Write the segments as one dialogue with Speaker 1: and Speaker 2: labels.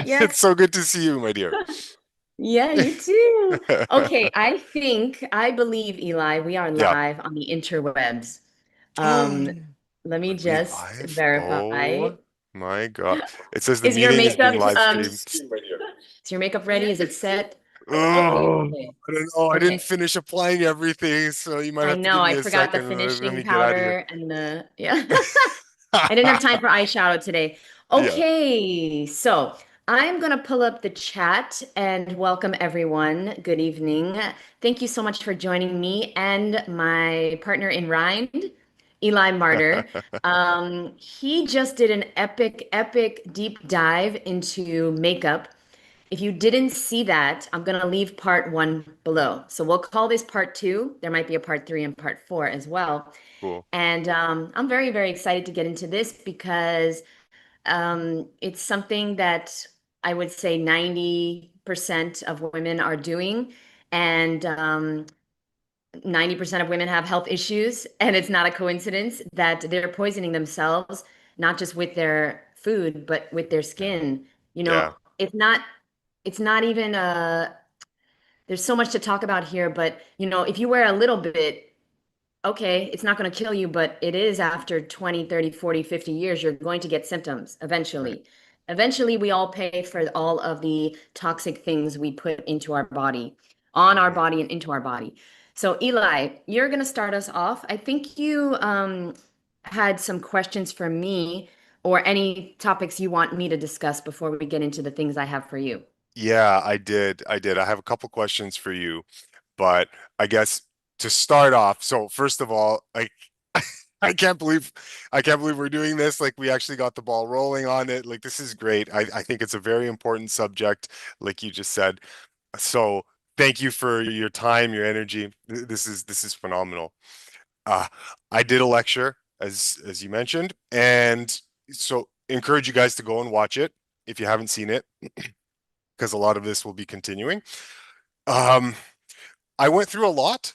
Speaker 1: Yeah.
Speaker 2: It's so good to see you, my dear.
Speaker 1: Yeah, you too. Okay, I believe, Eli, we are
Speaker 2: Yeah.
Speaker 1: live on the interwebs.
Speaker 2: Are
Speaker 1: Um, Let me
Speaker 2: we
Speaker 1: just
Speaker 2: live?
Speaker 1: verify.
Speaker 2: Oh my God. It says the
Speaker 1: Is your
Speaker 2: meeting is being
Speaker 1: makeup
Speaker 2: live streamed.
Speaker 1: is your makeup ready? Is it set?
Speaker 2: Oh,
Speaker 1: Okay.
Speaker 2: I don't know. I didn't
Speaker 1: Okay.
Speaker 2: finish applying everything, so you might
Speaker 1: I
Speaker 2: have to
Speaker 1: know
Speaker 2: give me
Speaker 1: I
Speaker 2: a
Speaker 1: forgot the
Speaker 2: second. Let
Speaker 1: finishing
Speaker 2: me get out of here.
Speaker 1: powder and the yeah. I didn't have time for eyeshadow today.
Speaker 2: Yeah.
Speaker 1: Okay, so I'm gonna pull up the chat and welcome everyone. Good evening. Thank you so much for joining me and my partner in rind, Eli Martyr. He just did an epic deep dive into makeup. If you didn't see that, I'm gonna leave part one below. So we'll call this part two. There might be a part three and part four as well.
Speaker 2: Cool.
Speaker 1: And I'm very excited to get into this because it's something that I would say 90% of women are doing. And 90% of women have health issues. And it's not a coincidence that they're poisoning themselves, not just with their food, but with their
Speaker 2: Yeah.
Speaker 1: skin. You know,
Speaker 2: Yeah.
Speaker 1: it's not even there's so much to talk about here, but if you wear a little bit, okay, it's not going to kill you, but it is after 20, 30, 40, 50 years, you're going to get symptoms
Speaker 2: Right.
Speaker 1: eventually. Eventually, we all pay for all of the toxic things we put into our body, on our
Speaker 2: Mhm.
Speaker 1: body and into our body. So, Eli, you're going to start us off. I think you had some questions for me or any topics you want me to discuss before we get into the things I have for you.
Speaker 2: Yeah, I did. I did. I have a couple questions for you, but I guess to start off, so first of all, I can't believe I can't believe we're doing this. Like we actually got the ball rolling on it. Like this is great. I think it's a very important subject, like you just said. So thank you for your time, your energy. This is phenomenal. Uh, I did a lecture as you mentioned, and so encourage you guys to go and watch it if you haven't seen it, because a lot of this will be continuing. Um, I went through a lot.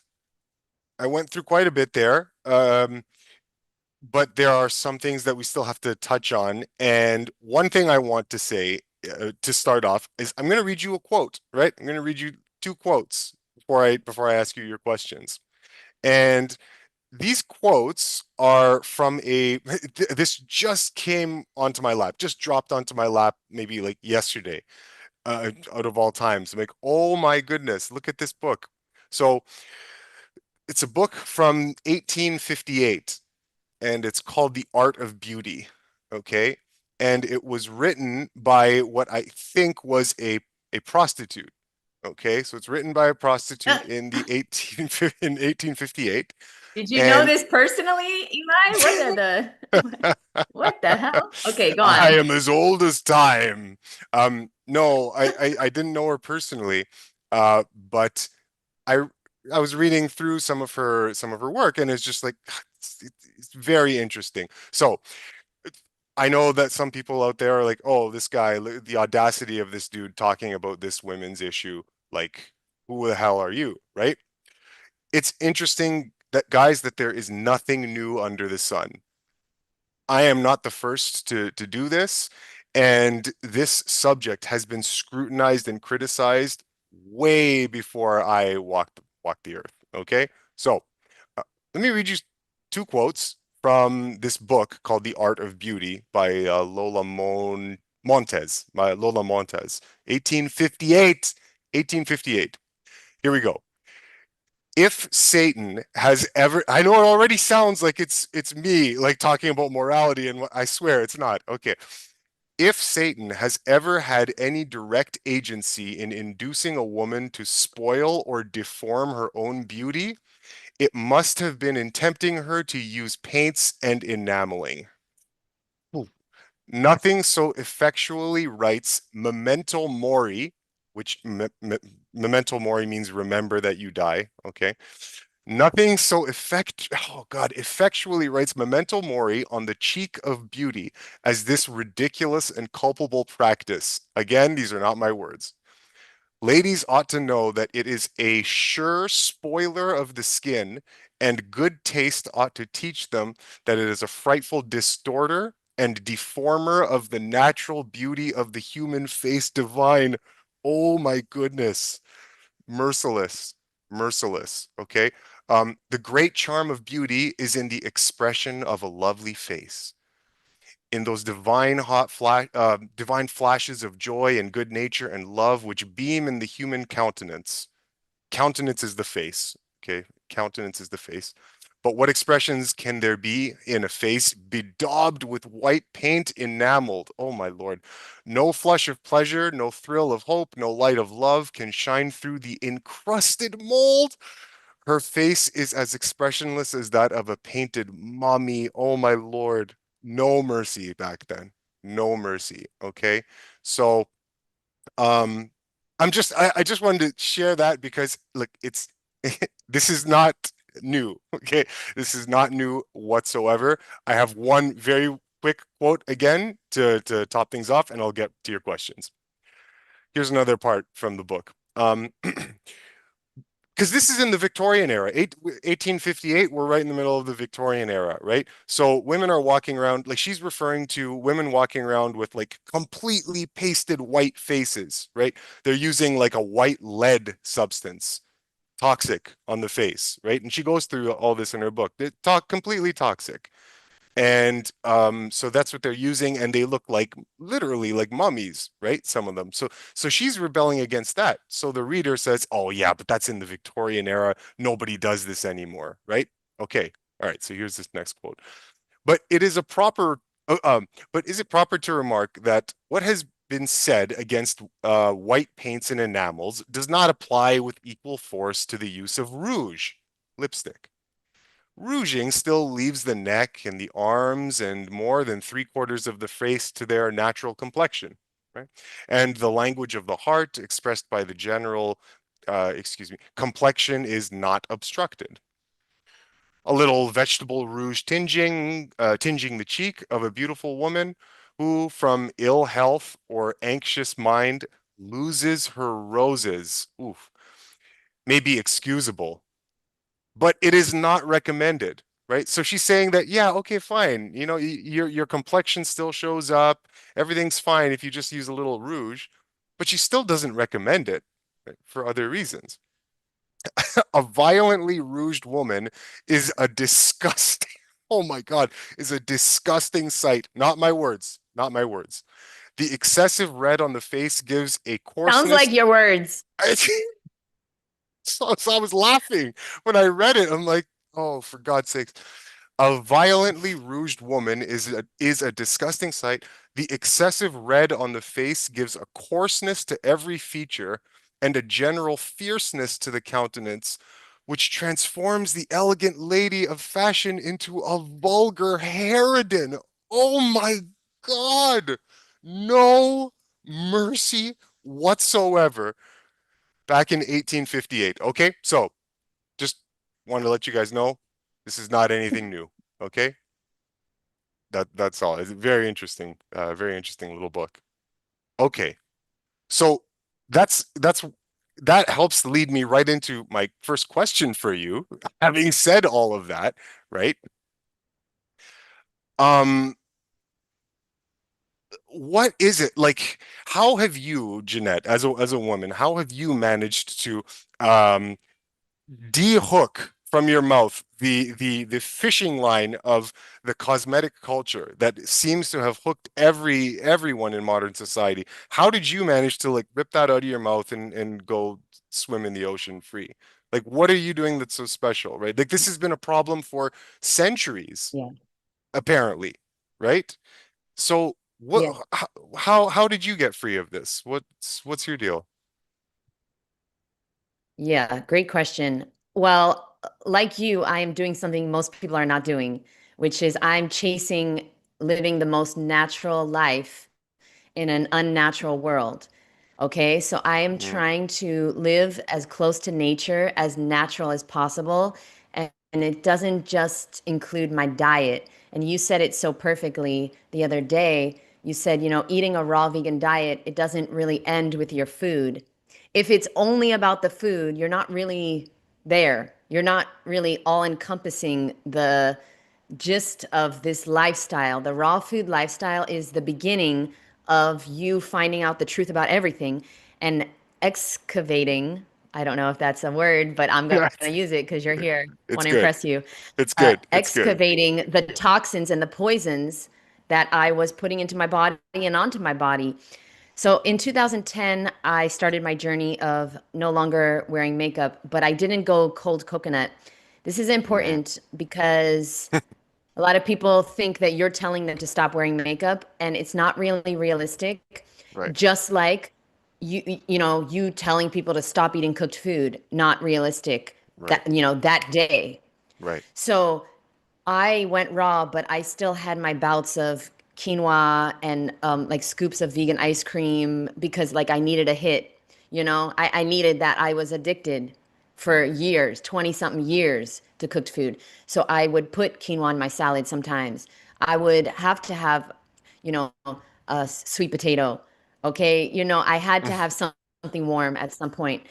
Speaker 2: I went through quite a bit there. But there are some things that we still have to touch on. And one thing I want to say to start off is I'm going to read you a quote, right? I'm going to read you two quotes before I ask you your questions. And these quotes are from this just came onto my lap, just dropped onto my lap maybe like yesterday, out of all times. I'm like, oh my goodness, look at this book. So it's a book from 1858 and it's called The Art of Beauty. Okay. And it was written by what I think was a prostitute. Okay. So it's written by a prostitute in the 1858.
Speaker 1: Did you know
Speaker 2: And
Speaker 1: this personally, Eli? What the hell? Okay, go
Speaker 2: I
Speaker 1: on.
Speaker 2: am as old as time. No, I didn't know her personally. But I I was reading through some of her work and it's just like it's very interesting. So I know that some people out there are like, oh, this guy, the audacity of this dude talking about this women's issue. Like, who the hell are you? Right? It's interesting that guys, that there is nothing new under the sun. I am not the first to do this, and this subject has been scrutinized and criticized way before I walked the earth. Okay, so uh, let me read you two quotes from this book called The Art of Beauty by Lola Montez, 1858. 1858. Here we go. If Satan has ever, I know it already sounds like it's me like talking about morality, and I swear it's not. Okay. If Satan has ever had any direct agency in inducing a woman to spoil or deform her own beauty, it must have been in tempting her to use paints and enameling. Ooh. Nothing so effectually writes memento mori, which memento mori means remember that you die. Okay. Nothing so oh God, effectually writes memento mori on the cheek of beauty as this ridiculous and culpable practice. Again, these are not my words. Ladies ought to know that it is a sure spoiler of the skin, and good taste ought to teach them that it is a frightful distorter and deformer of the natural beauty of the human face divine. Oh my goodness. Merciless, merciless. Okay. The great charm of beauty is in the expression of a lovely face, in those divine flashes of joy and good nature and love which beam in the human countenance. Countenance is the face. Okay. Countenance is the face. But what expressions can there be in a face bedaubed with white paint enameled? Oh my Lord. No flush of pleasure, no thrill of hope, no light of love can shine through the encrusted mold. Her face is as expressionless as that of a painted mummy. Oh my Lord. No mercy back then. No mercy. Okay. So um, I just wanted to share that because look, it's this is not new. Okay, this is not new whatsoever. I have one very quick quote again to top things off, and I'll get to your questions. Here's another part from the book. Because this is in the Victorian era, 1858, we're right in the middle of the Victorian era, right? So women are walking around, like she's referring to women walking around with like completely pasted white faces, right? They're using like a white lead substance, toxic on the face, right? And she goes through all this in her book. They talk completely toxic. And so that's what they're using, and they look like literally like mummies, right? Some of them. So she's rebelling against that. So the reader says, "Oh yeah, but that's in the Victorian era. Nobody does this anymore, right?" Okay. All right. So here's this next quote. But it is a proper but is it proper to remark that what has been said against white paints and enamels does not apply with equal force to the use of rouge, lipstick? Rouging still leaves the neck and the arms and more than three-quarters of the face to their natural complexion, right? And the language of the heart, expressed by the general, complexion is not obstructed. A little vegetable rouge tinging the cheek of a beautiful woman who, from ill health or anxious mind, loses her roses, oof, may be excusable, but it is not recommended, right? So she's saying that, yeah, okay, fine. You know, your complexion still shows up. Everything's fine if you just use a little rouge, but she still doesn't recommend it, right, for other reasons. A violently rouged woman is a disgusting, oh my God, is a disgusting sight. Not my words, not my words. The excessive red on the face gives a
Speaker 1: Sounds
Speaker 2: coarseness.
Speaker 1: like your words.
Speaker 2: So I was laughing when I read it. I'm like, oh, for God's sakes. A violently rouged woman is a disgusting sight. The excessive red on the face gives a coarseness to every feature and a general fierceness to the countenance, which transforms the elegant lady of fashion into a vulgar harridan. Oh my God. No mercy whatsoever back in 1858. Okay, so just wanted to let you guys know this is not anything new. Okay, that's all. It's very interesting little book. Okay, so that's that helps lead me right into my first question for you. Having said all of that, right? Um, what is it like? How have you, Jeanette, as a woman, how have you managed to um de-hook from your mouth the fishing line of the cosmetic culture that seems to have hooked everyone in modern society? How did you manage to like rip that out of your mouth and go swim in the ocean free? Like, what are you doing that's so special, right? Like, this has been a problem for centuries,
Speaker 1: Yeah.
Speaker 2: apparently, right? So, what,
Speaker 1: Yeah.
Speaker 2: how did you get free of this? What's your deal?
Speaker 1: Yeah, great question. Well, like you, I am doing something most people are not doing, which is I'm chasing living the most natural life in an unnatural world. Okay, so I am
Speaker 2: Mm,
Speaker 1: trying to live as close to nature, as natural as possible. And it doesn't just include my diet. And you said it so perfectly the other day. You said, eating a raw vegan diet, it doesn't really end with your food. If it's only about the food, you're not really there. You're not really all encompassing gist of this lifestyle. The raw food lifestyle is the beginning of you finding out the truth about everything and excavating. I don't know if that's a word, but I'm going
Speaker 2: Yeah,
Speaker 1: to use it because you're here.
Speaker 2: it's
Speaker 1: Want to
Speaker 2: good.
Speaker 1: impress you.
Speaker 2: It's good. It's good.
Speaker 1: Excavating the toxins and the poisons that I was putting into my body and onto my body. So in 2010, I started my journey of no longer wearing makeup, but I didn't go cold coconut. This is
Speaker 2: Mm,
Speaker 1: important because a lot of people think that you're telling them to stop wearing makeup, and it's not really realistic.
Speaker 2: right.
Speaker 1: Just like you telling people to stop eating cooked food, not realistic
Speaker 2: Right.
Speaker 1: that day.
Speaker 2: Right.
Speaker 1: So I went raw, but I still had my bouts of quinoa and like scoops of vegan ice cream because like I needed a hit. I needed that. I was addicted for
Speaker 2: Mm,
Speaker 1: years, 20 something years to cooked food. So I would put quinoa in my salad sometimes. I would have to have, you know, a sweet potato. Okay. I had to have something warm at some point.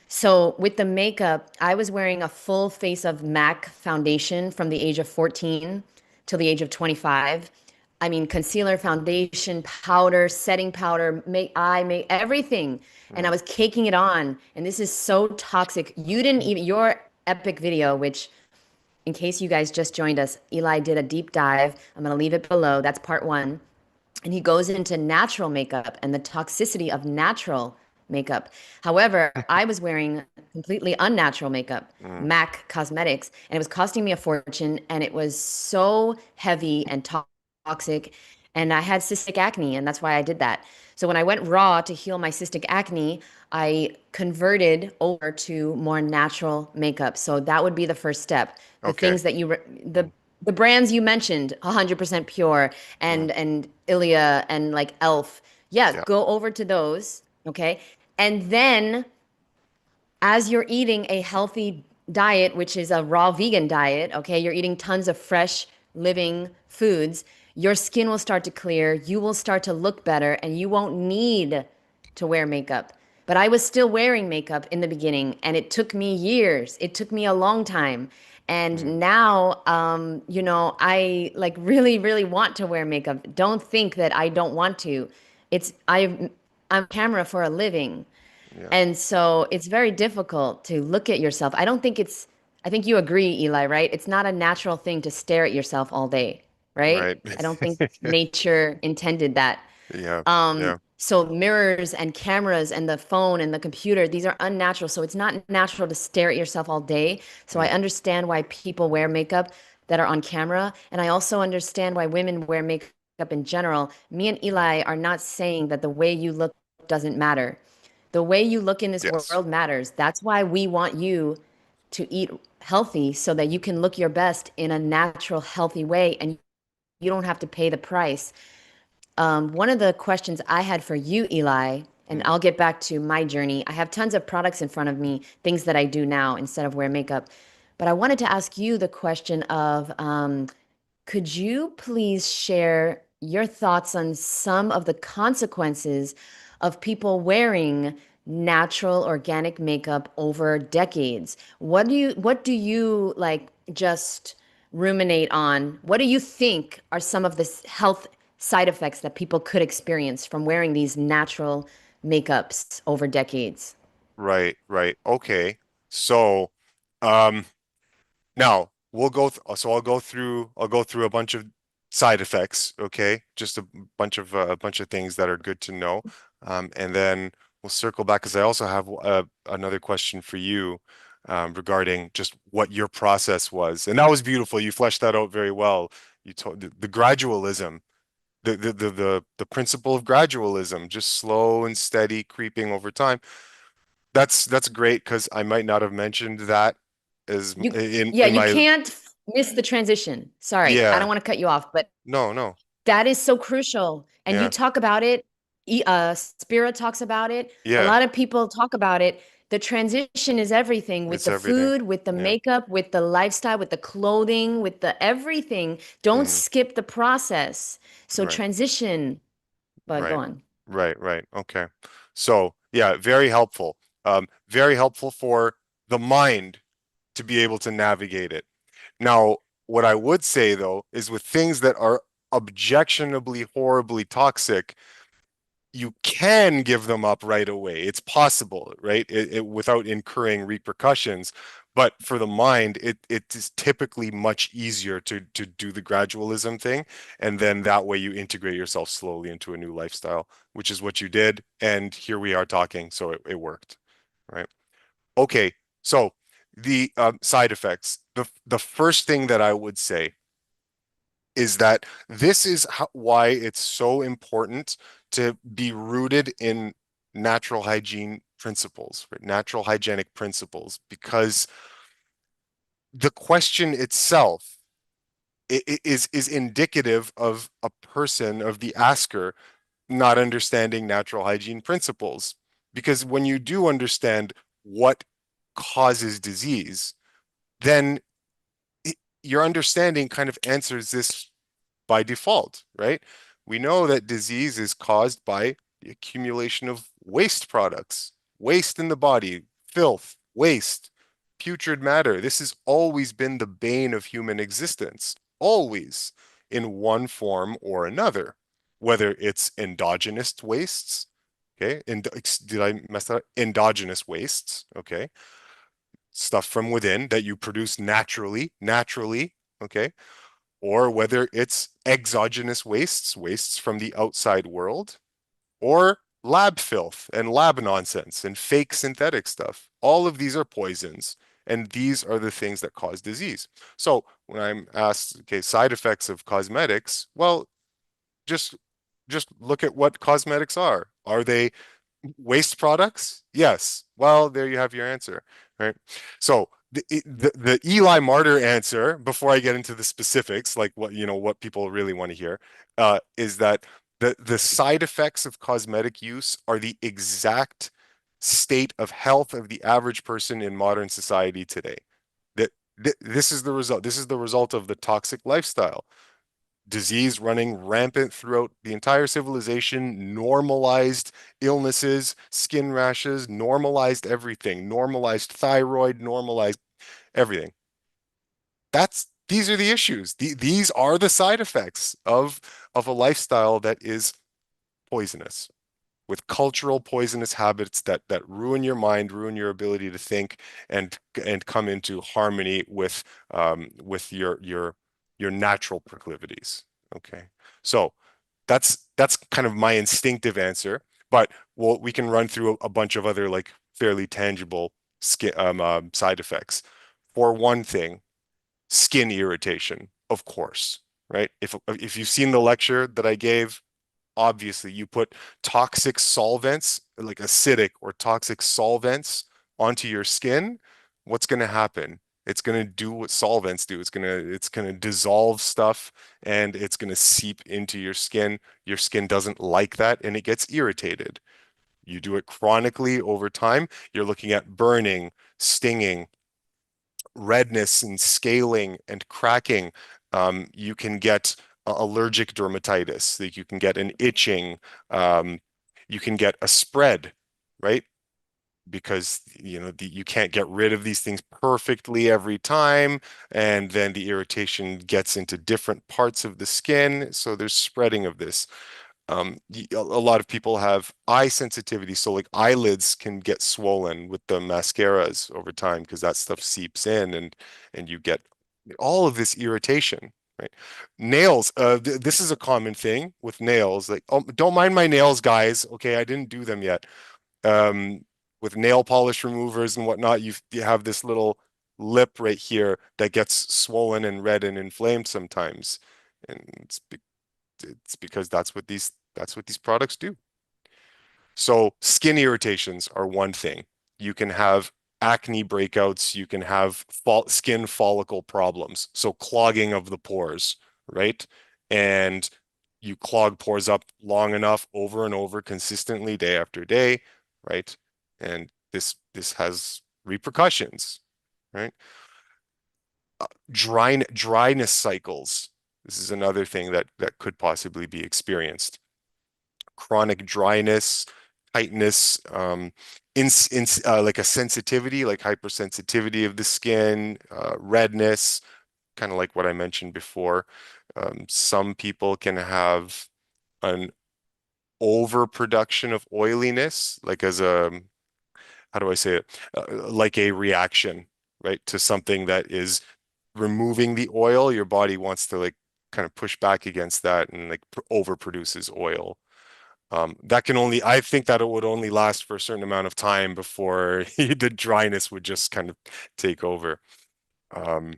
Speaker 1: So with the makeup, I was wearing a full face of MAC foundation from the age of 14 till the age of 25. I mean, concealer, foundation, powder, setting powder, make everything. And I
Speaker 2: mm,
Speaker 1: was caking it on. And this is so toxic. You didn't even, your epic video, which in case you guys just joined us, Eli did a deep dive. I'm going to leave it below. That's part one. And he goes into natural makeup and the toxicity of natural makeup. However, I was wearing completely unnatural makeup,
Speaker 2: mm.
Speaker 1: MAC Cosmetics, and it was costing me a fortune. And it was so heavy and toxic. And I had cystic acne, and that's why I did that. So when I went raw to heal my cystic acne, I converted over to more natural makeup. So that would be the first step. The
Speaker 2: Okay.
Speaker 1: things that the brands you mentioned, 100% pure
Speaker 2: Mm,
Speaker 1: and Ilia and like Elf. Yeah,
Speaker 2: yeah.
Speaker 1: go over to those, okay? And then as you're eating a healthy diet, which is a raw vegan diet, okay, you're eating tons of fresh, living foods, your skin will start to clear, you will start to look better, and you won't need to wear makeup. But I was still wearing makeup in the beginning, and it took me years. It took me a long time.
Speaker 2: Mm,
Speaker 1: And now, I like really, really want to wear makeup. Don't think that I don't want to. I'm camera for a living.
Speaker 2: yeah.
Speaker 1: And so it's very difficult to look at yourself. I think you agree, Eli, right? It's not a natural thing to stare at yourself all day, right?
Speaker 2: Right.
Speaker 1: I don't think nature intended that.
Speaker 2: Yeah. Yeah.
Speaker 1: So mirrors and cameras and the phone and the computer, these are unnatural. So it's not natural to stare at yourself all day. So I
Speaker 2: Mm,
Speaker 1: understand why people wear makeup that are on camera. And I also understand why women wear makeup in general. Me and
Speaker 2: mm.
Speaker 1: Eli are not saying that the way you look doesn't matter. The way you look in this
Speaker 2: Yes.
Speaker 1: world matters. That's why we want you to eat healthy so that you can look your best in a natural, healthy way and you don't have to pay the price. One of the questions I had for you, Eli, and
Speaker 2: Mm,
Speaker 1: I'll get back to my journey. I have tons of products in front of me, things that I do now instead of wear makeup. But I wanted to ask you the question of could you please share your thoughts on some of the consequences of people wearing natural organic makeup over decades? What do you like just ruminate on? What do you think are some of the health side effects that people could experience from wearing these natural makeups over decades?
Speaker 2: right. Right. Okay. So, um, now we'll so I'll go through a bunch of side effects, okay? Just a bunch of things that are good to know. And then we'll circle back because I also have another question for you regarding just what your process was. And that was beautiful. You fleshed that out very well. You told the gradualism, the principle of gradualism, just slow and steady creeping over time. That's great because I might not have mentioned that as
Speaker 1: You, yeah,
Speaker 2: in
Speaker 1: you
Speaker 2: my
Speaker 1: can't miss the transition. Sorry, I don't
Speaker 2: yeah.
Speaker 1: want to cut you off, but
Speaker 2: No, no.
Speaker 1: that is so crucial. And you
Speaker 2: Yeah.
Speaker 1: talk about it. Spira talks about it. A
Speaker 2: Yeah.
Speaker 1: lot of people talk about it. The transition is everything with
Speaker 2: It's
Speaker 1: the
Speaker 2: everything.
Speaker 1: food, with the
Speaker 2: Yeah.
Speaker 1: makeup, with the lifestyle, with the clothing, with the everything. Don't
Speaker 2: Hmm.
Speaker 1: skip the process. So
Speaker 2: Right.
Speaker 1: transition, but go
Speaker 2: Right.
Speaker 1: on.
Speaker 2: Right. Right. Okay. So yeah, very helpful. Very helpful for the mind to be able to navigate it. Now, What I would say though is with things that are objectionably horribly toxic, you can give them up right away. It's possible, right? Without incurring repercussions. But for the mind, it is typically much easier to do the gradualism thing, and then that way you integrate yourself slowly into a new lifestyle, which is what you did, and here we are talking, so it worked, right? Okay, so the side effects. The first thing that I would say is that this is why it's so important to be rooted in natural hygiene principles, right? Natural hygienic principles, because the question itself is indicative of a person, of the asker, not understanding natural hygiene principles. Because when you do understand what causes disease, then your understanding kind of answers this by default, right? We know that disease is caused by the accumulation of waste products, waste in the body, filth, waste, putrid matter. This has always been the bane of human existence, always in one form or another, whether it's endogenous wastes, okay? And did I mess that up? Endogenous wastes, okay? Stuff from within that you produce naturally, okay? Or whether it's exogenous wastes, wastes from the outside world, or lab filth and lab nonsense and fake synthetic stuff. All of these are poisons, and these are the things that cause disease. So when I'm asked, okay, side effects of cosmetics, well, just just look at what cosmetics are. Are they waste products? Yes. Well, there you have your answer, right? So the Eli Martyr answer, before I get into the specifics, like what people really want to hear, is that the side effects of cosmetic use are the exact state of health of the average person in modern society today. That this is the result. This is the result of the toxic lifestyle, disease running rampant throughout the entire civilization, normalized illnesses, skin rashes, normalized everything, normalized thyroid, normalized everything. These are the issues. These are the side effects of a lifestyle that is poisonous, with cultural poisonous habits that ruin your mind, ruin your ability to think, and come into harmony with your natural proclivities. Okay, so that's kind of my instinctive answer, but we can run through a bunch of other like fairly tangible side effects. For one thing, skin irritation, of course, right? If you've seen the lecture that I gave, obviously you put toxic solvents, like acidic or toxic solvents, onto your skin, what's going to happen? It's going to do what solvents do. It's going to dissolve stuff, and it's going to seep into your skin. Your skin doesn't like that, and it gets irritated. You do it chronically over time, you're looking at burning, stinging, redness and scaling and cracking. You can get allergic dermatitis. Like you can get an itching. Um, you can get a spread, right? Because you can't get rid of these things perfectly every time, and then the irritation gets into different parts of the skin. So there's spreading of this. A lot of people have eye sensitivity, so like eyelids can get swollen with the mascaras over time because that stuff seeps in, and you get all of this irritation, right? Nails, this is a common thing with nails. Like, oh, don't mind my nails, guys. Okay, I didn't do them yet. Um, with nail polish removers and whatnot, you have this little lip right here that gets swollen and red and inflamed sometimes, and it's because that's what these products do. So skin irritations are one thing. You can have acne breakouts, you can have skin follicle problems, so clogging of the pores, right? And you clog pores up long enough over and over consistently day after day, right? And this has repercussions, right? Dryness cycles. This is another thing that could possibly be experienced. Chronic dryness, tightness, like a sensitivity, like hypersensitivity of the skin, redness, kind of like what I mentioned before. Some people can have an overproduction of oiliness, like as a, how do I say it? Like a reaction, right, to something that is removing the oil. Your body wants to like kind of push back against that and like overproduces oil. That can only, I think that it would only last for a certain amount of time before the dryness would just kind of take over. Um,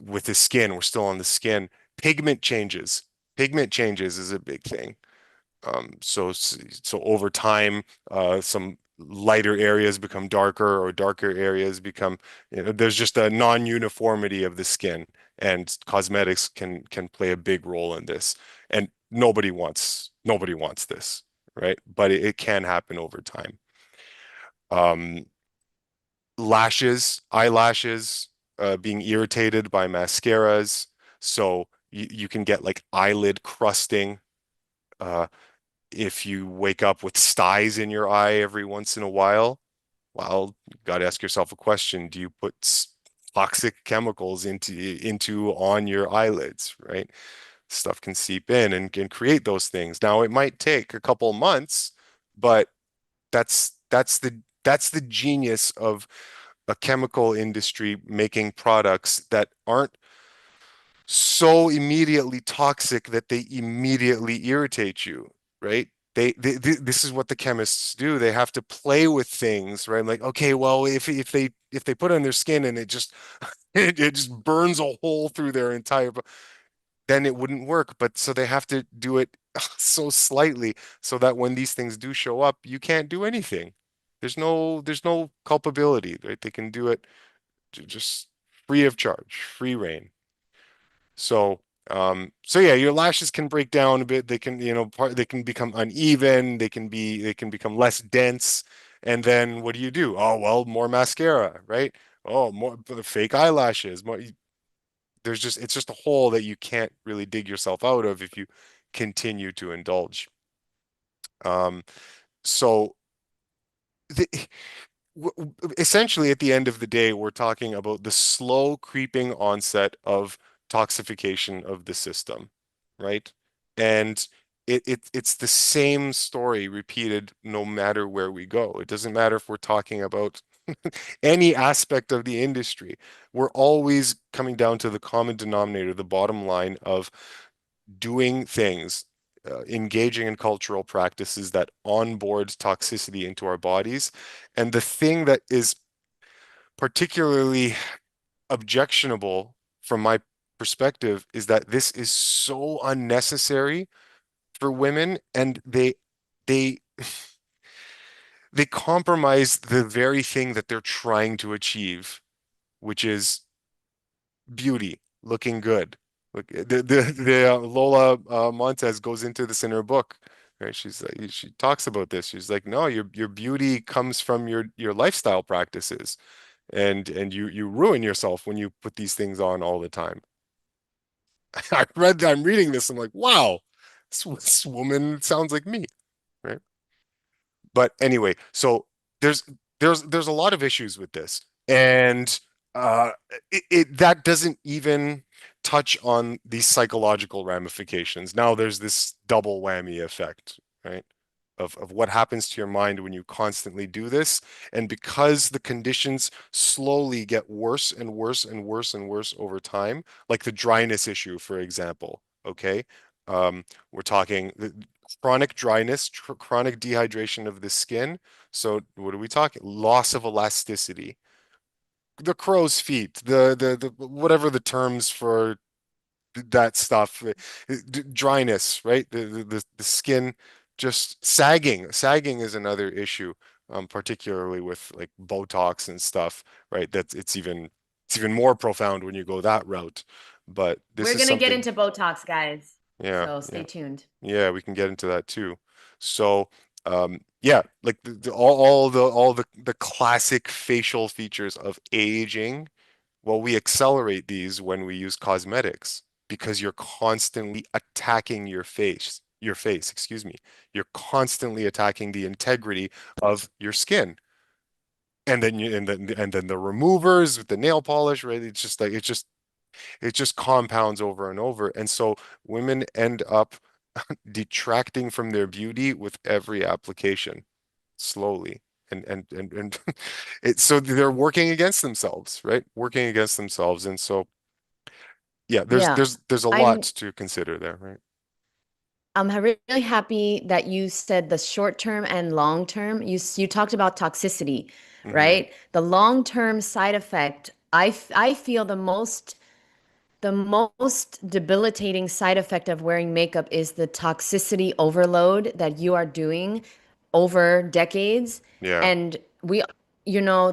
Speaker 2: with the skin, we're still on the skin. Pigment changes. Pigment changes is a big thing. So over time, some lighter areas become darker, or darker areas become, there's just a non-uniformity of the skin, and cosmetics can play a big role in this. And nobody wants this, right? But it can happen over time. Um, Eyelashes, being irritated by mascaras. So you can get like eyelid crusting. Uh, if you wake up with styes in your eye every once in a while, well, you got to ask yourself a question. Do you put toxic chemicals into on your eyelids, right? Stuff can seep in and can create those things. Now, it might take a couple months, but that's the genius of a chemical industry making products that aren't so immediately toxic that they immediately irritate you, right? This is what the chemists do. They have to play with things, right? Like, okay, well, if they put it on their skin and it just it just burns a hole through their entire, then it wouldn't work. But so they have to do it so slightly so that when these things do show up, you can't do anything. There's no culpability, right? They can do it just free of charge, free reign. So yeah, your lashes can break down a bit. They can, they can become uneven. They can become less dense. And then what do? Oh, well, more mascara, right? Oh, more fake eyelashes. It's just a hole that you can't really dig yourself out of if you continue to indulge. Um, so the, essentially at the end of the day, we're talking about the slow creeping onset of toxification of the system, right? And it's the same story repeated no matter where we go. It doesn't matter if we're talking about any aspect of the industry. We're always coming down to the common denominator, the bottom line of doing things, engaging in cultural practices that onboard toxicity into our bodies. And the thing that is particularly objectionable from my perspective is that this is so unnecessary for women, and they they compromise the very thing that they're trying to achieve, which is beauty, looking good. Look, Lola Montez goes into this in her book, right? She's like, she talks about this. She's like, no, your beauty comes from your lifestyle practices, and you ruin yourself when you put these things on all the time. I'm reading this. I'm like, wow, this woman sounds like me, right? But anyway, so there's there's a lot of issues with this, and uh, that doesn't even touch on the psychological ramifications. Now there's this double whammy effect, right? Of what happens to your mind when you constantly do this. And because the conditions slowly get worse and worse and worse and worse over time, like the dryness issue, for example, okay? We're talking chronic dryness, chronic dehydration of the skin. So what are we talking? Loss of elasticity, the crow's feet, the whatever the terms for that stuff, dryness, right? The skin just sagging. Sagging is another issue, particularly with like Botox and stuff, right? It's even more profound when you go that route. But this
Speaker 1: We're
Speaker 2: is
Speaker 1: gonna get
Speaker 2: something,
Speaker 1: into Botox, guys.
Speaker 2: yeah,
Speaker 1: So
Speaker 2: yeah.
Speaker 1: stay tuned.
Speaker 2: Yeah, we can get into that too. So, yeah, like all the classic facial features of aging, well, we accelerate these when we use cosmetics because you're constantly attacking your face, excuse me. You're constantly attacking the integrity of your skin. And then the removers with the nail polish, right? It's just It just compounds over and over. And so women end up detracting from their beauty with every application slowly. And it's so they're working against themselves, right? Working against themselves. And so yeah,
Speaker 1: Yeah.
Speaker 2: there's a lot
Speaker 1: I'm
Speaker 2: to consider there, right?
Speaker 1: really happy that you said the short term and long term. You talked about toxicity,
Speaker 2: Hmm.
Speaker 1: right? The long term side effect, I feel the most debilitating side effect of wearing makeup is the toxicity overload that you are doing over decades.
Speaker 2: Yeah,
Speaker 1: And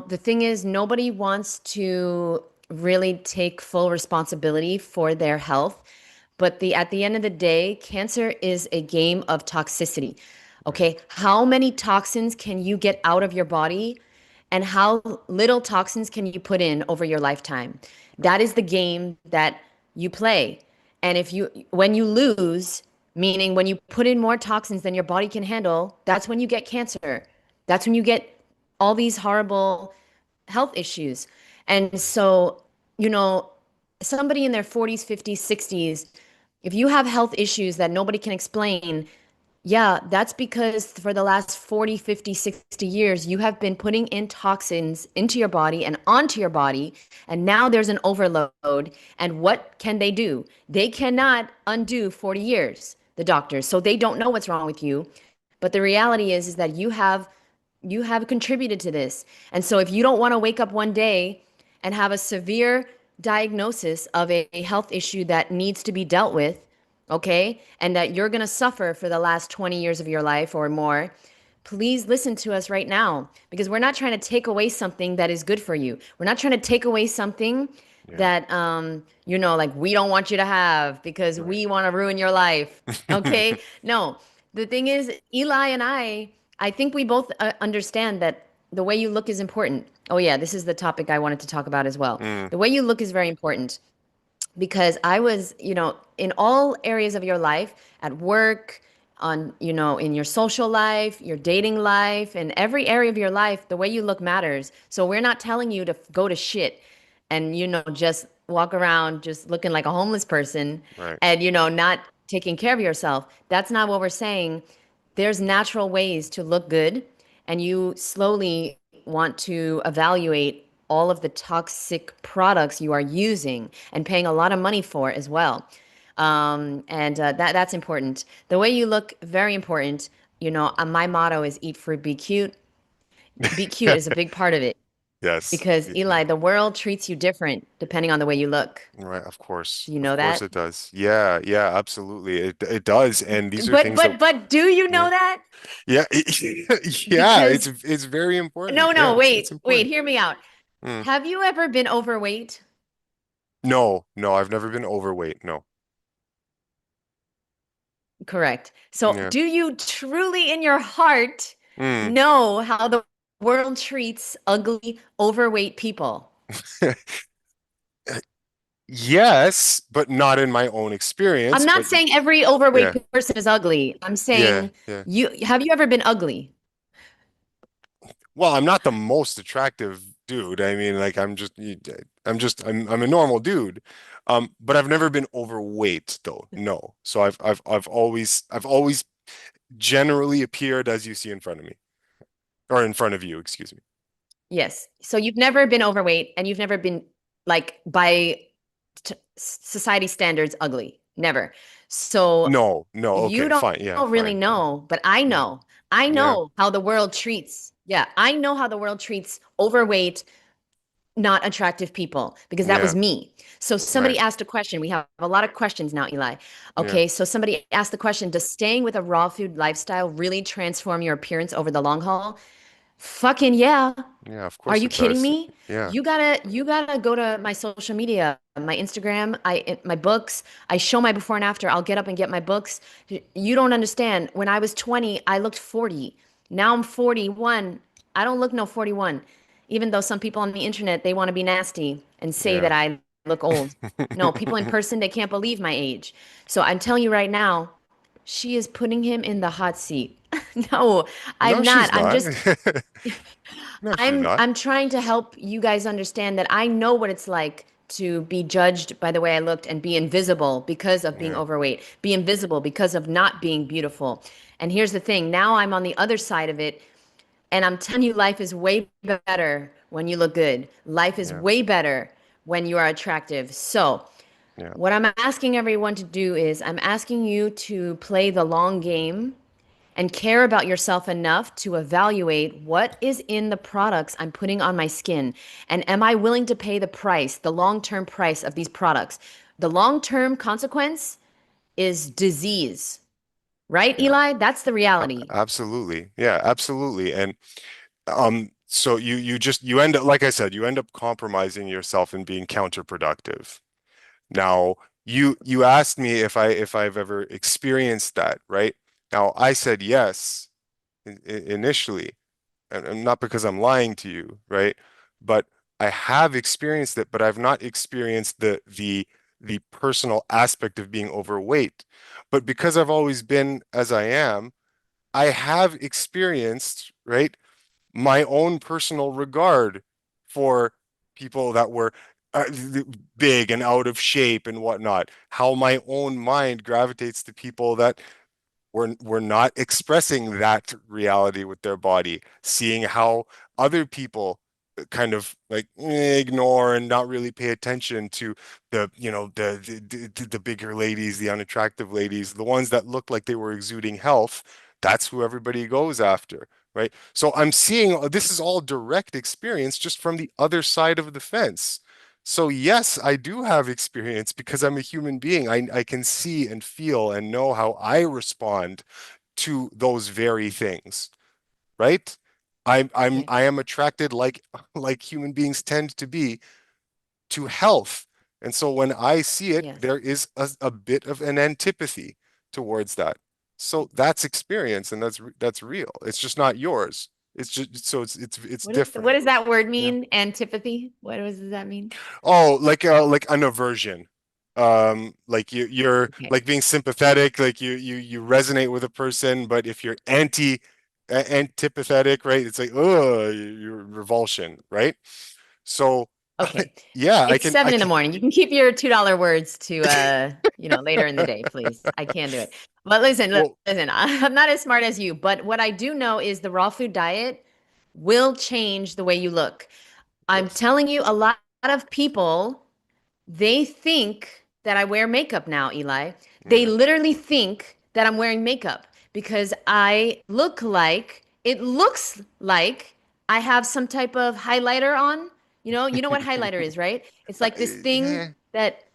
Speaker 1: the thing is, nobody wants to really take full responsibility for their health. But at the end of the day, cancer is a game of toxicity.
Speaker 2: right,
Speaker 1: Okay, how many toxins can you get out of your body, and how little toxins can you put in over your lifetime?
Speaker 2: right,
Speaker 1: That is the game that you play. And when you lose, meaning when you put in more toxins than your body can handle, that's when you get cancer. That's when you get all these horrible health issues. And
Speaker 2: right,
Speaker 1: so, you know, somebody in their 40s, 50s, 60s, if you have health issues that nobody can explain, yeah, that's because for the last 40, 50, 60 years, you have been putting in toxins into your body and onto your body. And now there's an overload. And what can they do? They cannot undo 40 years, the doctors. So they don't know what's wrong with you. But the reality is that you have contributed to this. And so if you don't want to wake up one day and have a severe diagnosis of a health issue that needs to be dealt with, okay, and that you're going to suffer for the last 20 years of your life or more, please listen to us right now, because we're not trying to take away something that is good for you. We're not trying to take away something
Speaker 2: yeah,
Speaker 1: that like we don't want you to have because
Speaker 2: right.
Speaker 1: we want to ruin your life. Okay? No. The thing is, Eli and I think we both understand that the way you look is important. Oh yeah, this is the topic I wanted to talk about as well.
Speaker 2: Mm,
Speaker 1: The way you look is very important, because I was, in all areas of your life, at work, in your social life, your dating life, and every area of your life, the way you look matters. So we're not telling you to go to shit and, just walk around just looking like a homeless person
Speaker 2: right,
Speaker 1: and, not taking care of yourself. That's not what we're saying. There's natural ways to look good, and you slowly want to evaluate all of the toxic products you are using and paying a lot of money for as well. And that's important. The way you look, very important. My motto is eat fruit, be cute. Be cute is a big part of it,
Speaker 2: yes,
Speaker 1: because
Speaker 2: yeah,
Speaker 1: Eli, the world treats you different depending on the way you look.
Speaker 2: right,
Speaker 1: Do you
Speaker 2: of
Speaker 1: know
Speaker 2: course
Speaker 1: that?
Speaker 2: it does. Yeah, yeah, absolutely, it does. And these are
Speaker 1: But
Speaker 2: things that,
Speaker 1: but but do you
Speaker 2: yeah,
Speaker 1: know that?
Speaker 2: yeah, yeah,
Speaker 1: Because
Speaker 2: it's very important.
Speaker 1: no,
Speaker 2: Yeah,
Speaker 1: no,
Speaker 2: it's
Speaker 1: wait,
Speaker 2: important.
Speaker 1: hear me out.
Speaker 2: Mm.
Speaker 1: Have you ever been overweight?
Speaker 2: No, no, I've never been overweight. No.
Speaker 1: Correct. So,
Speaker 2: Yeah.
Speaker 1: do you truly in your heart
Speaker 2: Mm.
Speaker 1: know how the world treats ugly, overweight people?
Speaker 2: Yes, but not in my own experience.
Speaker 1: I'm not
Speaker 2: But
Speaker 1: saying every
Speaker 2: yeah,
Speaker 1: overweight person is ugly. I'm
Speaker 2: yeah,
Speaker 1: saying,
Speaker 2: yeah.
Speaker 1: have you ever been ugly?
Speaker 2: Well, I'm not the most attractive dude. I mean, like I'm a normal dude. But I've never been overweight though. No. So I've always generally appeared as you see in front of me or in front of you, excuse me.
Speaker 1: Yes. So you've never been overweight, and you've never been, like, by society standards, ugly. Never. So
Speaker 2: No, no.
Speaker 1: you
Speaker 2: Okay, fine. Yeah,
Speaker 1: don't really
Speaker 2: fine. Yeah,
Speaker 1: know, but I
Speaker 2: yeah,
Speaker 1: know. I
Speaker 2: yeah,
Speaker 1: know how the world treats. Yeah, I know how the world treats overweight, not attractive people, because that was
Speaker 2: yeah.
Speaker 1: me. So
Speaker 2: Right.
Speaker 1: somebody asked a question. We have a lot of questions now, Eli.
Speaker 2: Yeah,
Speaker 1: Okay, so somebody asked the question, does staying with a raw food lifestyle really transform your appearance over the long haul? Fucking yeah.
Speaker 2: yeah. Of
Speaker 1: Are
Speaker 2: course
Speaker 1: you
Speaker 2: it
Speaker 1: kidding
Speaker 2: does.
Speaker 1: me?
Speaker 2: Yeah,
Speaker 1: You gotta go to my social media, my Instagram, my books. I show my before and after. I'll get up and get my books. You don't understand. When I was 20, I looked 40. Now I'm 41. I don't look no 41. Even though some people on the internet, they want to be nasty and say
Speaker 2: yeah.
Speaker 1: that I look old. No, people in person, they can't believe my age. So I'm telling you right now, she is putting him in the hot seat. No,
Speaker 2: No,
Speaker 1: I'm not.
Speaker 2: she's not. No, she's not.
Speaker 1: I'm trying to help you guys understand that I know what it's like to be judged by the way I looked and be invisible because of being
Speaker 2: Yeah.
Speaker 1: overweight, be invisible because of not being beautiful. And here's the thing, now I'm on the other side of it, and I'm telling you, life is way better when you look good. Life is
Speaker 2: Yeah.
Speaker 1: way better when you are attractive. So,
Speaker 2: Yeah.
Speaker 1: what I'm asking everyone to do is I'm asking you to play the long game and care about yourself enough to evaluate what is in the products I'm putting on my skin. And am I willing to pay the price, the long term price of these products? The long term consequence is disease, right,
Speaker 2: Yeah.
Speaker 1: Eli? That's the reality.
Speaker 2: Absolutely. Yeah, absolutely. And so you end up, like I said, you end up compromising yourself and being counterproductive. Now, you asked me if I've ever experienced that, right? Now, I said yes initially, and not because I'm lying to you, right? But I have experienced it, but I've not experienced the personal aspect of being overweight. But because I've always been as I am, I have experienced, right, my own personal regard for people that were big and out of shape and whatnot. How my own mind gravitates to people that we're not expressing that reality with their body, seeing how other people kind of like ignore and not really pay attention to the bigger ladies, the unattractive ladies, the ones that look like they were exuding health. That's who everybody goes after, right? So I'm seeing this is all direct experience just from the other side of the fence. So yes, I do have experience because I'm a human being. I can see and feel and know how I respond to those very things, right?
Speaker 1: Yes.
Speaker 2: I am attracted like human beings tend to be to health. And so when I see it,
Speaker 1: Yes.
Speaker 2: there is a bit of an antipathy towards that. So that's experience and that's real. It's just not yours. It's just so it's
Speaker 1: What
Speaker 2: different.
Speaker 1: does that word
Speaker 2: Yeah.
Speaker 1: mean? Antipathy? Does that mean?
Speaker 2: Like an aversion. Like you're
Speaker 1: Okay.
Speaker 2: like being sympathetic, like you resonate with a person, but if you're antipathetic, right? It's like, oh, you're revulsion, right? So
Speaker 1: Okay.
Speaker 2: yeah,
Speaker 1: It's
Speaker 2: I
Speaker 1: 7 in the
Speaker 2: can
Speaker 1: morning. You can keep your $2 words to later in the day, please. I can't do it. But
Speaker 2: well,
Speaker 1: listen, I'm not as smart as you, but what I do know is the raw food diet will change the way you look. I'm
Speaker 2: yes.
Speaker 1: telling you, a lot of people, they think that I wear makeup now, Eli. They
Speaker 2: Yeah.
Speaker 1: literally think that I'm wearing makeup because it looks like I have some type of highlighter on. You know what highlighter is, right? It's like this thing
Speaker 2: Eh,
Speaker 1: that,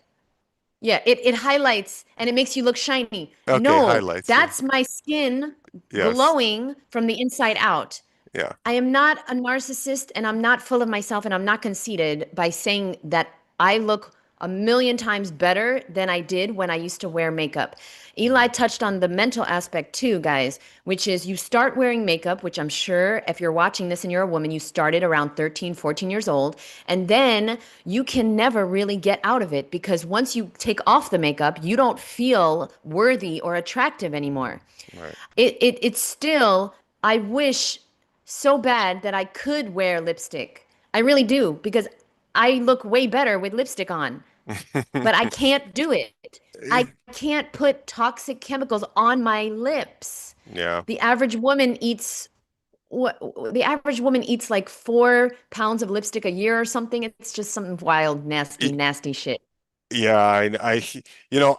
Speaker 1: yeah, it highlights and it makes you look shiny.
Speaker 2: okay,
Speaker 1: No,
Speaker 2: highlights, yeah.
Speaker 1: that's my skin
Speaker 2: Yes.
Speaker 1: glowing from the inside out.
Speaker 2: Yeah.
Speaker 1: I am not a narcissist and I'm not full of myself and I'm not conceited by saying that I look a million times better than I did when I used to wear makeup. Eli
Speaker 2: Mhm.
Speaker 1: touched on the mental aspect too, guys, which is you start wearing makeup, which I'm sure if you're watching this and you're a woman, you started around 13, 14 years old, and then you can never really get out of it because once you take off the makeup, you don't feel worthy or attractive anymore.
Speaker 2: Right.
Speaker 1: It's still, I wish so bad that I could wear lipstick. I really do because I look way better with lipstick on, but I can't do it. I can't put toxic chemicals on my lips.
Speaker 2: Yeah.
Speaker 1: The average woman eats what the average woman eats like 4 pounds of lipstick a year or something. It's just some wild, nasty, nasty shit.
Speaker 2: Yeah,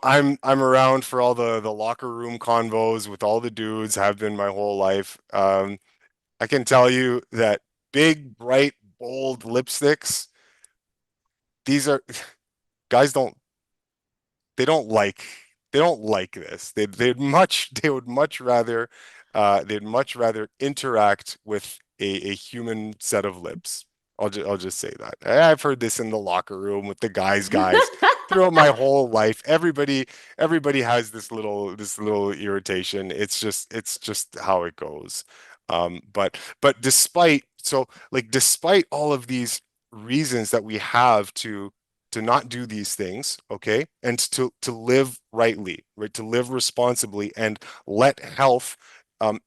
Speaker 2: I'm around for all the locker room convos with all the dudes, have been my whole life. I can tell you that big, bright, bold lipsticks, these are guys they don't like they don't like this. They would much rather they'd much rather interact with a human set of lips. I'll just say that. I've heard this in the locker room with the guys throughout my whole life. Everybody has this little irritation. It's just how it goes. But despite all of these reasons that we have to not do these things, okay, and to live rightly, right, to live responsibly and let health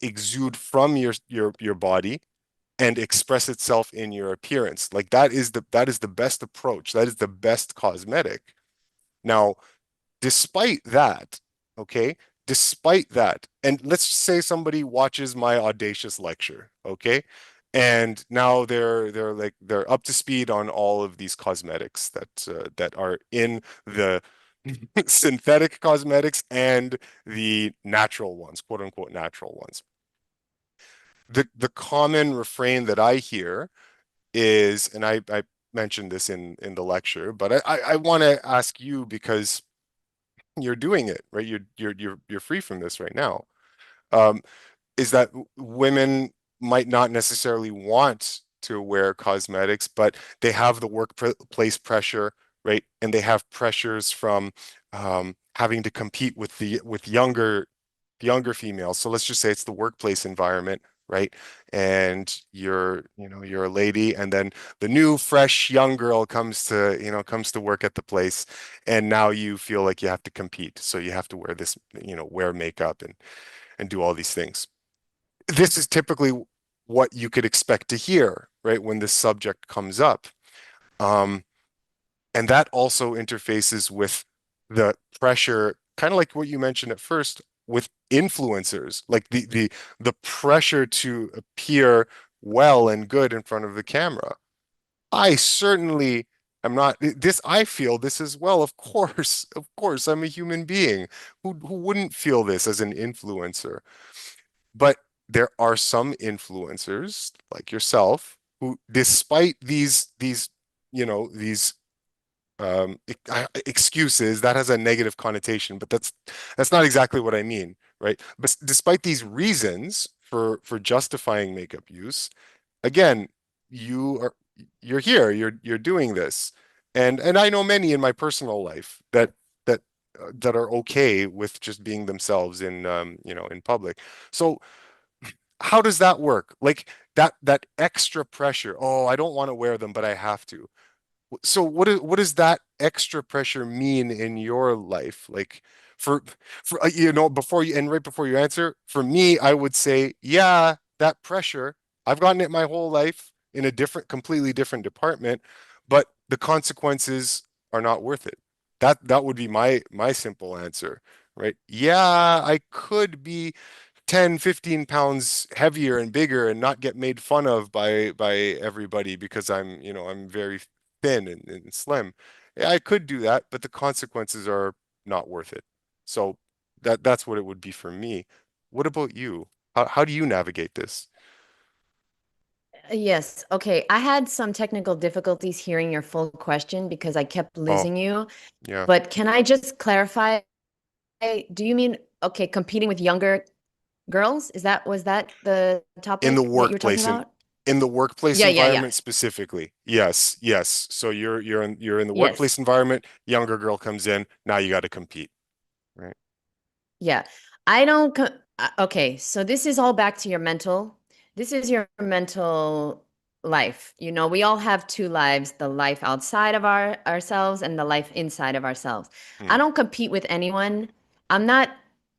Speaker 2: exude from your body. and express itself in your appearance. Like that is the best approach. That is the best cosmetic. Now, despite that, okay, despite that, and let's say somebody watches my audacious lecture, okay, and now they're up to speed on all of these cosmetics that are in the synthetic cosmetics and the natural ones, quote unquote natural ones. The common refrain that I hear is, and I mentioned this in the lecture, but I want to ask you because you're doing it, right? You're free from this right now. Um, is that women might not necessarily want to wear cosmetics, but they have the workplace pressure, right? And they have pressures from having to compete with younger females. So let's just say it's the workplace environment, right? And you're a lady, and then the new, fresh, young girl comes to work at the place, and now you feel like you have to compete. So you have to wear this, wear makeup and do all these things. This is typically what you could expect to hear, right, when this subject comes up. Um, and that also interfaces with the pressure, kind of like what you mentioned at first, with influencers, like the pressure to appear well and good in front of the camera. I certainly am not this. I feel this as well. Of course, I'm a human being who wouldn't feel this as an influencer. But there are some influencers like yourself who, despite these excuses, that has a negative connotation, but that's not exactly what I mean, right? But despite these reasons for justifying makeup use, again, you are you're here, you're doing this, and I know many in my personal life that are okay with just being themselves in public. So how does that work? Like that extra pressure. Oh, I don't want to wear them, but I have to. So what does that extra pressure mean in your life? Like for before you and right before you answer, for me, I would say, yeah, that pressure, I've gotten it my whole life in a completely different department, but the consequences are not worth it. That would be my simple answer, right? Yeah, I could be 10, 15 pounds heavier and bigger and not get made fun of by everybody because I'm very thin and slim. Yeah, I could do that, but the consequences are not worth it. So that's what it would be for me. What about you? How do you navigate this?
Speaker 1: Yes. Okay. I had some technical difficulties hearing your full question because I kept
Speaker 2: Oh,
Speaker 1: losing you.
Speaker 2: yeah.
Speaker 1: But can I just clarify? Do you mean, okay, competing with younger girls? Was that the
Speaker 2: In the
Speaker 1: topic that you were talking
Speaker 2: workplace
Speaker 1: about?
Speaker 2: in the workplace
Speaker 1: Yeah, yeah, yeah.
Speaker 2: environment specifically. Yes, yes. So you're in the
Speaker 1: Yes.
Speaker 2: workplace environment, younger girl comes in, now you got to compete, right?
Speaker 1: Yeah. I don't co okay, so this is all back to your mental. This is your mental life. You know, we all have two lives, the life outside of ourselves and the life inside of ourselves. I
Speaker 2: Mm,
Speaker 1: don't compete with anyone. I'm not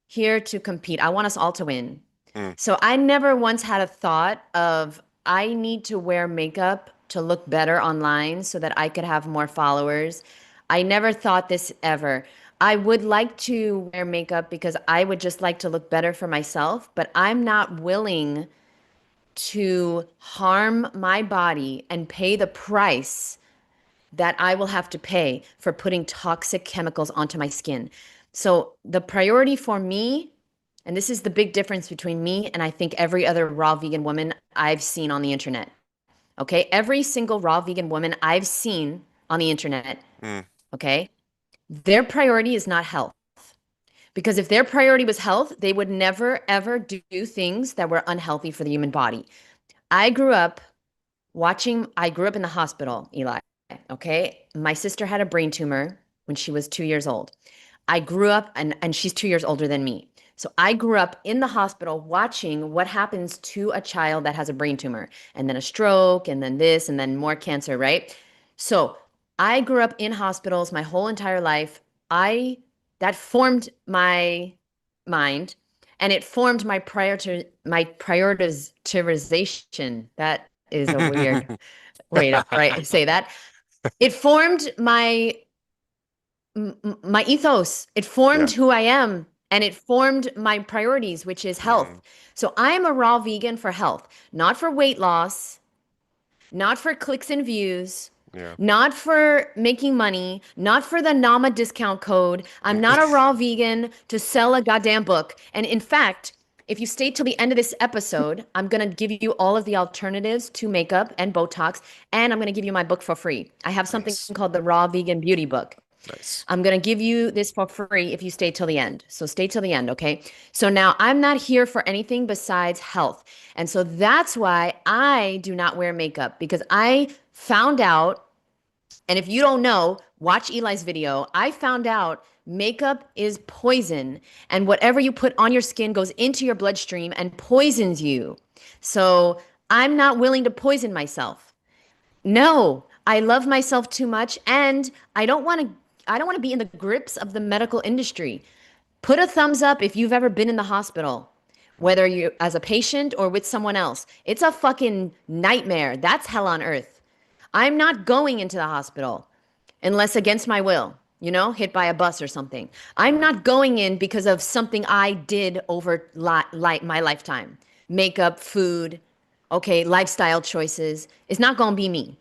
Speaker 1: here to compete. I want us all to win.
Speaker 2: mm,
Speaker 1: So I never once had a thought of I need to wear makeup to look better online so that I could have more followers. I never thought this ever. I would like to wear makeup because I would just like to look better for myself, but I'm not willing to harm my body and pay the price that I will have to pay for putting toxic chemicals onto my skin. So the priority for me, and this is the big difference between me and I think every other raw vegan woman I've seen on the internet. Okay. Every single raw vegan woman I've seen on the internet,
Speaker 2: mm,
Speaker 1: okay, their priority is not health. Because if their priority was health, they would never, ever do things that were unhealthy for the human body. I grew up I grew up in the hospital, Eli. Okay. My sister had a brain tumor when she was 2 years old. I grew up, and she's 2 years older than me. So I grew up in the hospital watching what happens to a child that has a brain tumor, and then a stroke, and then this, and then more cancer, right? So I grew up in hospitals my whole entire life. I That formed my mind. and it formed my prioritization. That is a weird way to say that. It formed my ethos. It formed
Speaker 2: Yeah.
Speaker 1: who I am, and it formed my priorities, which is
Speaker 2: Mm,
Speaker 1: health. So I'm a raw vegan for health, not for weight loss, not for clicks and views,
Speaker 2: yeah.
Speaker 1: not for making money, not for the NAMA discount code. I'm not a raw vegan to sell a goddamn book. And in fact, if you stay till the end of this episode, I'm going to give you all of the alternatives to makeup and Botox, and I'm going to give you my book for free. I have something
Speaker 2: Nice.
Speaker 1: called the Raw Vegan Beauty Book.
Speaker 2: Nice.
Speaker 1: I'm going to give you this for free if you stay till the end. So stay till the end, okay? So now I'm not here for anything besides health. And so that's why I do not wear makeup because I found out, and if you don't know, watch Eli's video. I found out makeup is poison, and whatever you put on your skin goes into your bloodstream and poisons you. So I'm not willing to poison myself. No, I love myself too much and I don't want to be in the grips of the medical industry. Put a thumbs up if you've ever been in the hospital,
Speaker 2: Mm,
Speaker 1: whether you as a patient or with someone else. It's a fucking nightmare. That's hell on earth. I'm not going into the hospital unless against my will, hit by
Speaker 2: right.
Speaker 1: a bus or something. I'm
Speaker 2: Right.
Speaker 1: not going in because of something I did over my lifetime. Makeup, food, okay, lifestyle choices. It's not going to be me.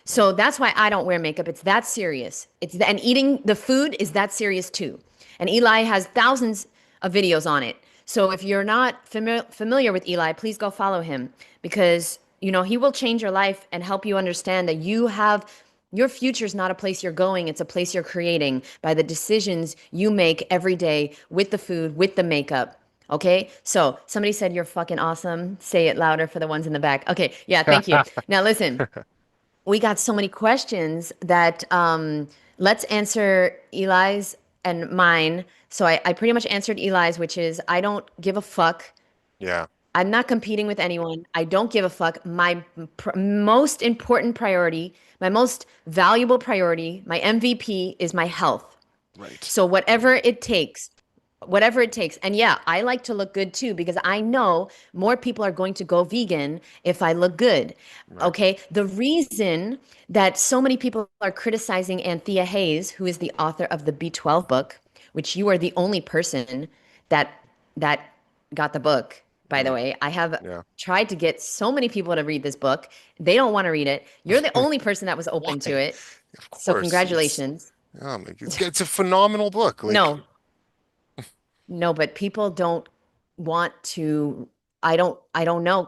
Speaker 2: Right.
Speaker 1: So that's why I don't wear makeup. It's that serious. And eating the food is that serious too. And Eli has thousands of videos on it. So if you're not familiar with Eli, please go follow him because he will change your life and help you understand that your future is not a place you're going, it's a place you're creating by the decisions you make every day with the food, with the makeup. Okay? So, somebody said you're fucking awesome. Say it louder for the ones in the back. Okay. Yeah, thank you. Now listen, we got so many questions that let's answer Eli's and mine. So I pretty much answered Eli's, which is I don't give a fuck.
Speaker 2: Yeah.
Speaker 1: I'm not competing with anyone. I don't give a fuck. My most important priority, my most valuable priority, my MVP is my health.
Speaker 2: Right.
Speaker 1: So
Speaker 2: Right.
Speaker 1: whatever it takes. And yeah, I like to look good too because I know more people are going to go vegan if I look good.
Speaker 2: Right.
Speaker 1: Okay. The reason that so many people are criticizing Anthea Hayes, who is the author of the B12 book, which you are the only person that that got the book, by the
Speaker 2: Mm,
Speaker 1: way. I have
Speaker 2: yeah.
Speaker 1: tried to get so many people to read this book. They don't want to read it. You're the only person that was
Speaker 2: Why?
Speaker 1: open to it.
Speaker 2: Of
Speaker 1: So
Speaker 2: course.
Speaker 1: congratulations.
Speaker 2: It's a phenomenal book. Like,
Speaker 1: No, no, but people don't want to. I don't know.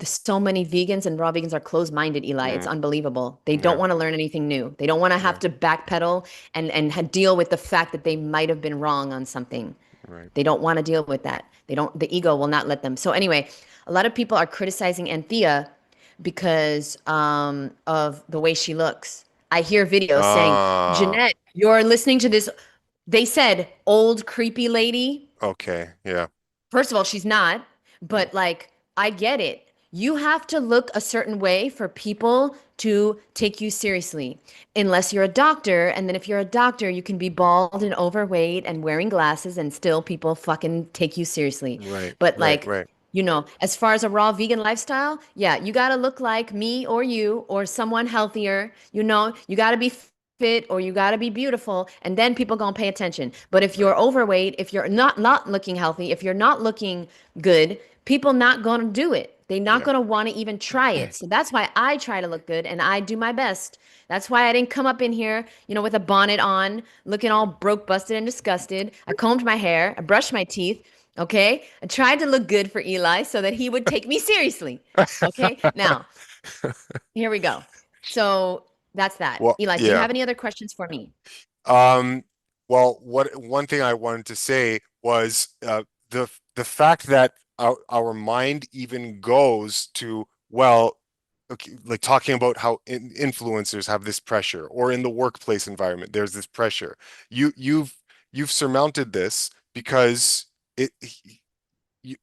Speaker 1: So many vegans and raw vegans are closed-minded, Eli. It's
Speaker 2: mm,
Speaker 1: unbelievable. They don't
Speaker 2: yeah.
Speaker 1: want to learn anything new. They don't want to
Speaker 2: Yeah.
Speaker 1: have to backpedal and deal with the fact that they might have been wrong on something.
Speaker 2: Right.
Speaker 1: They don't want to deal with that. The ego will not let them. So anyway, a lot of people are criticizing Anthea because of the way she looks. I hear videos saying,
Speaker 2: Ah,
Speaker 1: Jeanette, you're listening to this. They said old creepy lady.
Speaker 2: okay. Yeah.
Speaker 1: First of all, she's not,
Speaker 2: Mm,
Speaker 1: but like, I get it. You have to look a certain way for people to take you seriously, unless you're a doctor. And then if you're a doctor, you can be bald and overweight and wearing glasses, and still people fucking take you seriously.
Speaker 2: right.
Speaker 1: But
Speaker 2: Right.
Speaker 1: like,
Speaker 2: Right.
Speaker 1: as far as a raw vegan lifestyle, yeah, you got to look like me or you or someone healthier. You got to be fit or you got to be beautiful, and then people going to pay attention. But if
Speaker 2: Right.
Speaker 1: you're overweight, if you're not looking healthy, if you're not looking good, people not going to do it. They're not
Speaker 2: Yeah.
Speaker 1: going to want to even try it. So that's why I try to look good and I do my best. That's why I didn't come up in here, with a bonnet on, looking all broke, busted, and disgusted. I combed my hair, I brushed my teeth. Okay. I tried to look good for Eli so that he would take me seriously. Okay. Now, here we go. So that's that.
Speaker 2: Well,
Speaker 1: Eli, do you
Speaker 2: yeah.
Speaker 1: have any other questions for me?
Speaker 2: Um, well, what one thing I wanted to say was the fact that our mind even goes to, well, okay, like talking about how influencers have this pressure, or in the workplace environment, there's this pressure. You've surmounted this because it you,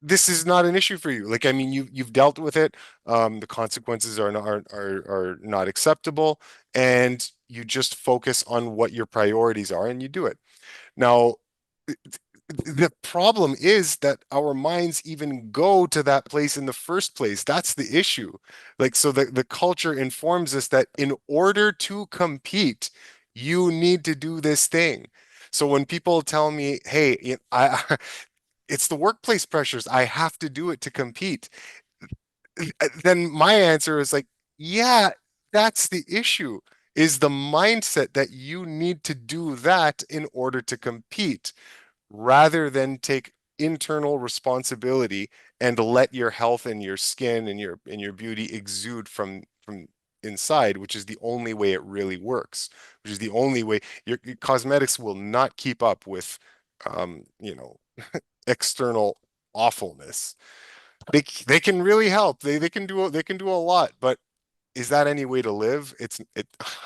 Speaker 2: this is not an issue for you. Like, I mean, you've dealt with it. The consequences are not acceptable, and you just focus on what your priorities are, and you do it. Now, the problem is that our minds even go to that place in the first place. That's the issue. Like, so the culture informs us that in order to compete, you need to do this thing. So when people tell me, hey, it's the workplace pressures, I have to do it to compete, then my answer is like, yeah, that's the issue, is the mindset that you need to do that in order to compete rather than take internal responsibility and let your health and your skin and your beauty exude from inside, which is the only way it really works, which is the only way your cosmetics will not keep up with you know, external awfulness. They can really help. They can do a lot, but is that any way to live?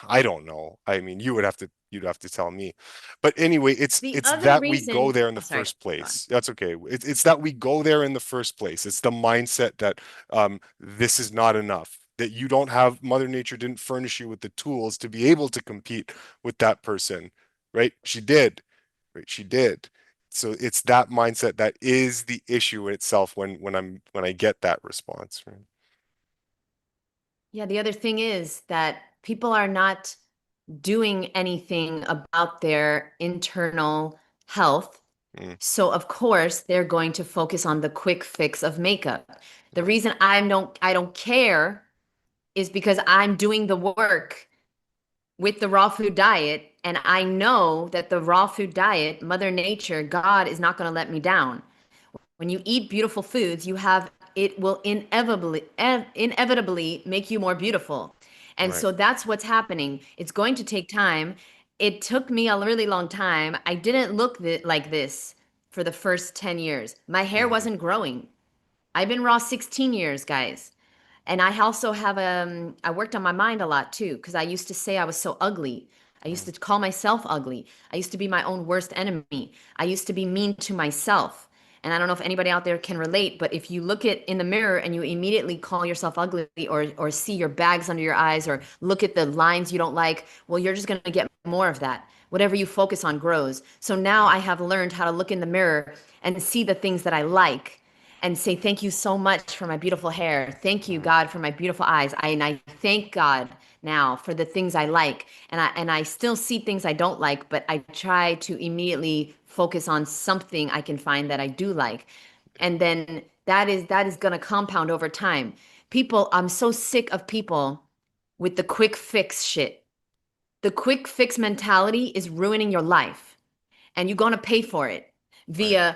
Speaker 2: I don't know. I mean, you'd have to tell me. But anyway,
Speaker 1: The
Speaker 2: it's
Speaker 1: other
Speaker 2: that we go
Speaker 1: reason,
Speaker 2: there in the
Speaker 1: oh, sorry,
Speaker 2: first
Speaker 1: go on.
Speaker 2: place. That's okay. It's that we go there in the first place. It's the mindset that this is not enough. That you don't have Mother Nature didn't furnish you with the tools to be able to compete with that person, right? She did, right? She did. So it's that mindset that is the issue in itself when I get that response, right?
Speaker 1: Yeah, the other thing is that people are not doing anything about their internal health.
Speaker 2: Mm,
Speaker 1: So of course they're going to focus on the quick fix of makeup. The
Speaker 2: right.
Speaker 1: reason I don't care is because I'm doing the work with the raw food diet, and I know that the raw food diet, Mother Nature, God is not going to let me down. When you eat beautiful foods, you have it will inevitably make you more beautiful. And
Speaker 2: Right.
Speaker 1: so that's what's happening. It's going to take time. It took me a really long time. I didn't look like this for the first 10 years. My hair
Speaker 2: Hmm.
Speaker 1: wasn't growing. I've been raw 16 years, guys. And I also have I worked on my mind a lot too, because I used to say I was so ugly. I used to call myself ugly. I used to be my own worst enemy. I used to be mean to myself. And I don't know if anybody out there can relate, but if you look at in the mirror and you immediately call yourself ugly, or see your bags under your eyes, or look at the lines you don't like, well, you're just going to get more of that. Whatever you focus on grows. So now
Speaker 2: Yeah.
Speaker 1: I have learned how to look in the mirror and see the things that I like and say thank you so much for my beautiful hair. Thank you,
Speaker 2: Hmm.
Speaker 1: God, for my beautiful eyes. And I thank God now for the things I like. And I still see things I don't like, but I try to immediately focus on something I can find that I do like. And then that is going to compound over time. People, I'm so sick of people with the quick fix shit. The quick fix mentality is ruining your life, and you're going to pay for it
Speaker 2: Right.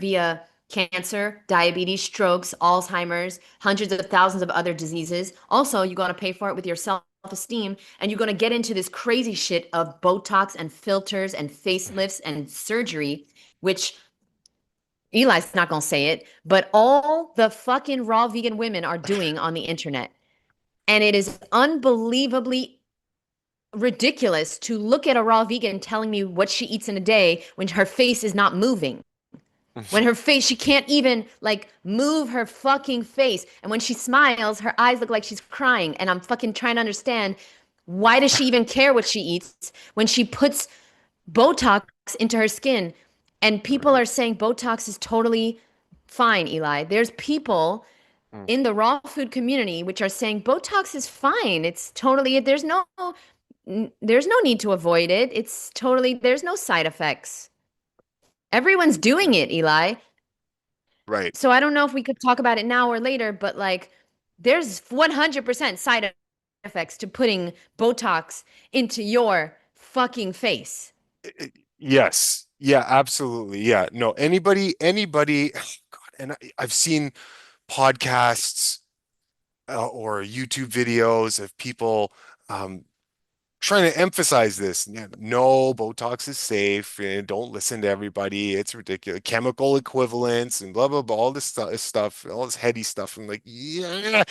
Speaker 1: via cancer, diabetes, strokes, Alzheimer's, hundreds of thousands of other diseases. Also, you're going to pay for it with your self-esteem, and you're going to get into this crazy shit of Botox and filters and facelifts and surgery, which Eli's not going to say it, but all the fucking raw vegan women are doing on the internet. And it is unbelievably ridiculous to look at a raw vegan telling me what she eats in a day when her face is not moving. When her face, she can't even like move her fucking face. And when she smiles, her eyes look like she's crying. And I'm fucking trying to understand, why does she even care what she eats when she puts Botox into her skin? And people
Speaker 2: Right.
Speaker 1: are saying Botox is totally fine, Eli. There's people
Speaker 2: Mm.
Speaker 1: in the raw food community which are saying Botox is fine. It's totally, there's no need to avoid it. It's totally, there's no side effects. Everyone's doing
Speaker 2: Yeah.
Speaker 1: it, Eli.
Speaker 2: Right.
Speaker 1: So I don't know if we could talk about it now or later, but like there's 100% side effects to putting Botox into your fucking face.
Speaker 2: Yes. Yeah, absolutely. Yeah. No, anybody, God, and I've seen podcasts or YouTube videos of people um, trying to emphasize this. Yeah, no, Botox is safe. Don't listen to everybody. It's ridiculous. Chemical equivalents and blah blah blah. All this stuff, all this heady stuff. I'm like, yeah,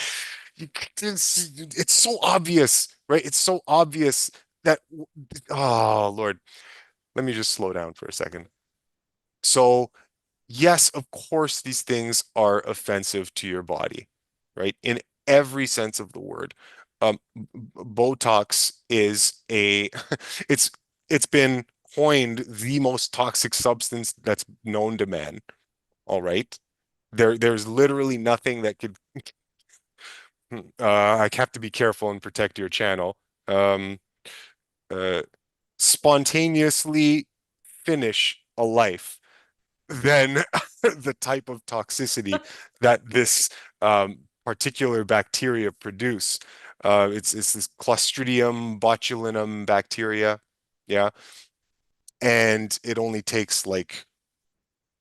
Speaker 2: it's so obvious, right? It's so obvious that, oh Lord, let me just slow down for a second. So yes, of course, these things are offensive to your body, right? In every sense of the word. Botox is a, it's it's been coined the most toxic substance that's known to man. All right. There's literally nothing that could I have to be careful and protect your channel. Um, uh, Spontaneously finish a life than the type of toxicity that this particular bacteria produce. It's this Clostridium botulinum bacteria, yeah, and it only takes like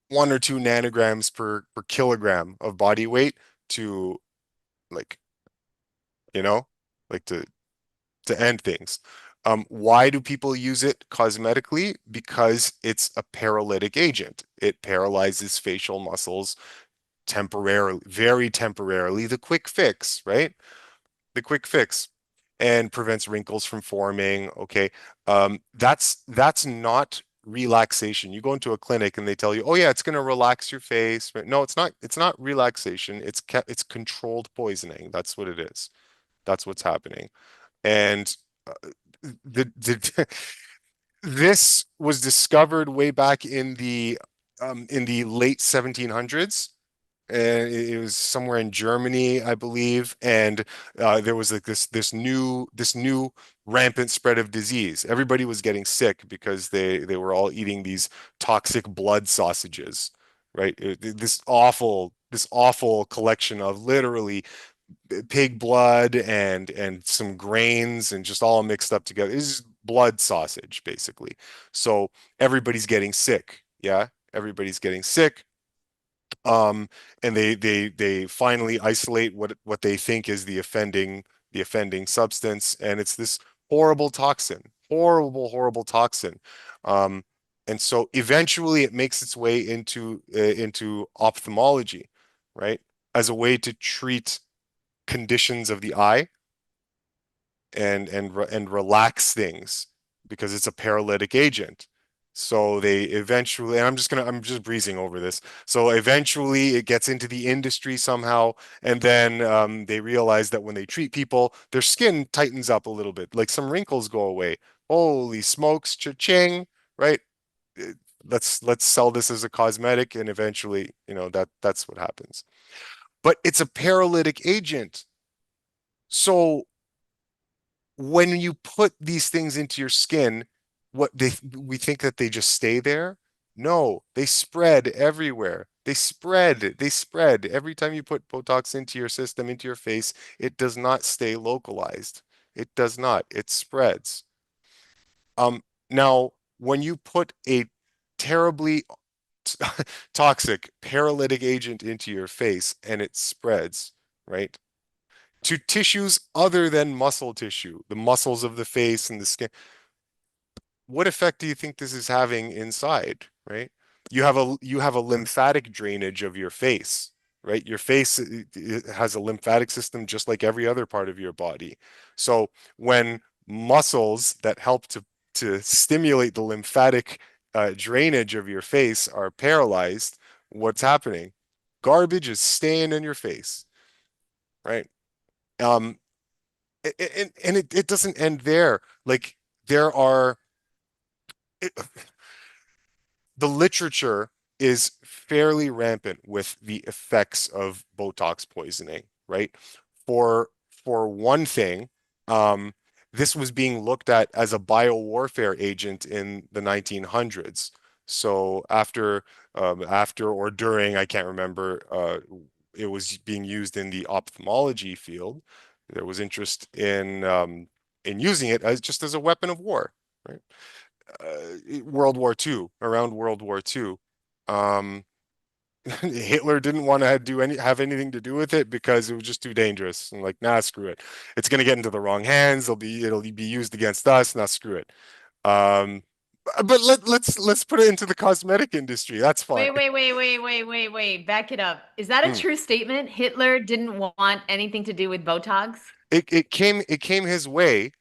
Speaker 2: 1 or 2 nanograms per kilogram of body weight to like you know like to end things. Why do people use it cosmetically? Because it's a paralytic agent. It paralyzes facial muscles temporarily, very temporarily, the quick fix, right? The quick fix, and prevents wrinkles from forming. Okay. That's not relaxation. You go into a clinic and they tell you, oh yeah, it's going to relax your face. No, it's not relaxation. It's controlled poisoning. That's what it is. That's what's happening. And the this was discovered way back in the late 1700s. And it was somewhere in Germany, I believe, and there was like this new rampant spread of disease. Everybody was getting sick because they were all eating these toxic blood sausages, right? This awful collection of literally pig blood and some grains and just all mixed up together. It's just blood sausage, basically. So everybody's getting sick. Yeah, everybody's getting sick. Um, and they finally isolate what they think is the offending substance, and it's this horrible toxin, horrible toxin. Um, and so eventually it makes its way into ophthalmology, right? As a way to treat conditions of the eye and relax things because it's a paralytic agent. So they eventually, and I'm just breezing over this. So eventually it gets into the industry somehow, and then they realize that when they treat people, their skin tightens up a little bit, like some wrinkles go away. Holy smokes, cha-ching, right? Uh, let's sell this as a cosmetic, and eventually, that's what happens. But it's a paralytic agent. So when you put these things into your skin, we think that they just stay there. No, they spread everywhere. They spread. Every time you put Botox into your system, into your face, it does not stay localized. It does not. It spreads. Now, when you put a terribly toxic paralytic agent into your face and it spreads, right? To tissues other than muscle tissue, the muscles of the face and the skin. What effect do you think this is having inside, right? You have a lymphatic drainage of your face, right? Your face it has a lymphatic system just like every other part of your body. So when muscles that help to stimulate the lymphatic drainage of your face are paralyzed, what's happening? Garbage is staying in your face, right? Um, and it doesn't end there. Like there are it, the literature is fairly rampant with the effects of Botox poisoning, right? For for one thing, um, this was being looked at as a biowarfare agent in the 1900s. So after or during, I can't remember, it was being used in the ophthalmology field. There was interest in using it as just as a weapon of war, right? World War II, around World War II. Um, Hitler didn't want to have anything to do with it because it was just too dangerous. And like, nah, screw it. It's gonna get into the wrong hands. It'll be used against us. Nah, screw it. Um, but let's put it into the cosmetic industry. That's fine.
Speaker 1: Wait. Back it up. Is that a
Speaker 2: Hmm.
Speaker 1: true statement? Hitler didn't want anything to do with Botox?
Speaker 2: It came his way,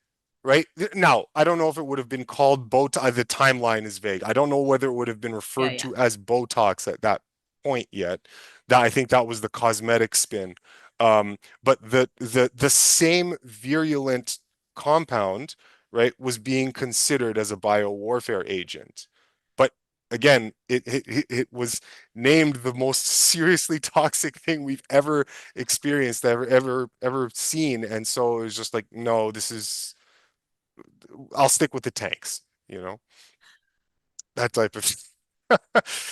Speaker 2: right? Now, I don't know if it would have been called Botox. The timeline is vague. I don't know whether it would have been
Speaker 1: Yeah,
Speaker 2: referred
Speaker 1: yeah.
Speaker 2: to as Botox at that point yet. That I think that was the cosmetic spin. But the same virulent compound, right, was being considered as a biowarfare agent. But again, it was named the most seriously toxic thing we've ever experienced, ever seen. And so it was just like, no, I'll stick with the tanks, you know, that type of.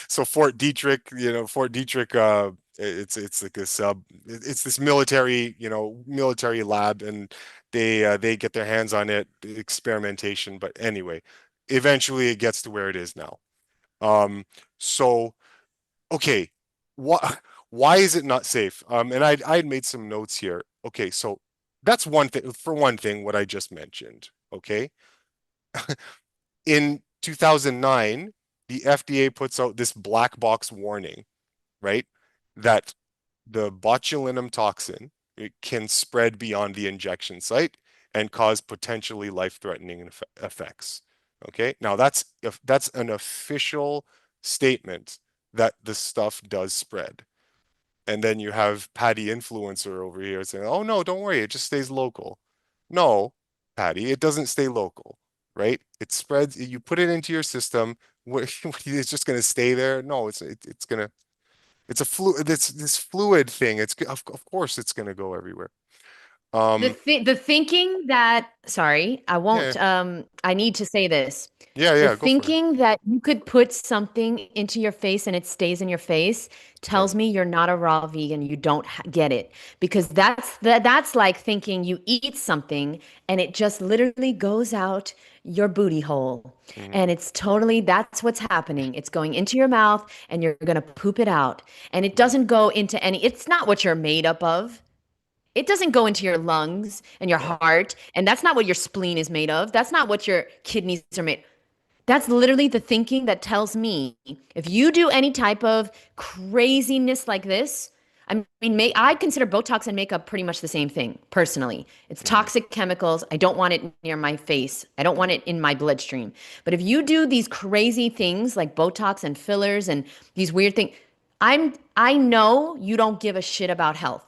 Speaker 2: So Fort Detrick, Fort Detrick, it's like a it's this military, military lab, and they get their hands on it, experimentation. But anyway, eventually it gets to where it is now. So okay, why is it not safe? And I had made some notes here. Okay, so that's one thing. For one thing, what I just mentioned. Okay, in 2009, the FDA puts out this black box warning, right? That the botulinum toxin, it can spread beyond the injection site and cause potentially life-threatening effects. Okay, now that's an official statement that the stuff does spread. And then you have Patty influencer over here saying, "Oh no, don't worry, it just stays local." No, Patty, it doesn't stay local, right? It spreads. You put it into your system. It's just going to stay there? No, it's gonna. It's a fluid. This fluid thing. Of course it's going to go everywhere. Um,
Speaker 1: The thinking that, sorry, I
Speaker 2: yeah,
Speaker 1: won't, I need to say this.
Speaker 2: yeah,
Speaker 1: The
Speaker 2: yeah. Go for it.
Speaker 1: thinking that you could put something into your face and it stays in your face
Speaker 2: Yeah,
Speaker 1: tells me you're not a raw vegan. You don't get it, because that's like thinking you eat something and it just literally goes out your booty hole.
Speaker 2: mhm,
Speaker 1: And it's totally, that's what's happening. It's going into your mouth and you're going to poop it out. And it doesn't go into any, it's not what you're made up of. It doesn't go into your lungs and your
Speaker 2: yeah,
Speaker 1: heart, and that's not what your spleen is made of. That's not what your kidneys are made. That's literally the thinking that tells me if you do any type of craziness like this. I mean, I consider Botox and makeup pretty much the same thing, personally. It's
Speaker 2: mhm,
Speaker 1: toxic chemicals. I don't want it near my face. I don't want it in my bloodstream. But if you do these crazy things like Botox and fillers and these weird things, I know you don't give a shit about health.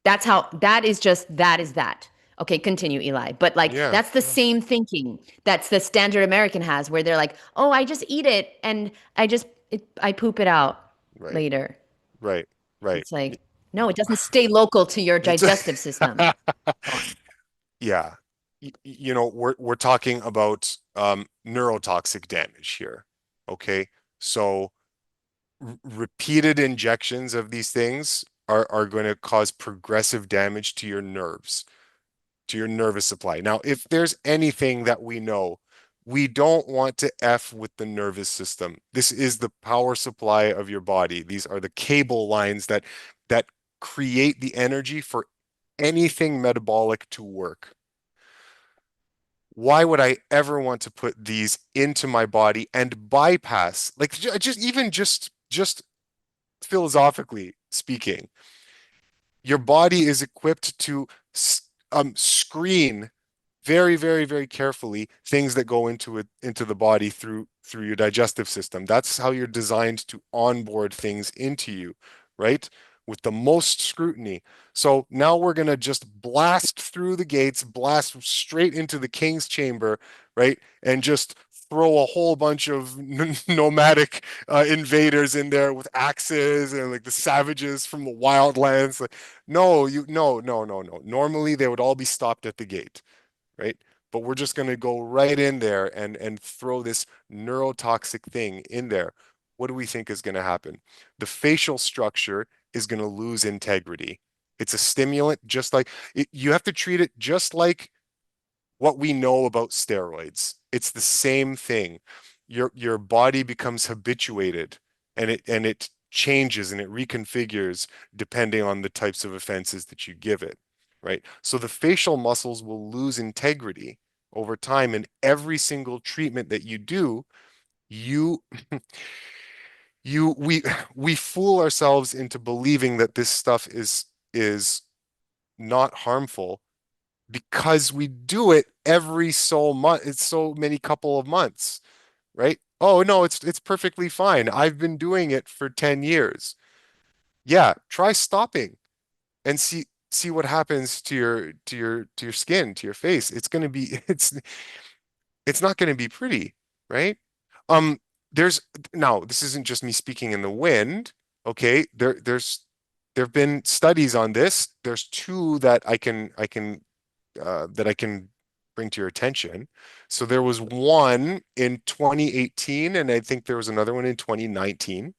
Speaker 1: That's how, that is just, that is that. Okay, continue, Eli. But like,
Speaker 2: yeah.
Speaker 1: that's the same thinking that's the standard American has, where they're like, oh, I just eat it and I poop it out
Speaker 2: Right,
Speaker 1: later.
Speaker 2: right, right.
Speaker 1: It's like, no, it doesn't stay local to your
Speaker 2: It's
Speaker 1: digestive system.
Speaker 2: yeah. We're talking about neurotoxic damage here. Okay. So repeated injections of these things are going to cause progressive damage to your nerves, to your nervous supply. Now, if there's anything that we know, we don't want to F with the nervous system. This is the power supply of your body. These are the cable lines that create the energy for anything metabolic to work. Why would I ever want to put these into my body and bypass, like just philosophically speaking, your body is equipped to screen very, very, very carefully things that go into the body through your digestive system. That's how you're designed to onboard things into you, right? With the most scrutiny. So now we're gonna just blast through the gates, blast straight into the king's chamber, right? And just throw a whole bunch of nomadic invaders in there with axes and like the savages from the wildlands. Like, no. Normally they would all be stopped at the gate, right? But we're just going to go right in there and throw this neurotoxic thing in there. What do we think is going to happen? The facial structure is going to lose integrity. It's a stimulant, just like you have to treat it just like what we know about steroids. It's the same thing. Your body becomes habituated and it changes and it reconfigures depending on the types of offenses that you give it, right? So the facial muscles will lose integrity over time, and every single treatment that you do, you you we fool ourselves into believing that this stuff is not harmful because we do it every so month. It's so many couple of months, right? Oh no, it's perfectly fine. I've been doing it for 10 years. Yeah, try stopping and see. see what happens to your skin, to your face. It's going to be it's not going to be pretty, right? Um, there's now this isn't just me speaking in the wind, okay? There've been studies on this. There's two that I can bring to your attention. So there was one in 2018, and I think there was another one in 2019.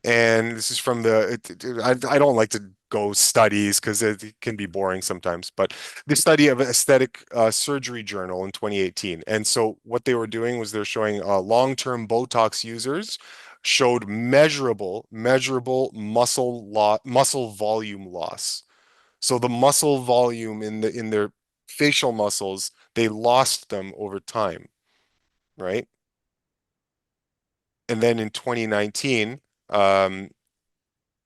Speaker 2: And this is from I don't like to go studies because it can be boring sometimes, but the study of aesthetic surgery journal in 2018. And so what they were doing was they're showing long-term Botox users showed measurable muscle volume loss. So the muscle volume in their facial muscles, they lost them over time, right? And then in 2019, um,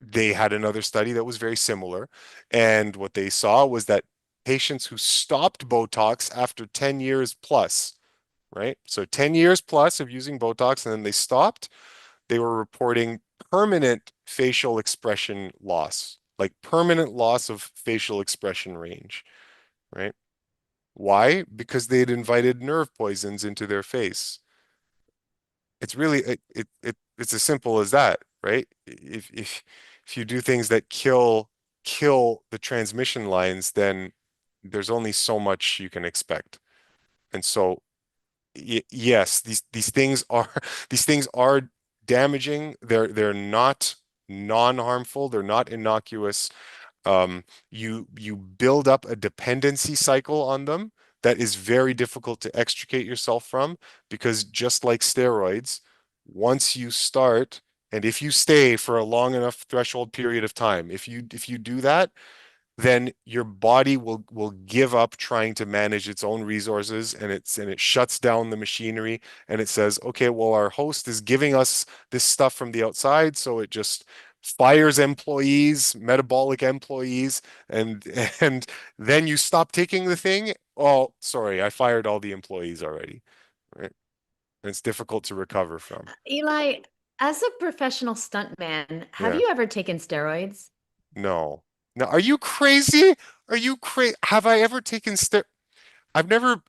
Speaker 2: they had another study that was very similar. And what they saw was that patients who stopped Botox after 10 years plus, right? So 10 years plus of using Botox and then they stopped, they were reporting permanent facial expression loss, like permanent loss of facial expression range, right? Why? Because they'd invited nerve poisons into their face. It's really it's as simple as that, right? If you do things that kill the transmission lines, then there's only so much you can expect. And so y yes, these things are these things are damaging. They're not non-harmful. They're not innocuous. You build up a dependency cycle on them that is very difficult to extricate yourself from because just like steroids, once you start and if you stay for a long enough threshold period of time, if you do that, then your body will give up trying to manage its own resources and it shuts down the machinery and it says, okay, well, our host is giving us this stuff from the outside, so it just fires employees, metabolic employees, and and then you stop taking the thing. Oh, sorry, I fired all the employees already, right? And it's difficult to recover from.
Speaker 1: Eli, as a professional stuntman, have
Speaker 2: Yeah,
Speaker 1: you ever taken steroids?
Speaker 2: no. No, are you crazy? Are you crazy? Have I ever taken I've never,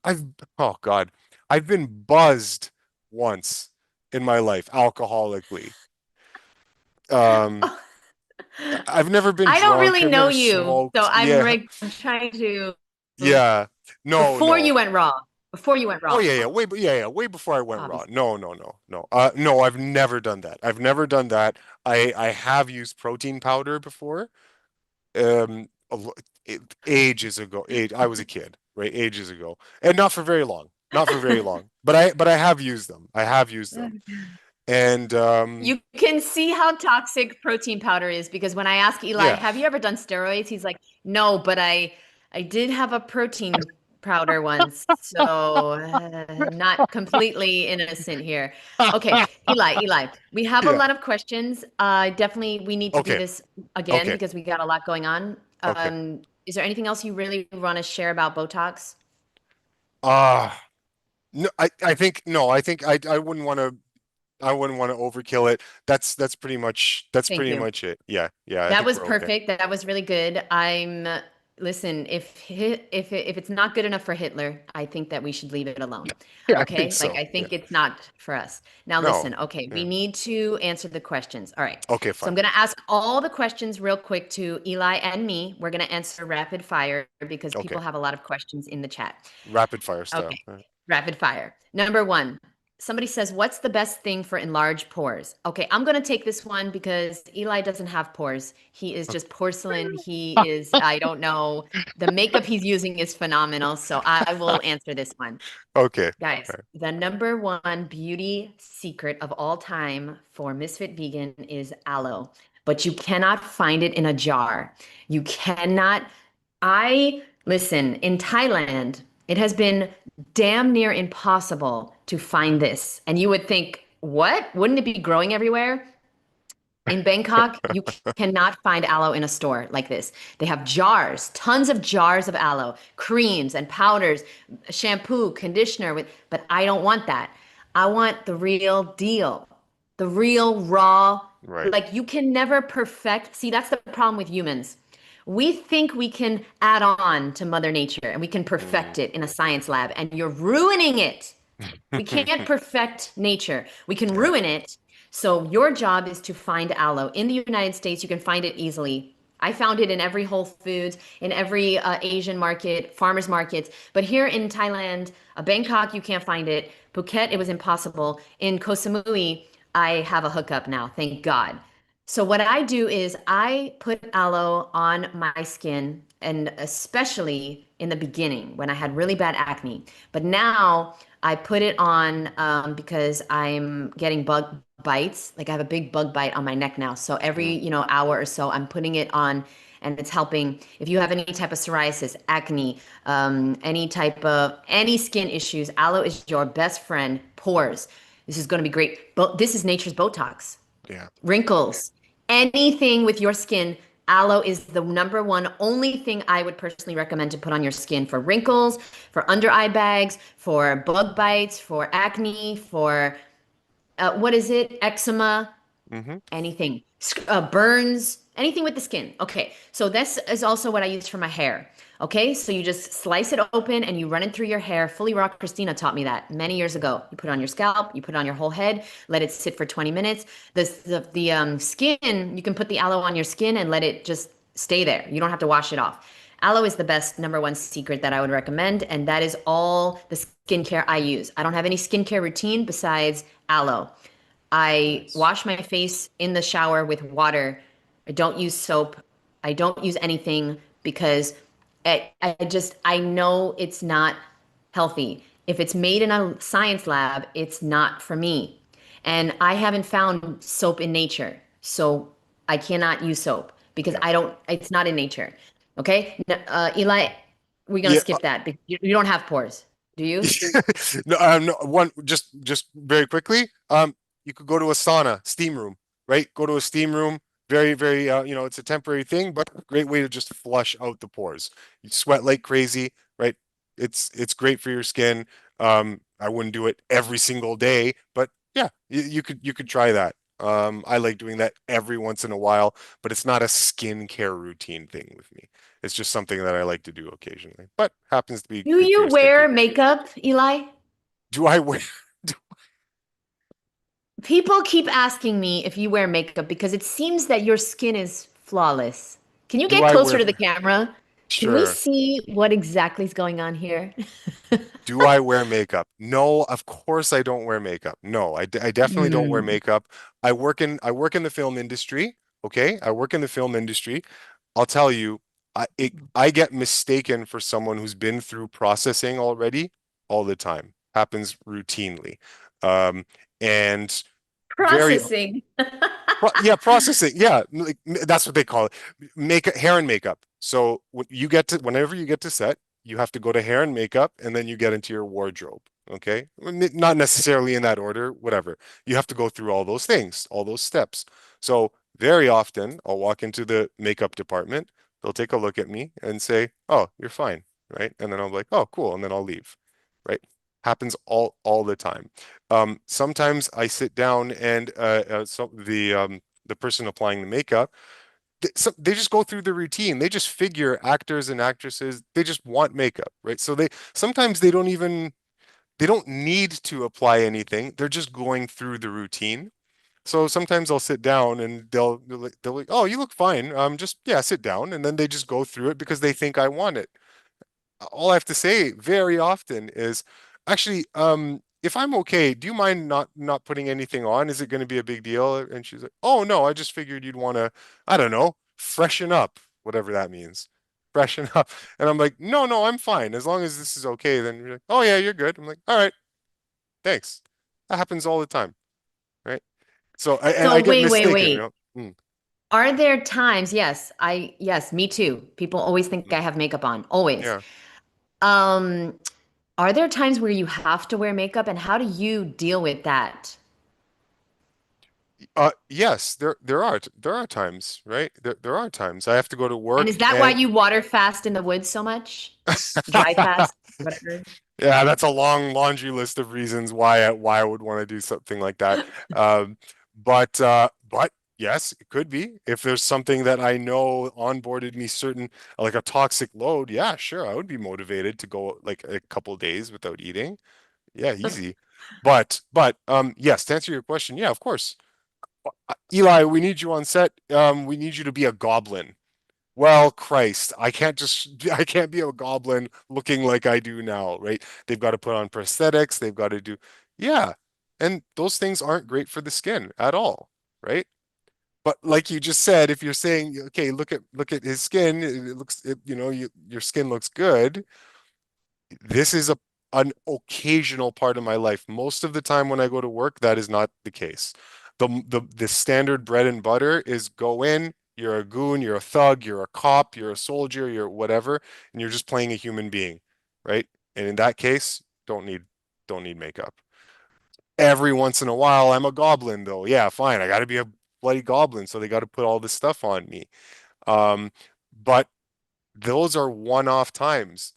Speaker 2: oh God, I've been buzzed once in my life, alcoholically. Um, I've never been
Speaker 1: I don't
Speaker 2: drunk.
Speaker 1: really
Speaker 2: I've
Speaker 1: know
Speaker 2: never
Speaker 1: you, so
Speaker 2: smoked. Yeah,
Speaker 1: I'm trying to
Speaker 2: yeah. No,
Speaker 1: before
Speaker 2: no.
Speaker 1: you went raw. Before you went
Speaker 2: Oh
Speaker 1: raw,
Speaker 2: yeah, yeah. Way before I went raw.
Speaker 1: obviously.
Speaker 2: No, no, no, no. No, I've never done that. I've never done that. I have used protein powder before. A lo- Ages ago. I was a kid, right? Ages ago, and not for very long. Not for very long. But I have used them. I have used them. And
Speaker 1: You can see how toxic protein powder is because when I ask Eli,
Speaker 2: yeah.
Speaker 1: "Have you ever done steroids?" He's like, "No, but I did have a protein powder once." So, not completely innocent here. Okay, Eli, we have a
Speaker 2: Yeah.
Speaker 1: lot of questions. Definitely we need to do
Speaker 2: Okay.
Speaker 1: this again
Speaker 2: Okay.
Speaker 1: because we got a lot going on.
Speaker 2: Okay.
Speaker 1: Is there anything else you really want to share about Botox?
Speaker 2: Uh no, I think no, I wouldn't want to overkill it. That's
Speaker 1: Thank
Speaker 2: pretty
Speaker 1: you.
Speaker 2: much it. Yeah. Yeah, I
Speaker 1: That
Speaker 2: think
Speaker 1: was
Speaker 2: we're okay.
Speaker 1: perfect. That was really good. Listen, if it's not good enough for Hitler, I think that we should leave it alone.
Speaker 2: Yeah, I think
Speaker 1: Okay? Like
Speaker 2: so.
Speaker 1: I
Speaker 2: Yeah.
Speaker 1: think it's not for us. Now
Speaker 2: No.
Speaker 1: listen, okay, we
Speaker 2: Yeah.
Speaker 1: need to answer the questions. All right.
Speaker 2: Okay,
Speaker 1: So I'm
Speaker 2: fine.
Speaker 1: going to ask all the questions real quick to Eli and me. We're going to answer rapid fire because
Speaker 2: Okay.
Speaker 1: people have a lot of questions in the chat.
Speaker 2: Rapid fire
Speaker 1: Okay.
Speaker 2: style. All right.
Speaker 1: Rapid fire. Number one, somebody says, what's the best thing for enlarged pores? Okay, I'm going to take this one because Eli doesn't have pores. He is just porcelain. He is, I don't know. The makeup he's using is phenomenal. So I will answer this one.
Speaker 2: Okay.
Speaker 1: Guys,
Speaker 2: All right.
Speaker 1: the number one beauty secret of all time for Misfit Vegan is aloe, but you cannot find it in a jar. You cannot. Listen, in Thailand, it has been damn near impossible to find this. And you would think, what? Wouldn't it be growing everywhere? In Bangkok, you cannot find aloe in a store like this. They have jars, tons of jars of aloe, creams and powders, shampoo, conditioner but I don't want that. I want the real deal. The real raw,
Speaker 2: Right.
Speaker 1: like you can never perfect. See, that's the problem with humans. We think we can add on to Mother Nature and we can
Speaker 2: Mm.
Speaker 1: perfect it in a science lab, and you're ruining it. We can't perfect nature. We can
Speaker 2: Yeah.
Speaker 1: ruin it. So your job is to find aloe. In the United States, you can find it easily. I found it in every Whole Foods, in every Asian market, farmers markets. But here in Thailand, Bangkok, you can't find it. Phuket, it was impossible. In Koh Samui, I have a hookup now, thank God. So what I do is I put aloe on my skin, and especially in the beginning when I had really bad acne. But now I put it on because I'm getting bug bites. Like I have a big bug bite on my neck now. So every,
Speaker 2: Mm.
Speaker 1: hour or so, I'm putting it on, and it's helping. If you have any type of psoriasis, acne, any skin issues, aloe is your best friend. Pores. This is going to be great. But this is nature's Botox.
Speaker 2: Yeah.
Speaker 1: Wrinkles, anything with your skin, aloe is the number one only thing I would personally recommend to put on your skin for wrinkles, for under eye bags, for bug bites, for acne, for what is it? Eczema,
Speaker 2: Hmm.
Speaker 1: anything, burns, anything with the skin. Okay, so this is also what I use for my hair. Okay, so you just slice it open and you run it through your hair. Fully Raw Christina taught me that many years ago. You put it on your scalp, you put it on your whole head, let it sit for 20 minutes. The skin, you can put the aloe on your skin and let it just stay there. You don't have to wash it off. Aloe is the best number one secret that I would recommend, and that is all the skincare I use. I don't have any skincare routine besides aloe. I
Speaker 2: Nice.
Speaker 1: wash my face in the shower with water. I don't use soap. I don't use anything because I know it's not healthy. If it's made in a science lab, it's not for me. And I haven't found soap in nature. So I cannot use soap because
Speaker 2: Yeah.
Speaker 1: it's not in nature. Okay? Eli, we're gonna
Speaker 2: Yeah.
Speaker 1: skip that because you don't have pores. Do you?
Speaker 2: No, no, one just very quickly. You could go to a sauna, steam room, right? Go to a steam room. Very, very, it's a temporary thing, but great way to just flush out the pores. You sweat like crazy, right? It's great for your skin. I wouldn't do it every single day, but yeah, you could try that. I like doing that every once in a while, but it's not a skincare routine thing with me. It's just something that I like to do occasionally, but happens to be
Speaker 1: Do
Speaker 2: good for
Speaker 1: you
Speaker 2: your skin too.
Speaker 1: wear makeup, Eli?
Speaker 2: Do I wear do,
Speaker 1: People keep asking me if you wear makeup because it seems that your skin is flawless. Can you
Speaker 2: do
Speaker 1: get
Speaker 2: I
Speaker 1: closer
Speaker 2: wear
Speaker 1: to the camera? Can we
Speaker 2: sure.
Speaker 1: see what exactly is going on here?
Speaker 2: Do I wear makeup? No, of course I don't wear makeup. No, I definitely don't wear
Speaker 1: Hmm.
Speaker 2: makeup. I work in the film industry, okay? I work in the film industry. I'll tell you, I get mistaken for someone who's been through processing already all the time. Happens routinely. Um, and very
Speaker 1: Processing.
Speaker 2: Yeah, processing. Yeah, like, that's what they call it. Make hair and makeup. So whenever you get to set, you have to go to hair and makeup, and then you get into your wardrobe. Okay, not necessarily in that order, whatever. You have to go through all those things, all those steps. So very often, I'll walk into the makeup department. They'll take a look at me and say, "Oh, you're fine," right? And then I'm like, "Oh, cool," and then I'll leave. Right? Happens all the time. Sometimes I sit down and so the person applying the makeup, they just go through the routine. They just figure actors and actresses, they just want makeup, right? So they sometimes they don't need to apply anything. They're just going through the routine. So sometimes I'll sit down and they'll like, oh, you look fine. Just yeah, sit down, and then they just go through it because they think I want it. All I have to say very often is actually, if I'm okay, do you mind not putting anything on? Is it going to be a big deal? And she's like, oh no, I just figured you'd want to, I don't know, freshen up, whatever that means. Freshen up. And I'm like, no, no, I'm fine. As long as this is okay, then you're like, oh yeah, you're good. I'm like, all right, thanks. That happens all the time, right? So I
Speaker 1: So
Speaker 2: get
Speaker 1: wait, wait,
Speaker 2: mistaken,
Speaker 1: wait.
Speaker 2: Mm,
Speaker 1: Are there times, yes, me too. People always think
Speaker 2: mm,
Speaker 1: I have makeup on, always.
Speaker 2: yeah.
Speaker 1: Um, are there times where you have to wear makeup, and how do you deal with that?
Speaker 2: Yes, there are times, right? There are times I have to go to
Speaker 1: And
Speaker 2: work
Speaker 1: is that why
Speaker 2: and
Speaker 1: you water fast in the woods so much? Dry fast, whatever.
Speaker 2: Yeah, that's a long laundry list of reasons why I would want to do something like that. But Yes, it could be. If there's something that I know onboarded me certain, like a toxic load, yeah, sure, I would be motivated to go like a couple days without eating. Yeah, easy. But yes, to answer your question, yeah, of course. Eli, we need you on set. We need you to be a goblin. Well, Christ, I can't be a goblin looking like I do now, right? They've got to put on prosthetics, they've got to do, yeah. And those things aren't great for the skin at all, right? But like you just said, if you're saying, okay, look at his skin, it looks, your skin looks good. This is an occasional part of my life. Most of the time when I go to work, that is not the case. The standard bread and butter is go in, you're a goon, you're a thug, you're a cop, you're a soldier, you're whatever, and you're just playing a human being, right? And in that case, don't need makeup. Every once in a while, I'm a goblin though. Yeah, fine. I got to be a bloody goblin, so they got to put all this stuff on me. Um, but those are one-off times.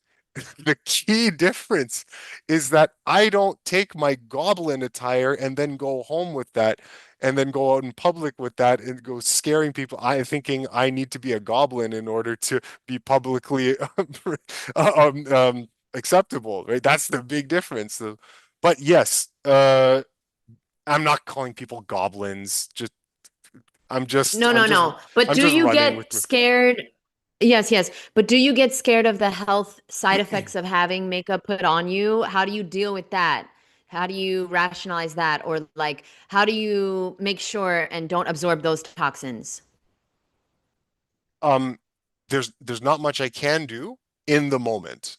Speaker 2: The key difference is that I don't take my goblin attire and then go home with that and then go out in public with that and go scaring people. I thinking I need to be a goblin in order to be publicly acceptable, right? That's the big difference. But yes, I'm not calling people goblins. Just I'm just
Speaker 1: No,
Speaker 2: I'm
Speaker 1: no,
Speaker 2: just
Speaker 1: no. But
Speaker 2: I'm
Speaker 1: do
Speaker 2: just
Speaker 1: you
Speaker 2: running
Speaker 1: get
Speaker 2: with
Speaker 1: scared? Yes, yes. But do you get scared of the health side effects of having makeup put on you? How do you deal with that? How do you rationalize that? Or like, how do you make sure and don't absorb those toxins?
Speaker 2: um there's not much I can do in the moment,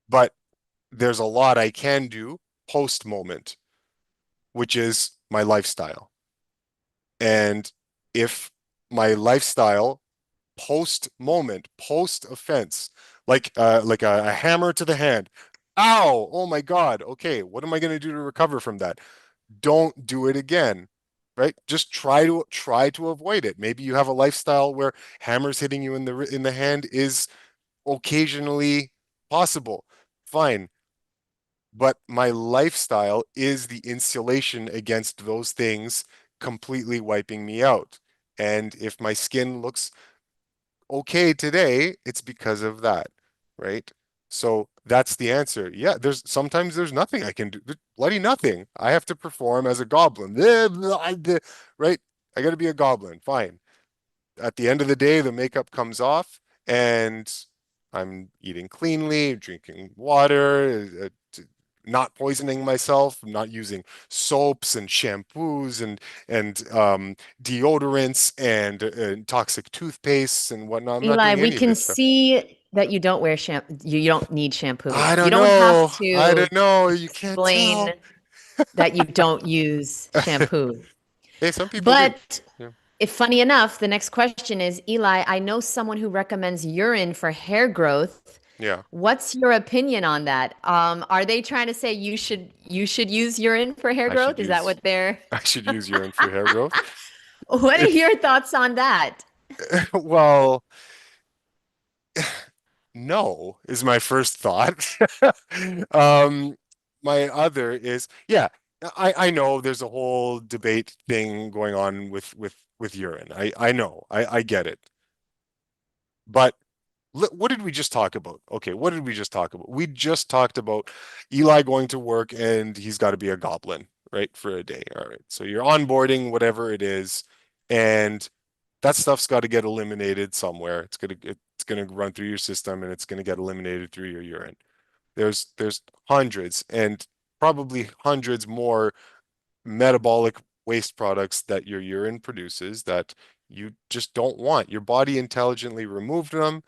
Speaker 2: but there's a lot I can do post moment, which is my lifestyle. And if my lifestyle post moment, post offense, like a hammer to the hand, ow, oh my God, okay, what am I going to do to recover from that? Don't do it again. Right? Just try to avoid it. Maybe you have a lifestyle where hammers hitting you in the hand is occasionally possible. Fine. But my lifestyle is the insulation against those things completely wiping me out. And if my skin looks okay today, it's because of that, right? So that's the answer. Yeah, there's nothing I can do. Bloody nothing. I have to perform as a goblin. Right? I got to be a goblin. Fine. At the end of the day, the makeup comes off and I'm eating cleanly, drinking water, not poisoning myself, not using soaps and shampoos and deodorants and toxic toothpastes and whatnot. I'm not
Speaker 1: Eli,
Speaker 2: doing
Speaker 1: we
Speaker 2: any of
Speaker 1: can
Speaker 2: this stuff.
Speaker 1: see that you don't wear shampoo. You don't need shampoo.
Speaker 2: I
Speaker 1: You
Speaker 2: don't
Speaker 1: don't have
Speaker 2: know. I
Speaker 1: to
Speaker 2: don't know. You can't
Speaker 1: explain
Speaker 2: tell.
Speaker 1: that you don't use shampoo.
Speaker 2: Hey, some people do.
Speaker 1: But
Speaker 2: Yeah.
Speaker 1: if funny enough, the next question is, Eli, I know someone who recommends urine for hair growth.
Speaker 2: Yeah.
Speaker 1: What's your opinion on that? Are they trying to say you should use urine for hair
Speaker 2: I should
Speaker 1: growth? Is that
Speaker 2: use
Speaker 1: what they're
Speaker 2: I should use urine for hair growth.
Speaker 1: What are
Speaker 2: If
Speaker 1: your thoughts on that?
Speaker 2: well, no is my first thought. Um, my other is, yeah, I know there's a whole debate thing going on with urine. I know. I get it. But what did we just talk about? Okay, what did we just talk about? We just talked about Eli going to work and he's got to be a goblin, right, for a day. All right. So you're onboarding whatever it is, and that stuff's got to get eliminated somewhere. It's gonna run through your system and it's gonna get eliminated through your urine. There's hundreds and probably hundreds more metabolic waste products that your urine produces that you just don't want. Your body intelligently removed them.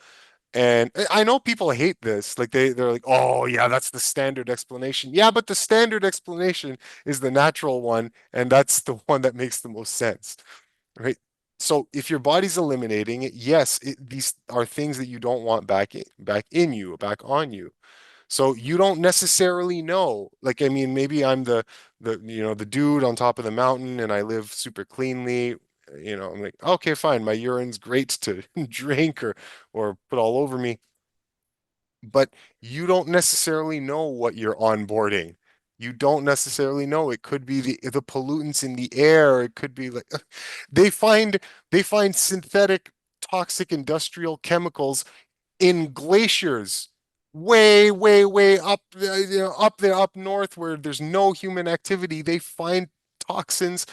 Speaker 2: And I know people hate this. Like they're like, "Oh, yeah, that's the standard explanation." Yeah, but the standard explanation is the natural one, and that's the one that makes the most sense, right? So if your body's eliminating it, yes, these are things that you don't want back in you, back on you. So you don't necessarily know. Like, I mean, maybe I'm the dude on top of the mountain and I live super cleanly. I'm like, okay, fine, my urine's great to drink or put all over me, but you don't necessarily know what you're onboarding. You don't necessarily know. It could be the pollutants in the air. It could be like they find they find synthetic toxic industrial chemicals in glaciers way, way, way up, up there, up north where there's no human activity. They find toxins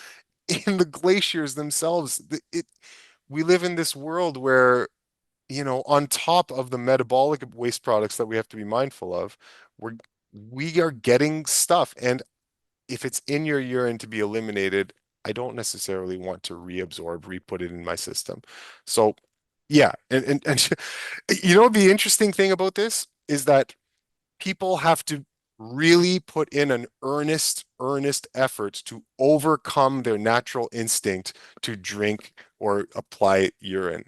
Speaker 2: in the glaciers themselves. We live in this world where, on top of the metabolic waste products that we have to be mindful of, we're we are getting stuff. And if it's in your urine to be eliminated, I don't necessarily want to reabsorb, re-put it in my system. So yeah, and the interesting thing about this is that people have to really put in an earnest effort to overcome their natural instinct to drink or apply urine.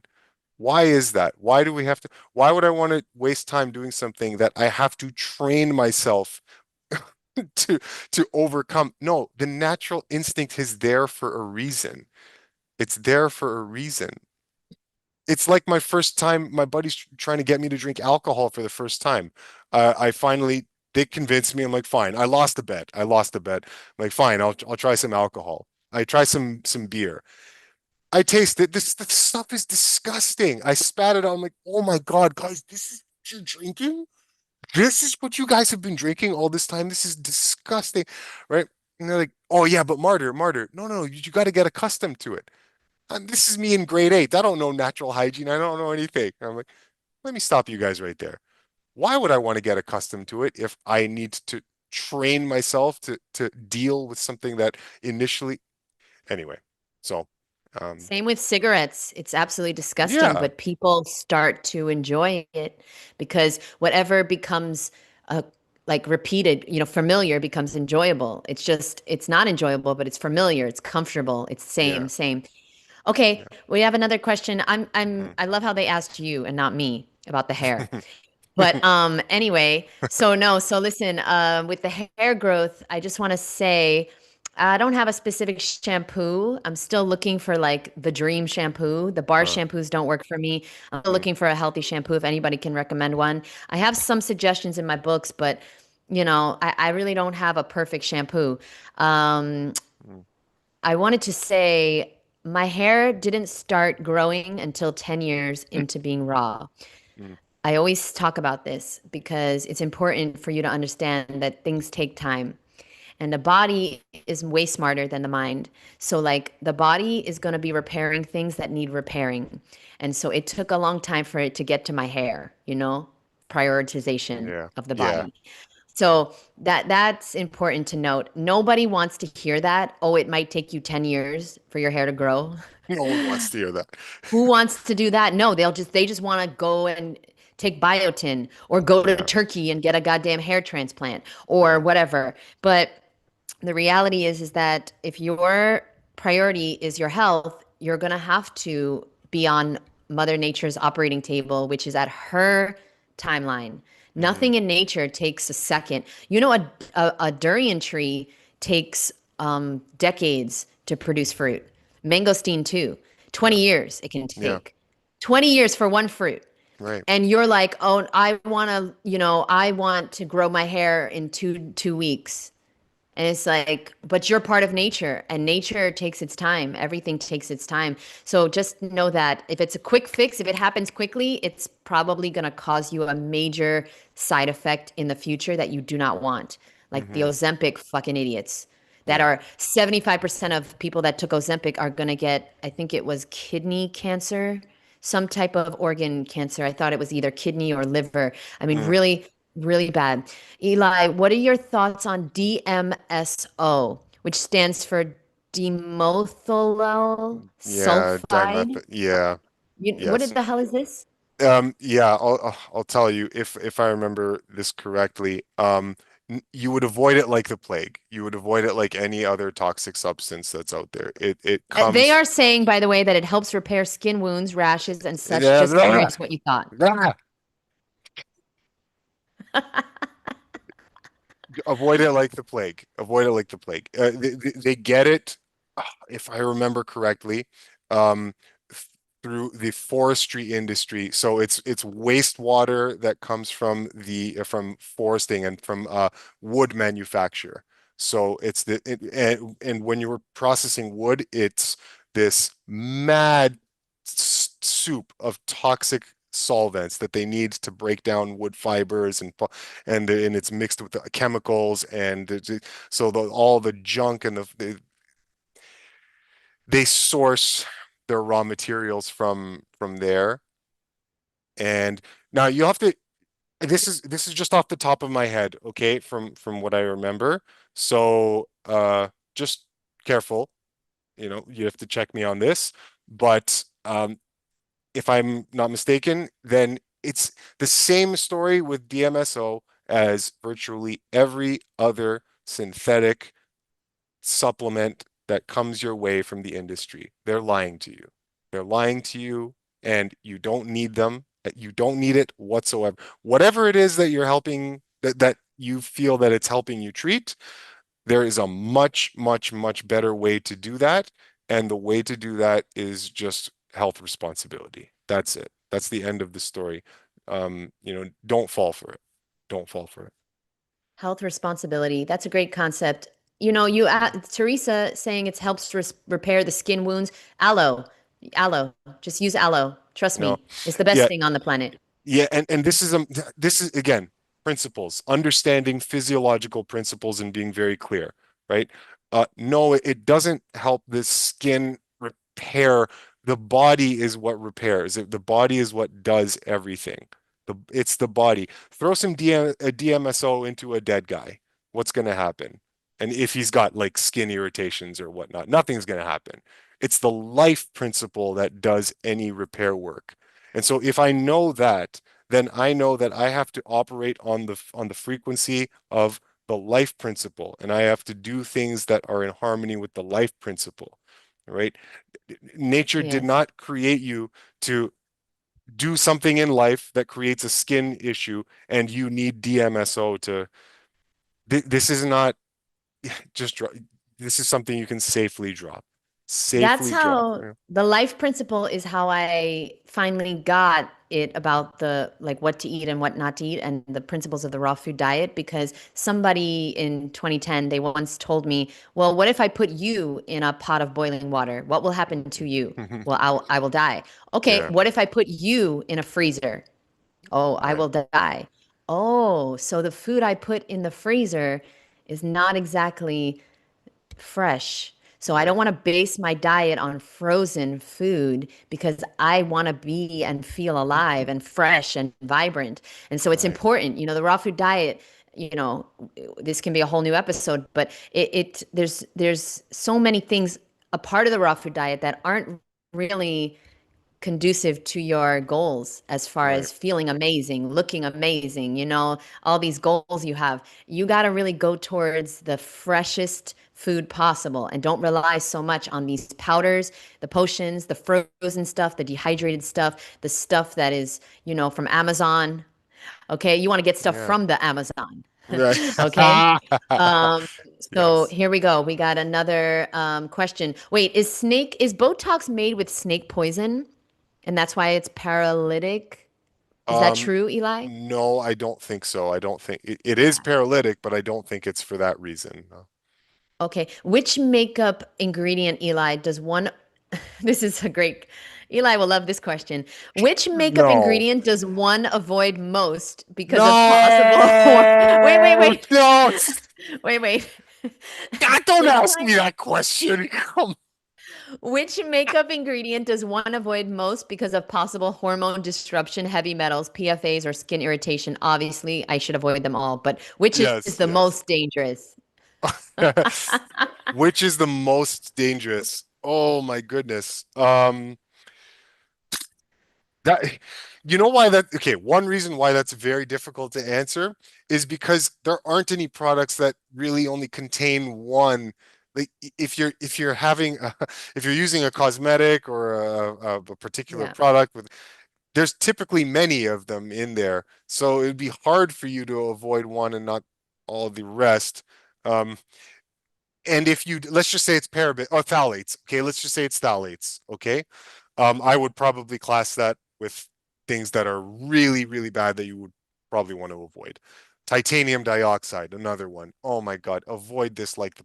Speaker 2: Why is that? Why would I want to waste time doing something that I have to train myself to to overcome? No, the natural instinct is there for a reason. It's there for a reason. It's like my first time, my buddy's trying to get me to drink alcohol for the first time. I finally, they convinced me. I'm like, fine. I lost a bet. I lost a bet. I'm like, fine. I'll try some alcohol. I try some beer. I taste it. This stuff is disgusting. I spat it out. I'm like, oh my God, guys, this is what you're drinking? This is what you guys have been drinking all this time. This is disgusting, right? And they're like, oh yeah, but Martyr. No, no, you got to get accustomed to it. And this is me in grade eight. I don't know natural hygiene. I don't know anything. I'm like, let me stop you guys right there. Why would I want to get accustomed to it if I need to train myself to deal with something that initially anyway. So
Speaker 1: Same with cigarettes. It's absolutely disgusting,
Speaker 2: yeah.
Speaker 1: but people start to enjoy it because whatever becomes like repeated, familiar becomes enjoyable. It's not enjoyable, but it's familiar, it's comfortable, it's
Speaker 2: Yeah.
Speaker 1: same. Okay,
Speaker 2: Yeah.
Speaker 1: we have another question.
Speaker 2: Mm.
Speaker 1: I love how they asked you and not me about the hair. But anyway, so no, so listen, with the hair growth, I just want to say I don't have a specific shampoo. I'm still looking for like the dream shampoo. The bar
Speaker 2: Uh,
Speaker 1: shampoos don't work for me. I'm still
Speaker 2: mm,
Speaker 1: looking for a healthy shampoo if anybody can recommend one. I have some suggestions in my books, but I really don't have a perfect shampoo. Um,
Speaker 2: mm,
Speaker 1: I wanted to say my hair didn't start growing until 10 years into being raw.
Speaker 2: mm,
Speaker 1: I always talk about this because it's important for you to understand that things take time. And the body is way smarter than the mind. So, like, the body is going to be repairing things that need repairing. And so, it took a long time for it to get to my hair, prioritization
Speaker 2: yeah.
Speaker 1: of the
Speaker 2: Yeah.
Speaker 1: body. So, that's important to note. Nobody wants to hear that. Oh, it might take you 10 years for your hair to grow.
Speaker 2: No one wants to hear that.
Speaker 1: Who wants to do that? No, they just want to go and take biotin or go to
Speaker 2: Yeah.
Speaker 1: Turkey and get a goddamn hair transplant or
Speaker 2: Yeah.
Speaker 1: whatever. But the reality is that if your priority is your health, you're going to have to be on Mother Nature's operating table, which is at her timeline.
Speaker 2: Hmm.
Speaker 1: Nothing in nature takes a second. A durian tree takes decades to produce fruit. Mangosteen too.
Speaker 2: Yeah.
Speaker 1: 20 years it can
Speaker 2: Yeah.
Speaker 1: take. 20 years for one fruit.
Speaker 2: Right.
Speaker 1: And you're like, "Oh, I want to grow my hair in two weeks." And it's like, but you're part of nature and nature takes its time. Everything takes its time. So just know that if it's a quick fix, if it happens quickly, it's probably going to cause you a major side effect in the future that you do not want. Like the
Speaker 2: Hmm.
Speaker 1: Ozempic fucking idiots that
Speaker 2: Yeah.
Speaker 1: are 75% of people that took Ozempic are going to get, I think it was kidney cancer, some type of organ cancer. I thought it was either kidney or liver. I mean,
Speaker 2: Mm.
Speaker 1: really, really bad. Eli, what are your thoughts on DMSO, which stands for dimethyl
Speaker 2: Yeah.
Speaker 1: sulfide?
Speaker 2: Yeah.
Speaker 1: What
Speaker 2: Yes.
Speaker 1: the hell is this?
Speaker 2: Yeah, I'll tell you if I remember this correctly. You would avoid it like the plague. You would avoid it like any other toxic substance that's out there. It
Speaker 1: They
Speaker 2: comes.
Speaker 1: are saying, by the way, that it helps repair skin wounds, rashes, and such.
Speaker 2: Yeah,
Speaker 1: Just curious what you thought.
Speaker 2: avoid it like the plague. Avoid it like the plague. They get it, if I remember correctly, um, through the forestry industry. So it's wastewater that comes from the from foresting and from wood manufacture. So and when you were processing wood, it's this mad soup of toxic solvents that they need to break down wood fibers and it's mixed with the chemicals so all the junk and they source their raw materials from there. And now you have to this is just off the top of my head, okay, from what I remember. So just careful, you have to check me on this. But if I'm not mistaken, then it's the same story with DMSO as virtually every other synthetic supplement that comes your way from the industry. They're lying to you. They're lying to you, and you don't need them. You don't need it whatsoever. Whatever it is that you're helping, that you feel that it's helping you treat, there is a much, much, much better way to do that. And the way to do that is just health responsibility. That's it. That's the end of the story. Don't fall for it. Don't fall for it.
Speaker 1: Health responsibility. That's a great concept. Teresa saying it helps to repair the skin wounds. Aloe. Just use aloe. Trust
Speaker 2: No.
Speaker 1: me, it's the best
Speaker 2: Yeah,
Speaker 1: thing on the planet.
Speaker 2: yeah, and this is again principles, understanding physiological principles and being very clear, right? No, it doesn't help the skin repair. The body is what repairs. The body is what does everything. It's the body. Throw some DMSO into a dead guy. What's going to happen? And if he's got like skin irritations or whatnot, nothing's going to happen. It's the life principle that does any repair work. And so if I know that, then I know that I have to operate on the frequency of the life principle, and I have to do things that are in harmony with the life principle, right? Nature did
Speaker 1: Yes.
Speaker 2: not create you to do something in life that creates a skin issue, and you need DMSO to. This is not just this is something you can safely drop,
Speaker 1: That's
Speaker 2: safely drop.
Speaker 1: how the life principle is how I finally got it about the like what to eat and what not to eat and the principles of the raw food diet because somebody in 2010 they once told me, "Well, what if I put you in a pot of boiling water? What will happen to you?" Well, I will die. Okay,
Speaker 2: Yeah,
Speaker 1: what if I put you in a freezer? Oh, I
Speaker 2: right,
Speaker 1: will die. Oh, so the food I put in the freezer is not exactly fresh. So I
Speaker 2: right,
Speaker 1: don't want to base my diet on frozen food because I want to be and feel alive and fresh and vibrant. And so it's
Speaker 2: right.
Speaker 1: important, the raw food diet, you know, this can be a whole new episode, but there's so many things a part of the raw food diet that aren't really conducive to your goals as far
Speaker 2: Right.
Speaker 1: as feeling amazing, looking amazing, all these goals you have. You got to really go towards the freshest food possible and don't rely so much on these powders, the potions, the frozen stuff, the dehydrated stuff, the stuff that is, from Amazon. Okay, you want to get stuff
Speaker 2: Yeah.
Speaker 1: from the Amazon.
Speaker 2: Right.
Speaker 1: Okay. Um, so
Speaker 2: Yes.
Speaker 1: here we go. We got another question. Wait, is Botox made with snake poison? And that's why it's paralytic. Is that
Speaker 2: Um,
Speaker 1: true, Eli?
Speaker 2: no, I don't think so. I don't think it is paralytic, but I don't think it's for that reason. No.
Speaker 1: Okay. Which makeup ingredient, Eli, does one? This is a great. Eli will love this question. Which makeup
Speaker 2: No.
Speaker 1: ingredient does one avoid most because of possible Wait, wait,
Speaker 2: No,
Speaker 1: wait.
Speaker 2: no,
Speaker 1: Wait, wait.
Speaker 2: God, don't
Speaker 1: Which
Speaker 2: ask
Speaker 1: one?
Speaker 2: me that question. Come.
Speaker 1: Which makeup ingredient does one avoid most because of possible hormone disruption, heavy metals, PFAs, or skin irritation? Obviously, I should avoid them all, but which is
Speaker 2: Yes,
Speaker 1: the
Speaker 2: yes.
Speaker 1: most dangerous?
Speaker 2: Which is the most dangerous? Oh my goodness. That you know why that okay, one reason why that's very difficult to answer is because there aren't any products that really only contain one. Like if you're having if you're using a cosmetic or a particular
Speaker 1: Yeah.
Speaker 2: product with there's typically many of them in there. So it'd be hard for you to avoid one and not all the rest. Um, and if you let's just say it's paraben or phthalates, okay, let's just say it's phthalates, okay. I would probably class that with things that are really, really bad that you would probably want to avoid. Titanium dioxide, another one. Oh my God, avoid this like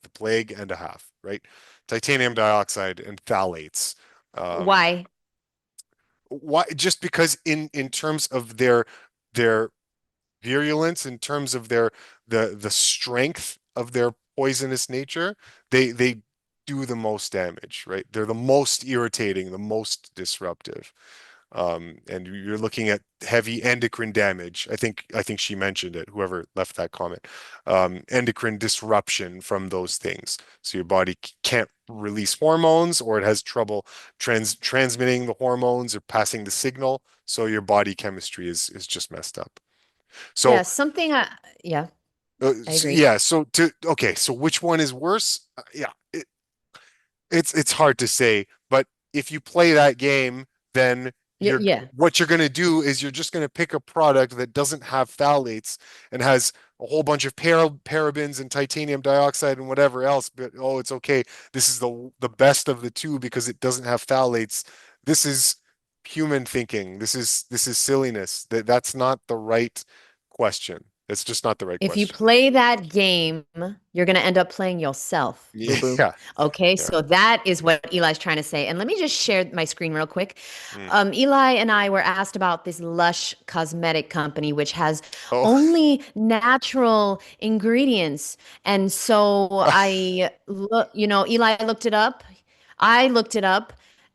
Speaker 2: the plague and a half, right? Titanium dioxide and phthalates. Um,
Speaker 1: Why?
Speaker 2: why? Just because in terms of their virulence, in terms of the strength of their poisonous nature, they do the most damage, right? They're the most irritating, the most disruptive. And you're looking at heavy endocrine damage. I think she mentioned it, whoever left that comment. Endocrine disruption from those things. So your body can't release hormones, or it has trouble transmitting the hormones or passing the signal. So your body chemistry is just messed up. So,
Speaker 1: Yeah, something yeah, I
Speaker 2: so
Speaker 1: agree.
Speaker 2: yeah, so which one is worse? Yeah, it's hard to say, but if you play that game, then you're
Speaker 1: Yeah.
Speaker 2: what you're going to do is you're just going to pick a product that doesn't have phthalates and has a whole bunch of parabens and titanium dioxide and whatever else, but oh, it's okay. This is the best of the two because it doesn't have phthalates. This is human thinking. This is silliness. That's not the right question. It's just not the right
Speaker 1: If you
Speaker 2: question.
Speaker 1: play that game, you're going to end up playing yourself, boo boo.
Speaker 2: Yeah,
Speaker 1: Okay,
Speaker 2: yeah.
Speaker 1: so that is what Eli's trying to say. And let me just share my screen real quick.
Speaker 2: Mm.
Speaker 1: Eli and I were asked about this Lush cosmetic company, which has
Speaker 2: Oh,
Speaker 1: only natural ingredients. And so Eli looked it up. I looked it up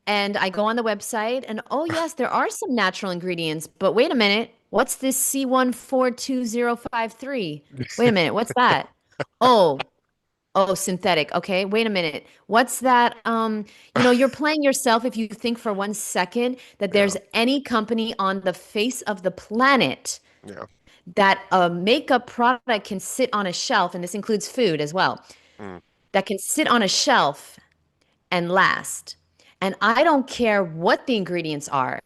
Speaker 1: and I go on the website and oh, yes, there are some natural ingredients. But wait a minute. What's this C142053? Wait a minute. What's that? Oh, oh, synthetic. Okay. Wait a minute. What's that? You're playing yourself if you think for 1 second that
Speaker 2: yeah,
Speaker 1: there's any company on the face of the planet
Speaker 2: yeah.
Speaker 1: that a makeup product can sit on a shelf, and this includes food as well,
Speaker 2: Mm.
Speaker 1: that can sit on a shelf and last. And I don't care what the ingredients are.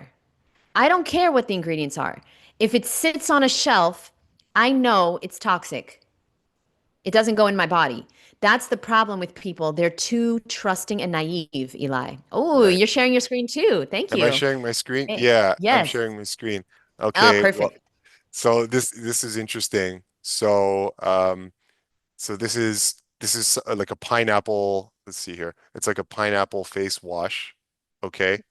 Speaker 1: I don't care what the ingredients are. If it sits on a shelf, I know it's toxic. It doesn't go in my body. That's the problem with people. They're too trusting and naive, Eli. Oh,
Speaker 2: Right.
Speaker 1: you're sharing your screen too. Thank
Speaker 2: Am I
Speaker 1: you.
Speaker 2: sharing my screen?
Speaker 1: Hey,
Speaker 2: Yeah, I'm
Speaker 1: yes.
Speaker 2: sharing my screen.
Speaker 1: Oh,
Speaker 2: Okay, well,
Speaker 1: perfect.
Speaker 2: so this is interesting. So this is like a pineapple. Let's see here. It's like a pineapple face wash. Okay,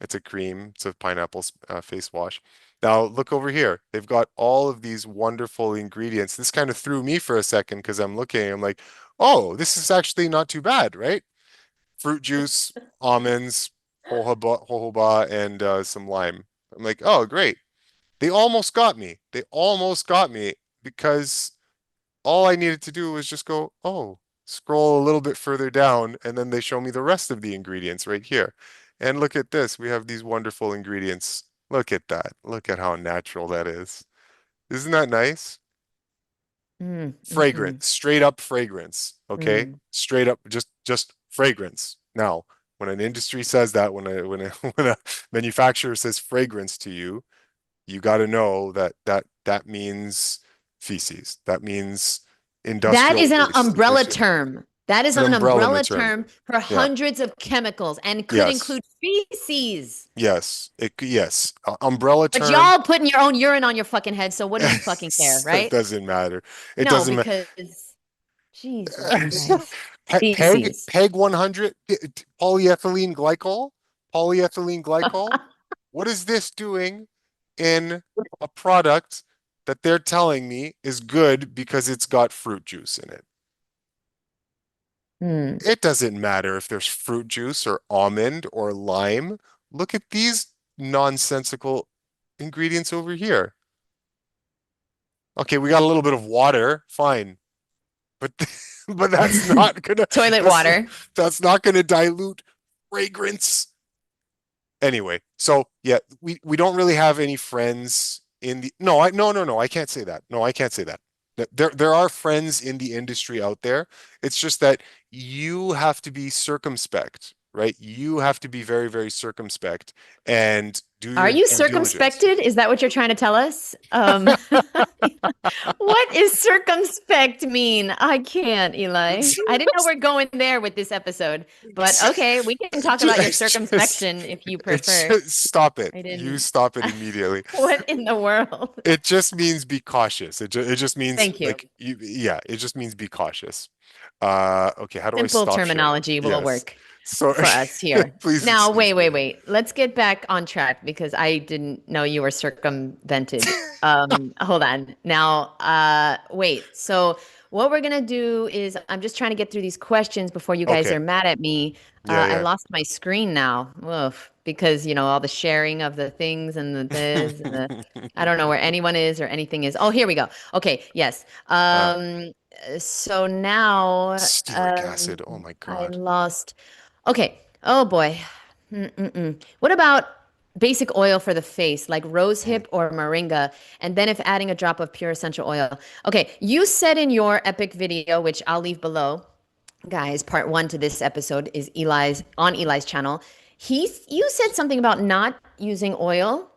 Speaker 2: it's a cream. It's a pineapple face wash. Now look over here. They've got all of these wonderful ingredients. This kind of threw me for a second because I'm looking. I'm like, oh, this is actually not too bad, right? Fruit juice, almonds, jojoba, and some lime. I'm like, oh, great. They almost got me. They almost got me because all I needed to do was just go, oh, scroll a little bit further down, and then they show me the rest of the ingredients right here. And look at this. We have these wonderful ingredients. Look at that. Look at how natural that is. Isn't that nice?
Speaker 1: Mm-hmm.
Speaker 2: Fragrance, straight up fragrance. Okay,
Speaker 1: Mm.
Speaker 2: straight up, just fragrance. Now, when an industry says that, when a manufacturer says fragrance to you, you got to know that means feces. That means
Speaker 1: That
Speaker 2: industrial
Speaker 1: is an
Speaker 2: waste.
Speaker 1: umbrella term. That
Speaker 2: It's
Speaker 1: is
Speaker 2: an
Speaker 1: an
Speaker 2: umbrella
Speaker 1: umbrella
Speaker 2: term.
Speaker 1: term for
Speaker 2: Yeah.
Speaker 1: hundreds of chemicals and could
Speaker 2: Yes.
Speaker 1: include feces.
Speaker 2: Yes. Yes. Umbrella
Speaker 1: But
Speaker 2: term.
Speaker 1: y'all putting your own urine on your fucking head, so what do you fucking care,
Speaker 2: It
Speaker 1: right?
Speaker 2: doesn't matter. It
Speaker 1: No,
Speaker 2: doesn't matter.
Speaker 1: because Jesus Christ.
Speaker 2: Peg
Speaker 1: Feces.
Speaker 2: Peg 100 polyethylene glycol. Polyethylene glycol. What is this doing in a product that they're telling me is good because it's got fruit juice in it?
Speaker 1: Hmm.
Speaker 2: It doesn't matter if there's fruit juice or almond or lime. Look at these nonsensical ingredients over here. Okay, we got a little bit of water, fine, but but
Speaker 1: Toilet
Speaker 2: that's
Speaker 1: water.
Speaker 2: that's not gonna dilute fragrance. Anyway, so yeah, we don't really have any friends in the no, I no no no, I can't say that. No, I can't say that. There are friends in the industry out there. It's just that you have to be circumspect, right? You have to be very, very circumspect and do
Speaker 1: Are
Speaker 2: your
Speaker 1: you
Speaker 2: due diligence.
Speaker 1: circumspected? Is that what you're trying to tell us? What is circumspect mean? I can't, Eli. I didn't know we're going there with this episode, but okay, we can talk about your
Speaker 2: It's just,
Speaker 1: circumspection if you
Speaker 2: it's
Speaker 1: prefer.
Speaker 2: just stop it.
Speaker 1: I
Speaker 2: You
Speaker 1: didn't.
Speaker 2: stop it immediately.
Speaker 1: What in the world?
Speaker 2: It just means be cautious. It just means
Speaker 1: Thank you.
Speaker 2: like you, yeah, it just means be cautious. Okay, how do I
Speaker 1: Simple
Speaker 2: stop sharing?
Speaker 1: terminology will
Speaker 2: Yes.
Speaker 1: work
Speaker 2: So
Speaker 1: for us here.
Speaker 2: please
Speaker 1: Now,
Speaker 2: excuse
Speaker 1: wait,
Speaker 2: me.
Speaker 1: wait, wait. Let's get back on track because I didn't know you were circumvented. Hold on. Now, wait. So what we're gonna do is I'm just trying to get through these questions before you guys
Speaker 2: Okay.
Speaker 1: are mad at me.
Speaker 2: Yeah,
Speaker 1: I
Speaker 2: yeah.
Speaker 1: lost my screen now. Oof, because all the sharing of the things and the this and the I don't know where anyone is or anything is. Oh, here we go. Okay, yes.
Speaker 2: Uh,
Speaker 1: So now
Speaker 2: stearic acid. Oh my
Speaker 1: I
Speaker 2: God.
Speaker 1: lost. Okay. Oh boy. What about basic oil for the face, like
Speaker 2: Mm,
Speaker 1: rosehip or moringa? And then if adding a drop of pure essential oil. Okay. You said in your epic video, which I'll leave below, guys, part one to this episode is Eli's channel. You said something about not using oil.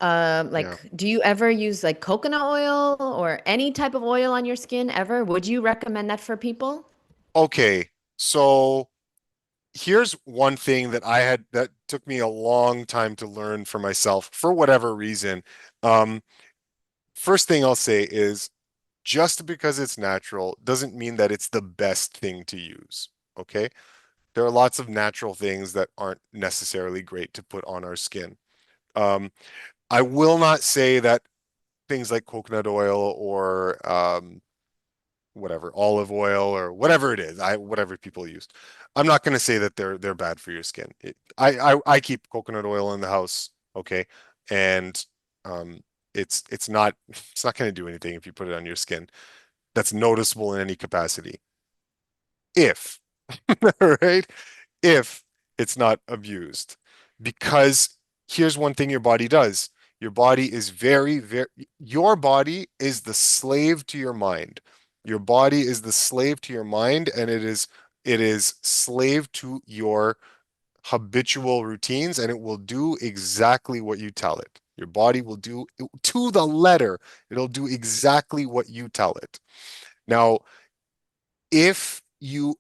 Speaker 2: yeah.
Speaker 1: Do you ever use like coconut oil or any type of oil on your skin ever? Would you recommend that for people?
Speaker 2: Okay. So here's one thing that I had that took me a long time to learn for myself for whatever reason. Um, First thing I'll say is just because it's natural doesn't mean that it's the best thing to use. Okay. There are lots of natural things that aren't necessarily great to put on our skin. Um, I will not say that things like coconut oil or whatever, olive oil or whatever it is, whatever people use. I'm not going to say that they're bad for your skin. I keep coconut oil in the house, okay, and um, it's not it's not going to do anything if you put it on your skin that's noticeable in any capacity. If, right? If it's not abused. Because here's one thing your body does. Your body is your body is the slave to your mind. Your body is the slave to your mind, and it is slave to your habitual routines, and it will do exactly what you tell it. Your body will do to the letter. It'll do exactly what you tell it. Now, if you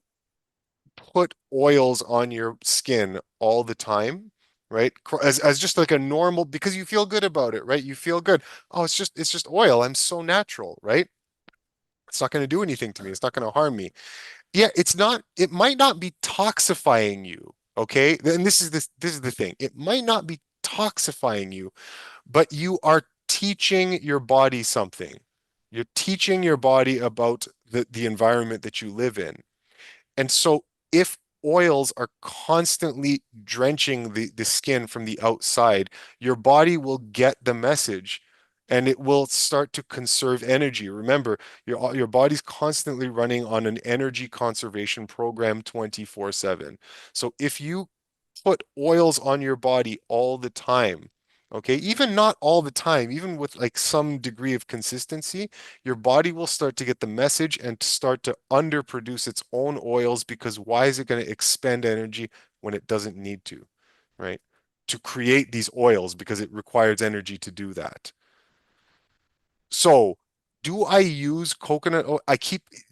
Speaker 2: put oils on your skin all the time, right? As just like a normal, because you feel good about it, right? You feel good. Oh, it's just oil. I'm so natural, right? It's not going to do anything to me. It's not going to harm me. Yeah, it might not be toxifying you, okay? And this is the thing. It might not be toxifying you, but you are teaching your body something. You're teaching your body about the environment that you live in. And so if oils are constantly drenching the skin from the outside, your body will get the message and it will start to conserve energy. Remember, your body's constantly running on an energy conservation program 24/7. So if you put oils on your body all the time, okay, even not all the time, even with like some degree of consistency, your body will start to get the message and start to underproduce its own oils because why is it going to expend energy when it doesn't need to, right? To create these oils because it requires energy to do that. So, do I use coconut oil?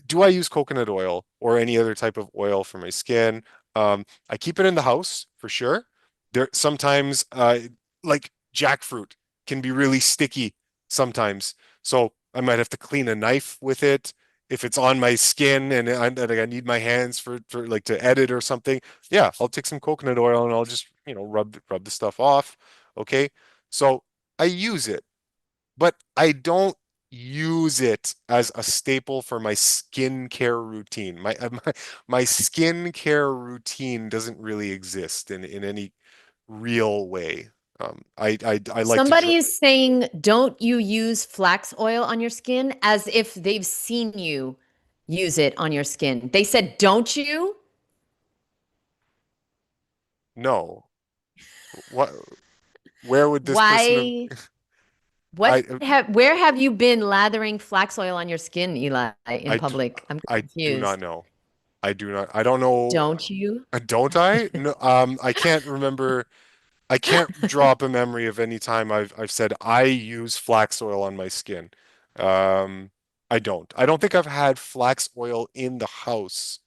Speaker 2: Do I use coconut oil or any other type of oil for my skin? I keep it in the house for sure. There sometimes like jackfruit can be really sticky sometimes. So I might have to clean a knife with it if it's on my skin and I need my hands for like to edit or something. Yeah, I'll take some coconut oil and I'll just, rub the stuff off. Okay. So I use it but I don't use it as a staple for my skincare routine. My skincare routine doesn't really exist in any real way. I like to
Speaker 1: Somebody is saying, don't you use flax oil on your skin as if they've seen you use it on your skin. They said, don't you?
Speaker 2: know what where would this person have
Speaker 1: Why?
Speaker 2: I
Speaker 1: Where have you been lathering flax oil on your skin, Eli, in
Speaker 2: I do
Speaker 1: public? I'm
Speaker 2: I do not
Speaker 1: confused.
Speaker 2: know. I do not. I don't know.
Speaker 1: Don't you?
Speaker 2: Don't I? No, I can't remember. I can't draw up a memory of any time I've said I use flax oil on my skin. Um, I don't. I don't think I've had flax oil in the house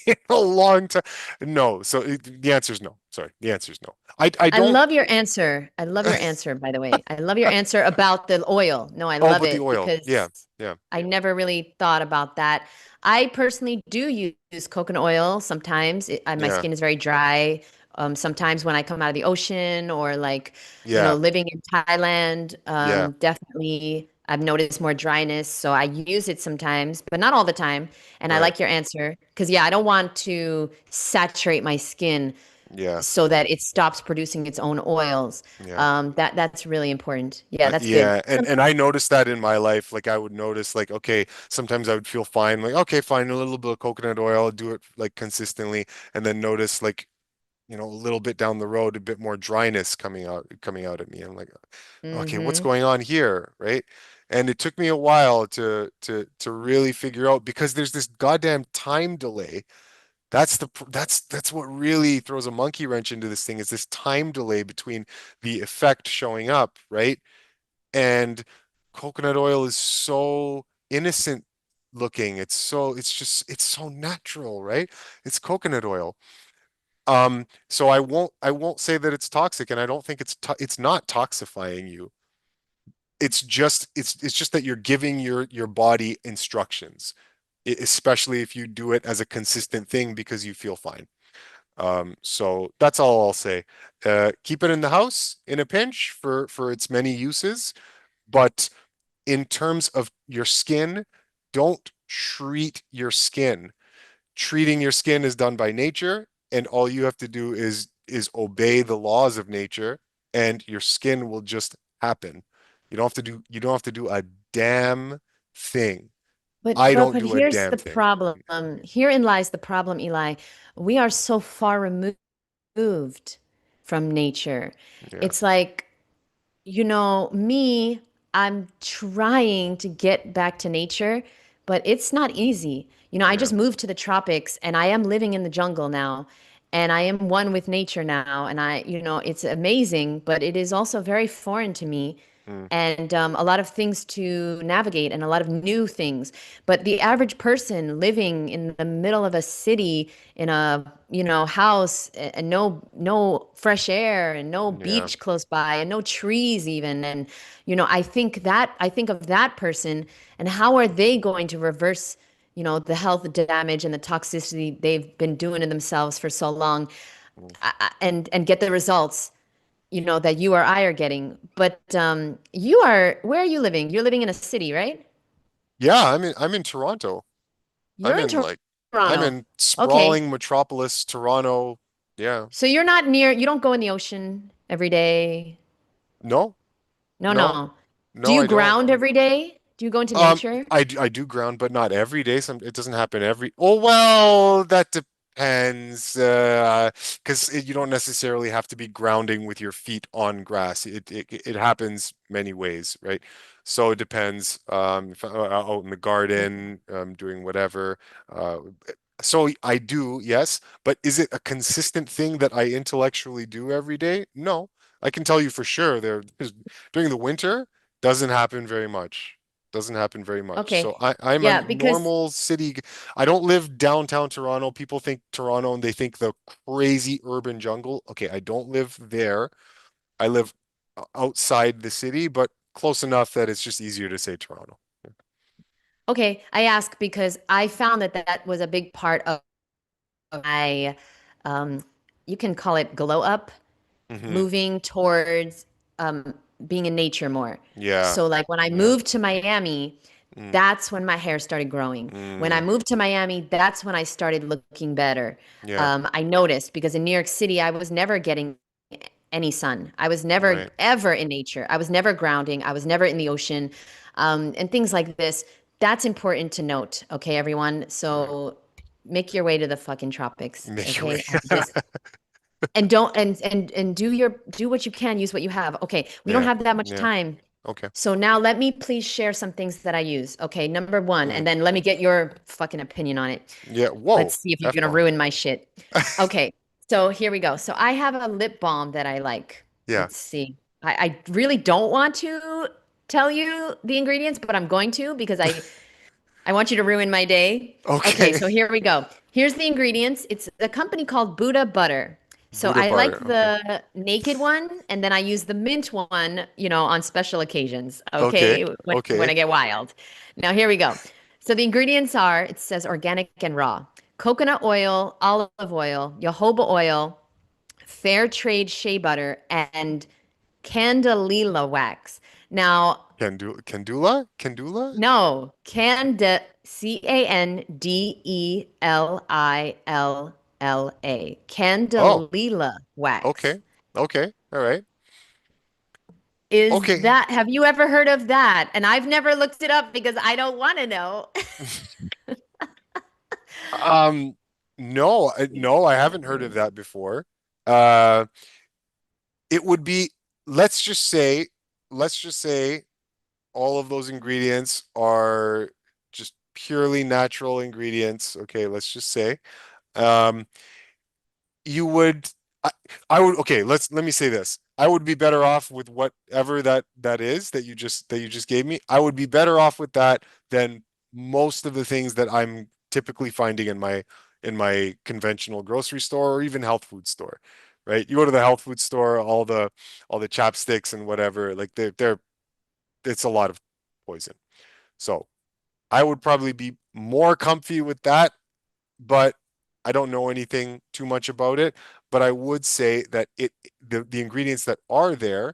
Speaker 2: in a long time. No. So the answer is no. Sorry. The answer is no. I
Speaker 1: I
Speaker 2: don't.
Speaker 1: love your answer. I love your answer, by the way. I love your answer about the oil. No, I
Speaker 2: Oh,
Speaker 1: love
Speaker 2: but the
Speaker 1: it
Speaker 2: oil. Yeah.
Speaker 1: because
Speaker 2: Yeah.
Speaker 1: I never really thought about that. I personally do use coconut oil sometimes. My
Speaker 2: Yeah.
Speaker 1: skin is very dry. Sometimes when I come out of the ocean or like,
Speaker 2: Yeah.
Speaker 1: living in Thailand,
Speaker 2: Yeah.
Speaker 1: definitely I've noticed more dryness. So I use it sometimes, but not all the time. And I
Speaker 2: Right.
Speaker 1: like your answer because, yeah, I don't want to saturate my skin
Speaker 2: Yeah.
Speaker 1: so that it stops producing its own oils.
Speaker 2: Yeah.
Speaker 1: That's really important. Yeah, that's good.
Speaker 2: Yeah, and I noticed that in my life. Like I would notice, like, okay, sometimes I would feel fine, like, okay, fine, a little bit of coconut oil, do it like consistently, and then notice like, a little bit down the road, a bit more dryness coming out at me. I'm like, okay, what's
Speaker 1: Hmm.
Speaker 2: going on here, right? And it took me a while to really figure out because there's this goddamn time delay. That's what really throws a monkey wrench into this thing is this time delay between the effect showing up, right? And coconut oil is so innocent looking. It's so natural, right? It's coconut oil. So I won't say that it's toxic, and I don't think it's not toxifying you. It's just that you're giving your body instructions, especially if you do it as a consistent thing because you feel fine. So that's all I'll say. Keep it in the house in a pinch for its many uses, but in terms of your skin, don't treat your skin. Treating your skin is done by nature, and all you have to do is obey the laws of nature, and your skin will just happen. You don't have to do a damn thing.
Speaker 1: But
Speaker 2: I
Speaker 1: but
Speaker 2: don't
Speaker 1: but
Speaker 2: do a
Speaker 1: here's
Speaker 2: damn
Speaker 1: the
Speaker 2: thing.
Speaker 1: problem. Herein lies the problem, Eli. We are so far removed from nature.
Speaker 2: Yeah,
Speaker 1: It's like, me, I'm trying to get back to nature, but it's not easy. I
Speaker 2: yeah,
Speaker 1: just moved to the tropics and I am living in the jungle now, and I am one with nature now. And it's amazing, but it is also very foreign to me.
Speaker 2: mm,
Speaker 1: And a lot of things to navigate and a lot of new things. But the average person living in the middle of a city in a house, and no fresh air and no
Speaker 2: yeah,
Speaker 1: beach close by and no trees even, and I think of that person, and how are they going to reverse the health damage and the toxicity they've been doing to themselves for so long,
Speaker 2: mm.
Speaker 1: and get the results that you or I are getting. But where are you living? You're living in a city, right?
Speaker 2: Yeah. I'm in Toronto. I'm
Speaker 1: You're in
Speaker 2: in like I'm
Speaker 1: Toronto.
Speaker 2: in
Speaker 1: Okay.
Speaker 2: sprawling metropolis, Toronto. Yeah.
Speaker 1: So you don't go in the ocean every day.
Speaker 2: No,
Speaker 1: No,
Speaker 2: no,
Speaker 1: no. Do
Speaker 2: no,
Speaker 1: you
Speaker 2: I don't.
Speaker 1: ground every day? Do you go into
Speaker 2: Um,
Speaker 1: nature?
Speaker 2: I do ground, but not every day. It doesn't happen every. Oh well, that depends. Because you don't necessarily have to be grounding with your feet on grass. It happens many ways, right? So it depends. If out in the garden, doing whatever. Uh, so I do, yes, but is it a consistent thing that I intellectually do every day? No, I can tell you for sure. During the winter, doesn't happen very much. Doesn't happen very much.
Speaker 1: Okay.
Speaker 2: So I'm a
Speaker 1: Yeah, because
Speaker 2: normal city. I don't live downtown Toronto. People think Toronto and they think the crazy urban jungle. Okay, I don't live there. I live outside the city, but close enough that it's just easier to say Toronto.
Speaker 1: okay, I ask because I found that was a big part of my um you can call it glow up,
Speaker 2: Hmm.
Speaker 1: moving towards um, being in nature more.
Speaker 2: Yeah.
Speaker 1: So, like when I
Speaker 2: Yeah.
Speaker 1: moved to Miami,
Speaker 2: Mm,
Speaker 1: that's when my hair started growing. When I
Speaker 2: mm,
Speaker 1: moved to Miami, that's when I started looking better.
Speaker 2: yeah.
Speaker 1: I noticed because in New York City, I was never getting any sun. I was never,
Speaker 2: Right.
Speaker 1: ever in nature. I was never grounding. I was never in the ocean, and things like this. That's important to note, okay, everyone?
Speaker 2: Right.
Speaker 1: So make your way to the fucking tropics,
Speaker 2: Make your way.
Speaker 1: okay? And don't and do what you can, use what you have. Okay, we don't
Speaker 2: Yeah.
Speaker 1: have that much
Speaker 2: Yeah.
Speaker 1: time.
Speaker 2: Okay.
Speaker 1: So now let me please share some things that I use. Okay, number one,
Speaker 2: Mm.
Speaker 1: and then let me get your fucking opinion on it.
Speaker 2: Yeah.
Speaker 1: Let's
Speaker 2: Whoa.
Speaker 1: see if you're gonna
Speaker 2: F-bomb.
Speaker 1: ruin my shit. Okay, so here we go. So I have a lip balm that I like.
Speaker 2: Yeah.
Speaker 1: Let's see. I really don't want to tell you the ingredients, but I'm going to because I want you to ruin my day. Okay,
Speaker 2: Okay.
Speaker 1: so here we go. Here's the ingredients. It's a company called Buddha Butter. So
Speaker 2: Buddha
Speaker 1: I like
Speaker 2: butter. Okay.
Speaker 1: the naked one, and then I use the mint one, on special occasions,
Speaker 2: Okay.
Speaker 1: okay, when
Speaker 2: Okay.
Speaker 1: I get wild. Now here we go. So the ingredients are, it says organic and raw. Coconut oil, olive oil, jojoba oil, fair trade shea butter, and candelilla wax. Now,
Speaker 2: Candula?
Speaker 1: no, Candelilla.
Speaker 2: Oh,
Speaker 1: Candelilla wax.
Speaker 2: okay. Okay. All right.
Speaker 1: Is
Speaker 2: Okay.
Speaker 1: that, have you ever heard of that? And I've never looked it up because I don't want to know.
Speaker 2: Um, no, no, I haven't heard of that before. Uh, it would be, let's just say, let's just say all of those ingredients are just purely natural ingredients. Okay, let's just say. Um, you would I, I would okay, let me say this. I would be better off with whatever that is that you just gave me. I would be better off with that than most of the things that I'm typically finding in my conventional grocery store or even health food store. Right? You go to the health food store, all the chapsticks and whatever, like they're it's a lot of poison. So I would probably be more comfy with that, but I don't know anything too much about it. But I would say that the ingredients that are there,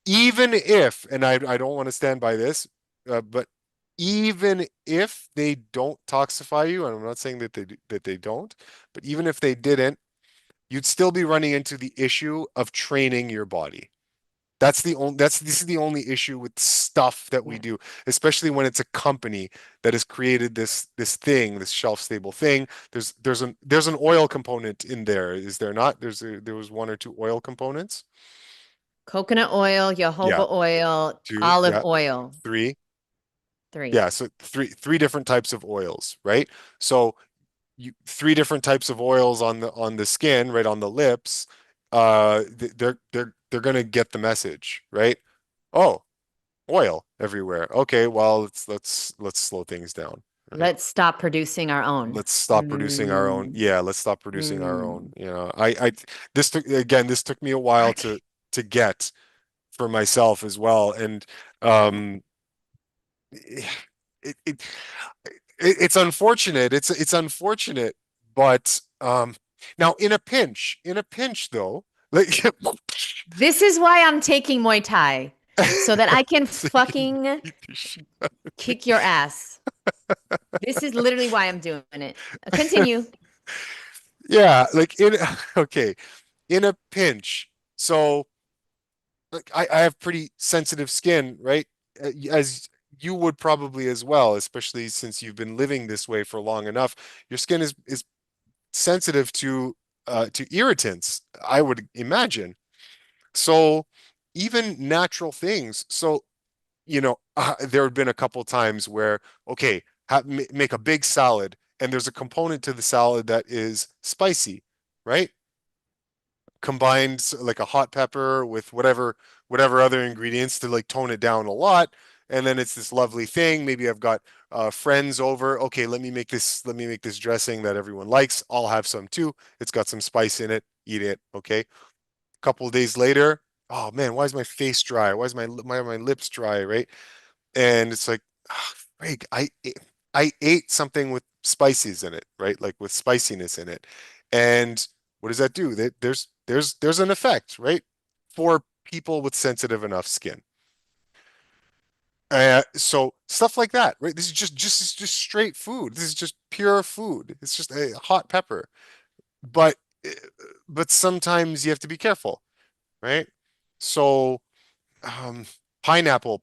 Speaker 2: even if, and I don't want to stand by this, but even if they don't toxify you, and I'm not saying that they don't, but even if they didn't, you'd still be running into the issue of training your body. This is the only issue with stuff that we
Speaker 1: Yeah.
Speaker 2: do, especially when it's a company that has created this shelf stable thing. There's an oil component in there, is there not? There was one or two oil components.
Speaker 1: Coconut oil,
Speaker 2: Yeah,
Speaker 1: jojoba oil,
Speaker 2: two,
Speaker 1: olive
Speaker 2: yeah,
Speaker 1: oil.
Speaker 2: three.
Speaker 1: Three.
Speaker 2: Yeah, so three different types of oils, right? So three different types of oils on the skin, right on the lips. They're gonna get the message, right? Oh, oil everywhere. Okay, well, let's slow things down, right?
Speaker 1: Let's stop producing our own.
Speaker 2: Let's stop producing our own.
Speaker 1: Mm,
Speaker 2: Yeah, let's stop producing our own.
Speaker 1: mm.
Speaker 2: This took me a while
Speaker 1: Okay.
Speaker 2: to get for myself as well, and um, it, it, it it's unfortunate. It's unfortunate, but now in a pinch though, like
Speaker 1: This is why I'm taking Muay Thai, so that I can
Speaker 2: so you can
Speaker 1: fucking
Speaker 2: beat the shit.
Speaker 1: kick your ass. This is literally why I'm doing it. Continue.
Speaker 2: Yeah, like in okay, in a pinch. So like I have pretty sensitive skin, right? As you would probably as well, especially since you've been living this way for long enough. Your skin is sensitive to irritants, I would imagine. So even natural things. So there have been a couple times where okay, make a big salad, and there's a component to the salad that is spicy, right? Combined like a hot pepper with whatever other ingredients to like tone it down a lot, and then it's this lovely thing. Maybe I've got friends over. Okay, let me make this dressing that everyone likes. I'll have some too. It's got some spice in it. Eat it. Okay. A couple of days later, oh man, why is my face dry? Why is my lips dry? Right? And it's like, ah, frig, I ate something with spices in it, right? Like with spiciness in it. And what does that do? There's an effect, right? For people with sensitive enough skin. So stuff like that, right? This is just straight food. This is just pure food. It's just a hot pepper. But eh, but sometimes you have to be careful, right? So um pineapple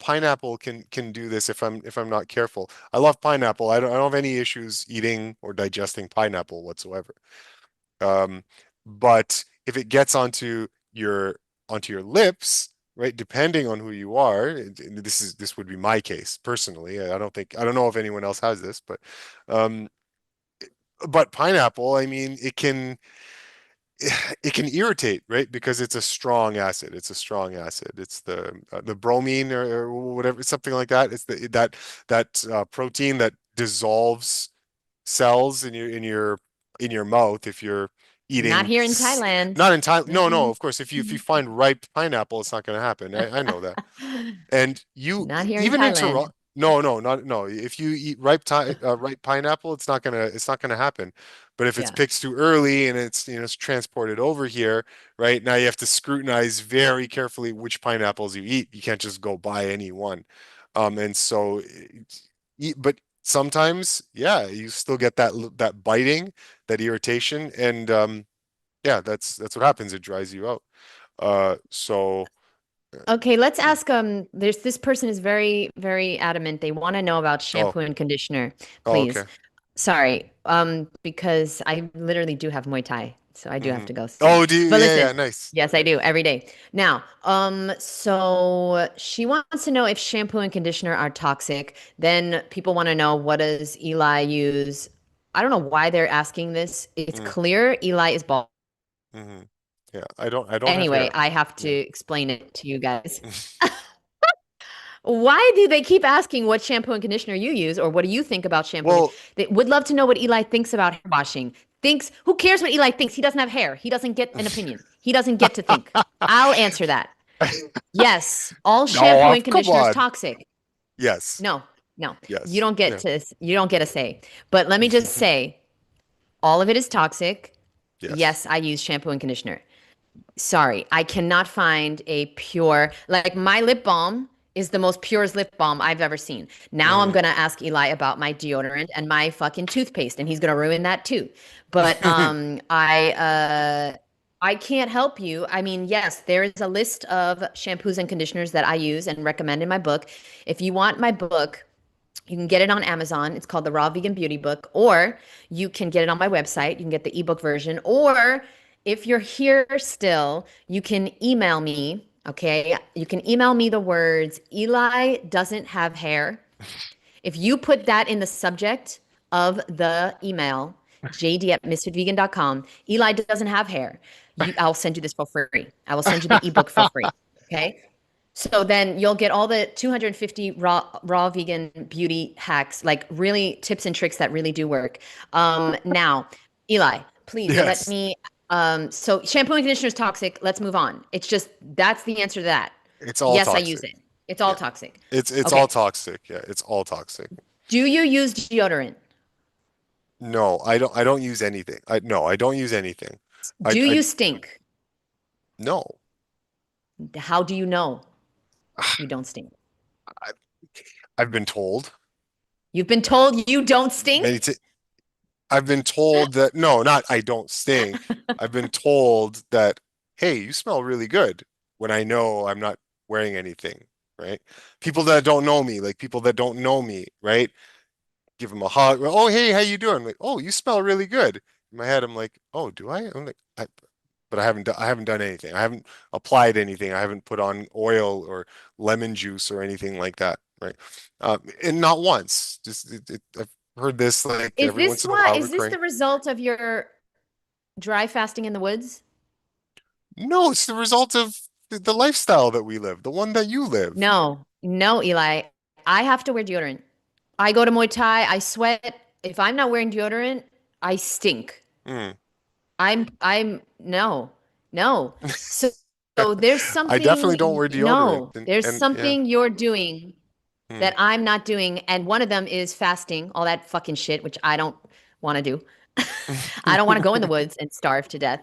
Speaker 2: can do this if I'm not careful. I love pineapple. I don't have any issues eating or digesting pineapple whatsoever. Um but if it gets onto your lips, right? Depending on who you are, this would be my case personally. I don't know if anyone else has this, um, but pineapple, I mean, it can irritate, right? Because it's a strong acid. It's a strong acid. It's the bromine or whatever, something like that. It's that protein that dissolves cells in your mouth if you're
Speaker 1: Not
Speaker 2: eating
Speaker 1: here in Thailand.
Speaker 2: not in time. No, no,
Speaker 1: Mm-mm.
Speaker 2: of course, if you find ripe pineapple, it's not going to happen. I know that. And you
Speaker 1: Not here in
Speaker 2: even in
Speaker 1: Thailand.
Speaker 2: Toronto, no, no, not no. If you eat ripe pineapple, it's not gonna happen. But if it's
Speaker 1: Yeah.
Speaker 2: picked too early and it's transported over here, right? Now you have to scrutinize very carefully which pineapples you eat. You can't just go buy any one. And so, but sometimes, yeah, you still get that biting, that irritation, and yeah, that's what happens. It dries you out. So,
Speaker 1: Okay, let's ask there's this person is very, very adamant. They want to know about
Speaker 2: oh,
Speaker 1: shampoo and conditioner,
Speaker 2: oh,
Speaker 1: please.
Speaker 2: okay.
Speaker 1: Sorry. Because I literally do have Muay Thai, so I do have
Speaker 2: Hmm.
Speaker 1: to go soon.
Speaker 2: Oh, do you?
Speaker 1: But
Speaker 2: Yeah, yeah,
Speaker 1: listen,
Speaker 2: nice.
Speaker 1: yes, I do every day. Now, so she wants to know if shampoo and conditioner are toxic. Then people want to know, what does Eli use? I don't know why they're asking this. It's
Speaker 2: Mm,
Speaker 1: clear Eli is bald.
Speaker 2: hmm. Yeah, I don't have
Speaker 1: Anyway,
Speaker 2: hair.
Speaker 1: I have to
Speaker 2: Yeah.
Speaker 1: explain it to you guys. Why do they keep asking what shampoo and conditioner you use, or what do you think about shampoo?
Speaker 2: Well,
Speaker 1: They would love to know what Eli thinks about hair washing. Thinks, who cares what Eli thinks? He doesn't have hair. He doesn't get an opinion. He doesn't get to think. I'll answer that. Yes, all
Speaker 2: no,
Speaker 1: shampoo and
Speaker 2: come
Speaker 1: conditioner is
Speaker 2: on.
Speaker 1: toxic.
Speaker 2: Yes,
Speaker 1: No, no,
Speaker 2: yes, yeah,
Speaker 1: you don't get a say. But let me just say, all of it is toxic.
Speaker 2: yes.
Speaker 1: Yes, I use shampoo and conditioner. Sorry, I cannot find a pure, like my lip balm is the most purest lip balm I've ever seen. Now I'm
Speaker 2: Hmm.
Speaker 1: gonna ask Eli about my deodorant and my fucking toothpaste, and he's gonna ruin that too. But I can't help you. I mean, yes, there is a list of shampoos and conditioners that I use and recommend in my book. If you want my book, you can get it on Amazon. It's called the Raw Vegan Beauty Book, or you can get it on my website. You can get the ebook version, or if you're here still, you can email me. Okay. You can email me the words, Eli doesn't have hair. If you put that in the subject of the email, jd@misfitvegan.com, Eli doesn't have hair. I'll send you this for free. I will send you the ebook for free. Okay. So then you'll get all the 250 raw vegan beauty hacks, like really tips and tricks that really do work. Now, Eli, please let
Speaker 2: Yes,
Speaker 1: me. So shampoo and conditioner is toxic. Let's move on. It's just that's the answer to that.
Speaker 2: it's all
Speaker 1: Yes, I use
Speaker 2: toxic.
Speaker 1: it. It's all
Speaker 2: Yeah,
Speaker 1: toxic.
Speaker 2: it's all
Speaker 1: Okay.
Speaker 2: toxic. Yeah, it's all toxic.
Speaker 1: Do you use deodorant?
Speaker 2: No, I don't use anything. I don't use anything.
Speaker 1: Do
Speaker 2: I
Speaker 1: you stink?
Speaker 2: no.
Speaker 1: How do you know you don't stink?
Speaker 2: I, I've been told
Speaker 1: You've been told you don't
Speaker 2: many
Speaker 1: stink?
Speaker 2: t I've been told that no, not I don't stink. I've been told that, hey, you smell really good when I know I'm not wearing anything, right? People that don't know me, like people that don't know me, right? Give them a hug. Oh, hey, how you doing? I'm like, oh, you smell really good. In my head, I'm like, oh, do I? I'm like, but I haven't done anything. I haven't applied anything. I haven't put on oil or lemon juice or anything like that, right? And not once. I've heard this like every once in a while
Speaker 1: Is this
Speaker 2: recurring.
Speaker 1: the result of your dry fasting in the woods?
Speaker 2: No, it's the result of the lifestyle that we live, the one that you live.
Speaker 1: No, no, Eli. I have to wear deodorant. I go to Muay Thai, I sweat. If I'm not wearing deodorant, I stink.
Speaker 2: Mm.
Speaker 1: No, no. So, so there's
Speaker 2: I definitely don't
Speaker 1: something,
Speaker 2: wear deodorant,
Speaker 1: no, there's
Speaker 2: and yeah.
Speaker 1: something you're doing
Speaker 2: Mm.
Speaker 1: that I'm not doing. And one of them is fasting, all that fucking shit, which I don't want to do. I don't want to go in the woods and starve to death.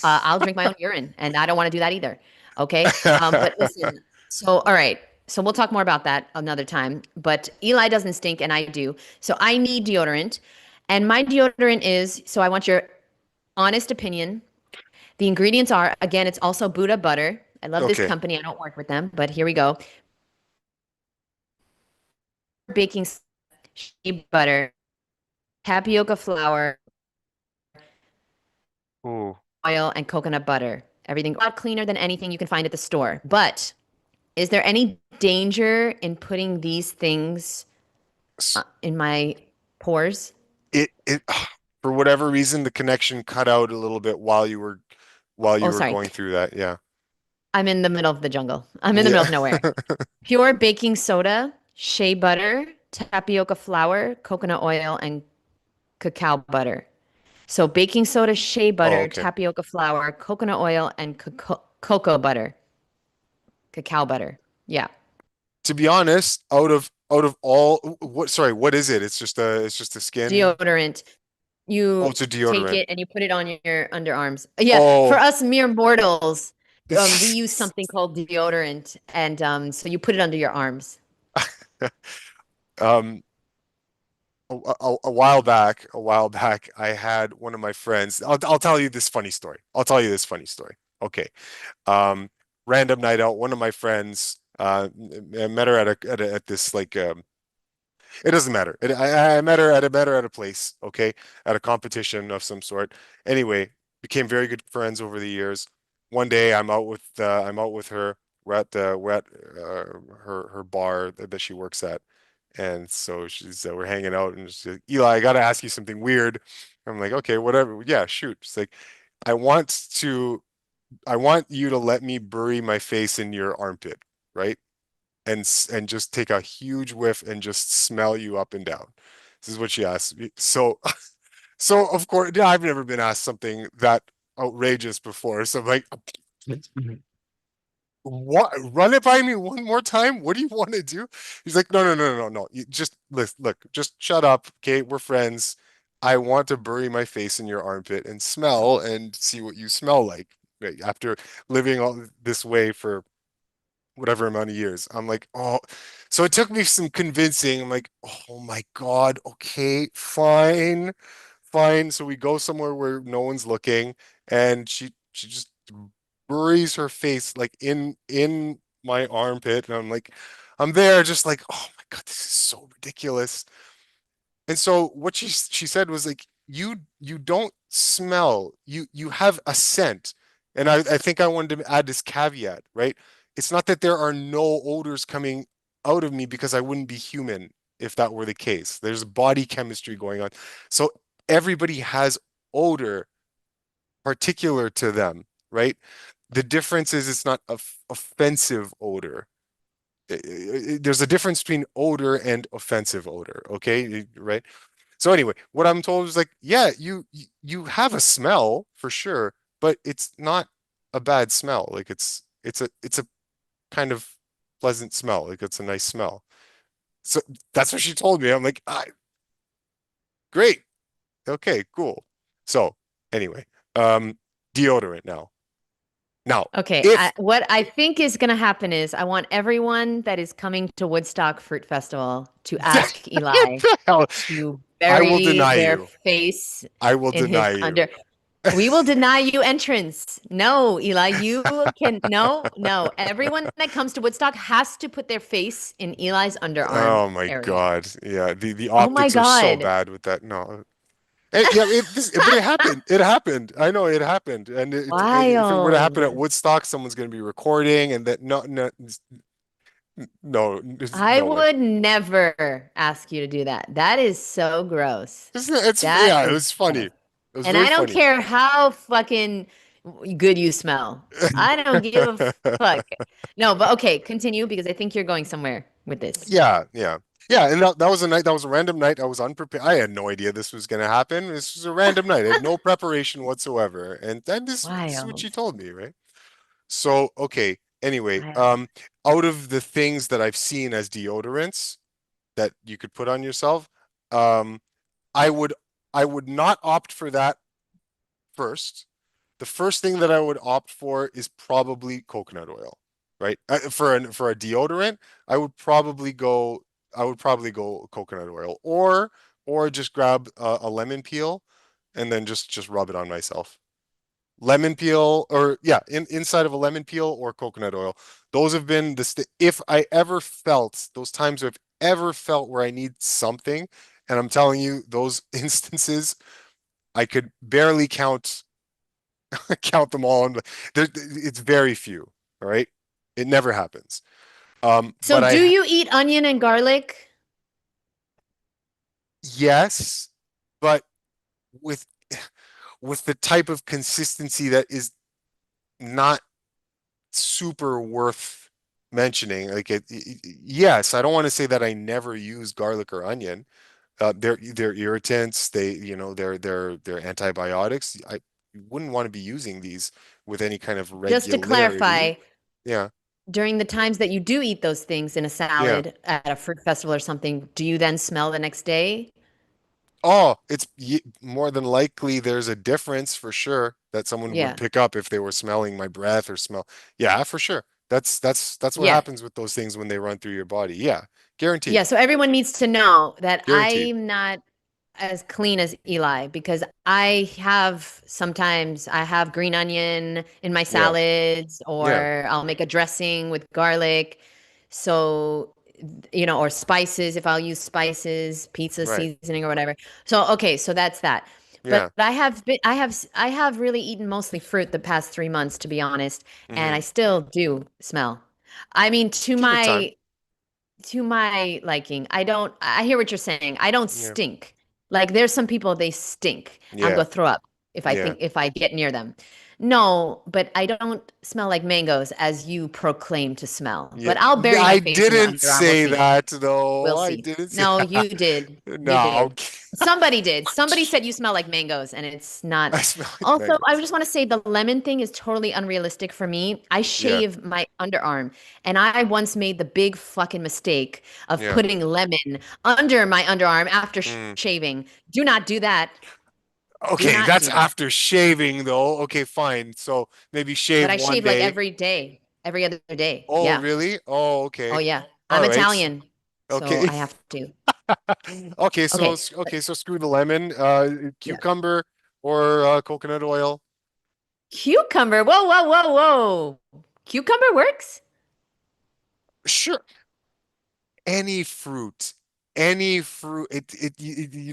Speaker 1: I'll drink my own urine, and I don't want to do that either. Okay. But listen, so, all right. So we'll talk more about that another time. But Eli doesn't stink, and I do. So I need deodorant. And my deodorant is, so I want your honest opinion. The ingredients are, again, it's also Buddha butter. I love this
Speaker 2: Okay.
Speaker 1: company. I don't work with them, but here we go. Baking shea butter, tapioca flour,
Speaker 2: Ooh.
Speaker 1: oil, and coconut butter. Everything a lot cleaner than anything you can find at the store. But Is there any danger in putting these things
Speaker 2: S-
Speaker 1: in my pores?
Speaker 2: it for whatever reason the connection cut out a little bit while you
Speaker 1: Oh,
Speaker 2: were
Speaker 1: sorry.
Speaker 2: going through that. Yeah.
Speaker 1: I'm in the middle of the jungle. I'm in the middle
Speaker 2: Yeah.
Speaker 1: of nowhere. Pure baking soda, shea butter, tapioca flour, coconut oil, and cacao butter. So baking soda, shea
Speaker 2: Oh,
Speaker 1: butter,
Speaker 2: okay.
Speaker 1: tapioca flour, coconut oil, and cocoa butter, cacao butter. Yeah.
Speaker 2: To be honest, out of all what sorry, what is it? It's just a skin.
Speaker 1: Deodorant.
Speaker 2: Oh,
Speaker 1: You
Speaker 2: it's a
Speaker 1: take
Speaker 2: deodorant.
Speaker 1: it and you put it on your underarms. Yeah. For
Speaker 2: Oh,
Speaker 1: us mere mortals, we use something called deodorant. And so you put it under your arms.
Speaker 2: um a while back, I had one of my friends. I'll tell you this funny story. I'll tell you this funny story. Okay. Um, Random night out, one of my friends, I met her at this like it doesn't matter. I met her at a place, okay, at a competition of some sort. Anyway, became very good friends over the years. One day I'm out with her. We're at her bar that she works at, and so we're hanging out, and she's like, Eli, I gotta ask you something weird. I'm like, okay, whatever. Yeah, shoot. She's like, I want to I want you to let me bury my face in your armpit, right? And just take a huge whiff and just smell you up and down. This is what she asked me. So so of course, yeah, I've never been asked something that outrageous before. So I'm like, what? Run it by me one more time. What do you want to do? He's like, no, no, no, no, no, no. You just look, just shut up. Okay, we're friends. I want to bury my face in your armpit and smell and see what you smell like. Right, after living all this way for whatever amount of years. I'm like, oh, so it took me some convincing. I'm like, oh my God, okay, fine, fine. So we go somewhere where no one's looking, and she just buries her face like in my armpit, and I'm like, I'm there, just like, oh my God, this is so ridiculous. And so what she said was like, you don't smell, you have a scent. And I think I wanted to add this caveat, right? It's not that there are no odors coming out of me because I wouldn't be human if that were the case. There's body chemistry going on. So everybody has odor particular to them, right? The difference is it's not a offensive odor. There's a difference between odor and offensive odor, okay? Right? So anyway, what I'm told is like, yeah, you have a smell for sure, but it's not a bad smell. Like it's a kind of pleasant smell. Like it's a nice smell. So that's what she told me. I'm like, great. Okay, cool. So anyway, um, deodorant now. Now,
Speaker 1: Okay,
Speaker 2: if
Speaker 1: what I think is going to happen is I want everyone that is coming to Woodstock Fruit Festival to ask Eli to
Speaker 2: I will
Speaker 1: bury
Speaker 2: deny
Speaker 1: their
Speaker 2: you.
Speaker 1: face
Speaker 2: I will
Speaker 1: in his
Speaker 2: deny you.
Speaker 1: under. We will deny you entrance. No, Eli, you can. No, no. Everyone that comes to Woodstock has to put their face in Eli's underarm
Speaker 2: Oh my
Speaker 1: area.
Speaker 2: God. Yeah, the
Speaker 1: Oh my
Speaker 2: optics are so
Speaker 1: God.
Speaker 2: bad with that. No. Yeah, but it happened. It happened. I know it happened. And if it were to happen
Speaker 1: Wild.
Speaker 2: at Woodstock, someone's going to be recording, and that no, no, no,
Speaker 1: I
Speaker 2: no way.
Speaker 1: would never ask you to do that. That is so gross. That
Speaker 2: Yeah, it
Speaker 1: is
Speaker 2: was funny.
Speaker 1: gross.
Speaker 2: It was
Speaker 1: And
Speaker 2: very
Speaker 1: I don't
Speaker 2: funny.
Speaker 1: care how fucking good you smell. I don't give a fuck. No, but okay, continue because I think you're going somewhere with this.
Speaker 2: Yeah, yeah. Yeah, and that was a night, that was a random night. I was unprepared. I had no idea this was going to happen. This was a random night. I had no preparation whatsoever. And then this is what she
Speaker 1: Wild.
Speaker 2: told me, right? So, okay. Anyway,
Speaker 1: Wild.
Speaker 2: out of the things that I've seen as deodorants that you could put on yourself, um, I would I would not opt for that first. The first thing that I would opt for is probably coconut oil, right? For a deodorant, I would probably go I would probably go coconut oil, or just grab a lemon peel and then just rub it on myself. Lemon peel, or yeah, inside of a lemon peel or coconut oil. Those have been if I ever felt those times I've ever felt where I need something, and I'm telling you, those instances I could barely count them all. It's very few. All right, it never happens.
Speaker 1: So
Speaker 2: But
Speaker 1: do you eat onion and garlic?
Speaker 2: yes, but with with the type of consistency that is not super worth mentioning. Like yes, I don't want to say that I never use garlic or onion. They're irritants. They're antibiotics. I wouldn't want to be using these with any kind of
Speaker 1: Just to
Speaker 2: regularity.
Speaker 1: clarify,
Speaker 2: Yeah.
Speaker 1: during the times that you do eat those things in a
Speaker 2: Yeah.
Speaker 1: salad at a fruit festival or something, do you then smell the next day?
Speaker 2: Oh, more than likely there's a difference for sure that someone would
Speaker 1: Yeah.
Speaker 2: pick up if they were smelling my breath or smell. Yeah, for sure. That's what
Speaker 1: Yeah.
Speaker 2: happens with those things when they run through your body. Yeah, guaranteed.
Speaker 1: Yeah. So everyone needs to know that
Speaker 2: Guaranteed.
Speaker 1: I'm not as clean as Eli because I have green onion in my
Speaker 2: Yeah.
Speaker 1: salads,
Speaker 2: Yeah.
Speaker 1: or I'll make a dressing with garlic. So, or spices if I'll use spices, pizza
Speaker 2: Right.
Speaker 1: seasoning or whatever. So, okay, so that's that. But
Speaker 2: Yeah.
Speaker 1: I have really eaten mostly fruit the past 3 months, to be honest, and
Speaker 2: Hmm.
Speaker 1: I still do smell. I mean,
Speaker 2: Give it time.
Speaker 1: to my liking. I hear what you're saying. I don't
Speaker 2: Yeah.
Speaker 1: stink. Like there's some people they stink. I'm
Speaker 2: Yeah.
Speaker 1: gonna throw up
Speaker 2: Yeah.
Speaker 1: if I get near them. No, but I don't smell like mangoes as you proclaim to smell.
Speaker 2: Yeah.
Speaker 1: But I'll bury my
Speaker 2: I
Speaker 1: face in your
Speaker 2: didn't
Speaker 1: underarm. We'll
Speaker 2: say
Speaker 1: see.
Speaker 2: that though.
Speaker 1: We'll
Speaker 2: I
Speaker 1: see.
Speaker 2: didn't say
Speaker 1: No,
Speaker 2: that.
Speaker 1: you did. You
Speaker 2: No.
Speaker 1: did. Somebody did. Somebody said you smell like mangoes, and it's not.
Speaker 2: I smell like
Speaker 1: Also, I
Speaker 2: mangoes.
Speaker 1: just want to say the lemon thing is totally unrealistic for me. I
Speaker 2: Yeah.
Speaker 1: shave my underarm, and I once made the big fucking mistake of
Speaker 2: Yeah.
Speaker 1: putting lemon under my underarm after
Speaker 2: Mm.
Speaker 1: shaving. Do not do that. Do
Speaker 2: Okay,
Speaker 1: not
Speaker 2: that's
Speaker 1: do that.
Speaker 2: after shaving though. Okay, fine. So maybe
Speaker 1: But
Speaker 2: shave
Speaker 1: I
Speaker 2: one
Speaker 1: shave like
Speaker 2: day.
Speaker 1: every day, every other day.
Speaker 2: Oh,
Speaker 1: Yeah.
Speaker 2: really? Oh,
Speaker 1: Oh,
Speaker 2: okay.
Speaker 1: yeah.
Speaker 2: All
Speaker 1: I'm
Speaker 2: right.
Speaker 1: Italian, so
Speaker 2: Okay.
Speaker 1: I have to.
Speaker 2: Okay,
Speaker 1: Okay.
Speaker 2: so screw the lemon,
Speaker 1: Yeah.
Speaker 2: cucumber or coconut oil.
Speaker 1: Cucumber. Whoa, whoa, whoa, whoa. Cucumber works?
Speaker 2: Sure. Any fruit. You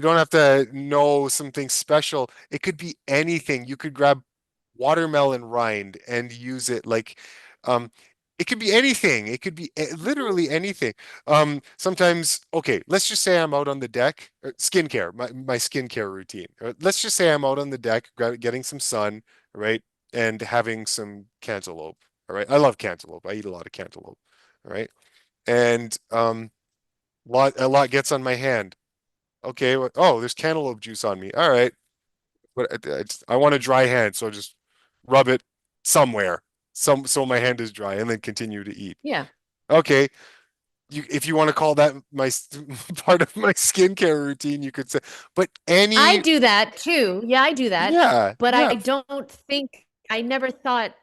Speaker 2: don't have to know something special. It could be anything. You could grab watermelon rind and use it like, um, it could be anything. It could be literally anything. Sometimes, okay, let's just say I'm out on the deck, skincare, my skincare routine. Let's just say I'm out on the deck, getting some sun, right, and having some cantaloupe. All right, I love cantaloupe. I eat a lot of cantaloupe. All right, and a lot gets on my hand. Okay, oh, there's cantaloupe juice on me. All right, but I want a dry hand, so just rub it somewhere, so my hand is dry, and then continue to eat.
Speaker 1: Yeah.
Speaker 2: Okay, if you want to call that part of my skincare routine, you could say. But
Speaker 1: I
Speaker 2: any,
Speaker 1: do that too. Yeah, I do that.
Speaker 2: yeah,
Speaker 1: But I
Speaker 2: yeah,
Speaker 1: don't think, I never thought,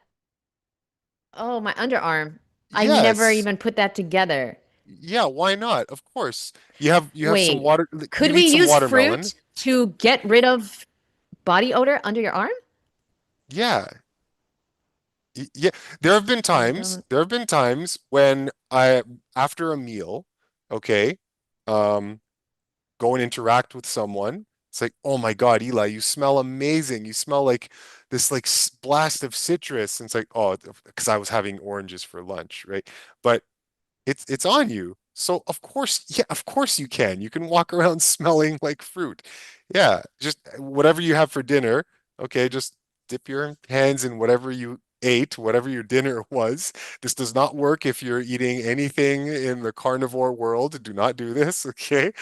Speaker 1: oh, my underarm. I never
Speaker 2: yes,
Speaker 1: even put that together.
Speaker 2: yeah. Why not? Of course, you have some
Speaker 1: Wait,
Speaker 2: water. You
Speaker 1: could we
Speaker 2: need some
Speaker 1: use
Speaker 2: watermelon.
Speaker 1: fruit to get rid of body odor under your arm?
Speaker 2: Yeah, yeah, there have been
Speaker 1: I
Speaker 2: times,
Speaker 1: don't.
Speaker 2: there have been times when after a meal, okay, um, go and interact with someone. It's like, oh my God, Eli, you smell amazing. You smell like this like blast of citrus. And it's like, oh, because I was having oranges for lunch, right? But it's on you. So of course, yeah, of course you can. You can walk around smelling like fruit. Yeah, just whatever you have for dinner. Okay, just dip your hands in whatever you ate, whatever your dinner was. This does not work if you're eating anything in the carnivore world. Do not do this, okay?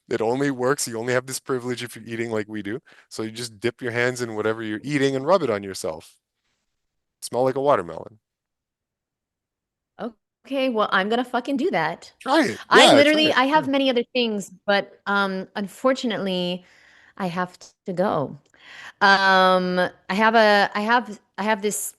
Speaker 2: It only works. You only have this privilege if you're eating like we do. So you just dip your hands in whatever you're eating and rub it on yourself. Smell like a watermelon.
Speaker 1: Okay, well, I'm gonna fucking do that.
Speaker 2: Try it. Yeah, try it.
Speaker 1: I
Speaker 2: Yeah.
Speaker 1: have many other things, but unfortunately, I have to go. I have this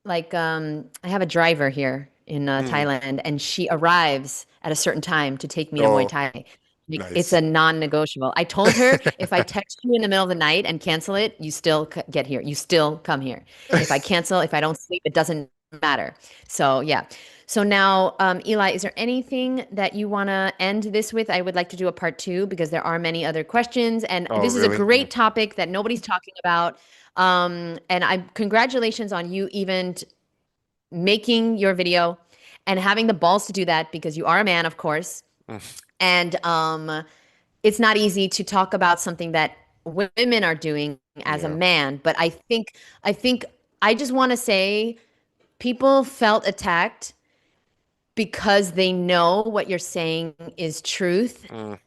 Speaker 1: I have a driver here in
Speaker 2: Mm.
Speaker 1: Thailand, and she arrives at a certain time to take me to Muay
Speaker 2: Oh,
Speaker 1: Thai. It's
Speaker 2: nice.
Speaker 1: a non-negotiable. I told her if I text you in the middle of the night and cancel it, you still get here. You still come here. If I cancel, if I don't sleep, it doesn't matter. So yeah. So now, Eli, is there anything that you want to end this with? I would like to do a part two because there are many other questions, and
Speaker 2: Oh,
Speaker 1: this is a
Speaker 2: really? Mm.
Speaker 1: great topic that nobody's talking about. And I congratulations on you even making your video and having the balls to do that because you are a man, of course.
Speaker 2: Mm,
Speaker 1: And it's not easy to talk about something that women are doing as a
Speaker 2: yeah.
Speaker 1: man. But I think I just want to say people felt attacked because they know what you're saying is truth,
Speaker 2: Mm,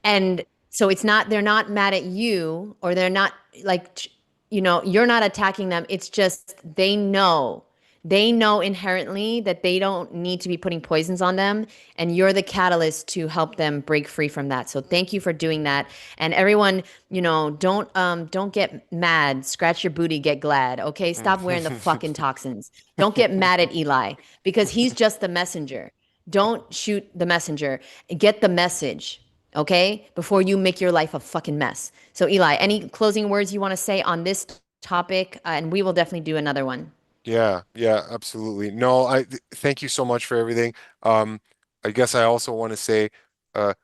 Speaker 1: and so it's not, they're not mad at you, or they're not like, you're not attacking them. It's just they know inherently that they don't need to be putting poisons on them, and you're the catalyst to help them break free from that. So thank you for doing that. And everyone, don't get mad. Scratch your booty, get glad. Okay? Stop wearing the fucking
Speaker 2: mm.
Speaker 1: toxins. Don't get mad at Eli because he's just the messenger. Don't shoot the messenger. Get the message, okay? Before you make your life a fucking mess. So, Eli, any closing words you want to say on this topic? And we will definitely do another one.
Speaker 2: Yeah, yeah, absolutely. No, thank you so much for everything. Um, I guess I also want to say, uh,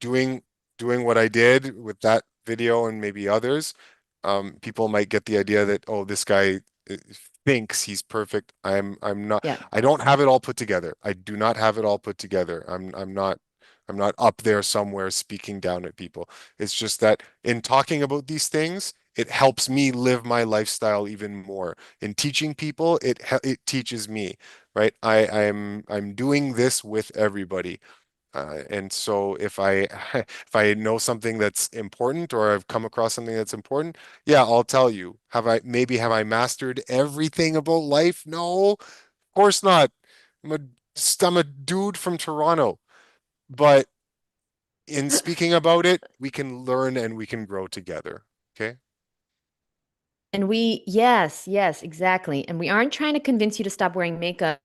Speaker 2: doing doing what I did with that video and maybe others, people might get the idea that, oh, this guy thinks he's perfect. I'm not.
Speaker 1: Yeah.
Speaker 2: I don't have it all put together. I do not have it all put together. I'm not up there somewhere speaking down at people. It's just that in talking about these things, it helps me live my lifestyle even more. In teaching people, it teaches me, right? I'm doing this with everybody. And so if I if I know something that's important or I've come across something that's important, yeah, I'll tell you. Have I mastered everything about life? No, of course not. I'm a I'm a dude from Toronto. But in speaking about it, we can learn and we can grow together. Okay?
Speaker 1: And yes, yes, exactly. And we aren't trying to convince you to stop wearing makeup.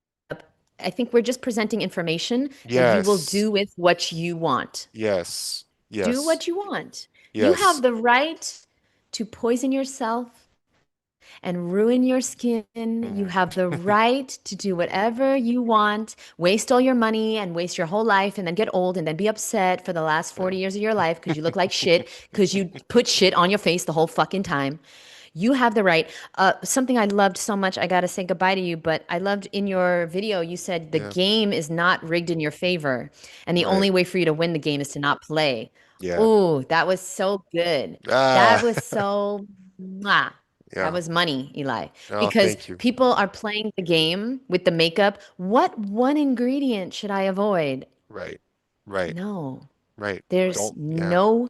Speaker 1: I think we're just presenting information that you will
Speaker 2: Yes.
Speaker 1: do with what you want.
Speaker 2: Yes.
Speaker 1: Do
Speaker 2: Yes.
Speaker 1: what you want. You
Speaker 2: Yes.
Speaker 1: have the right to poison yourself and ruin your skin. You
Speaker 2: Mhm.
Speaker 1: have the right to do whatever you want, waste all your money and waste your whole life, and then get old and then be upset for the last
Speaker 2: Yeah.
Speaker 1: 40 years of your life because you look like shit because you put shit on your face the whole fucking time. You have the right. Something I loved so much, I got to say goodbye to you, but I loved in your video, you said the
Speaker 2: Yeah.
Speaker 1: game is not rigged in your favor. And the
Speaker 2: Right.
Speaker 1: only way for you to win the game is to not play.
Speaker 2: Yeah.
Speaker 1: Oh, that was so good. That
Speaker 2: Ah,
Speaker 1: was so, mwah. That
Speaker 2: yeah.
Speaker 1: was money, Eli.
Speaker 2: Oh,
Speaker 1: Because
Speaker 2: thank you.
Speaker 1: people are playing the game with the makeup. What one ingredient should I avoid?
Speaker 2: Right. Right.
Speaker 1: No,
Speaker 2: Right.
Speaker 1: there's
Speaker 2: Don't, yeah.
Speaker 1: no.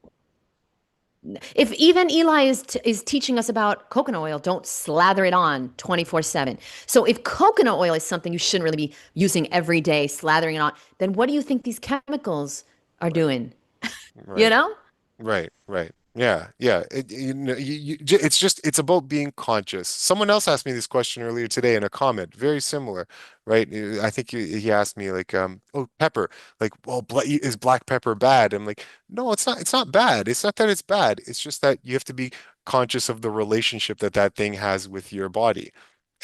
Speaker 1: If even Eli is teaching us about coconut oil, don't slather it on 24/7. So if coconut oil is something you shouldn't really be using every day, slathering it on, then what do you think these chemicals are
Speaker 2: Right.
Speaker 1: doing? You
Speaker 2: Right.
Speaker 1: know?
Speaker 2: Right, right. Yeah, yeah. It's just it's about being conscious. Someone else asked me this question earlier today in a comment, very similar, right? I think he asked me like, oh, pepper, like, well, is black pepper bad? I'm like, no, it's not. It's not bad. It's not that it's bad. It's just that you have to be conscious of the relationship that that thing has with your body,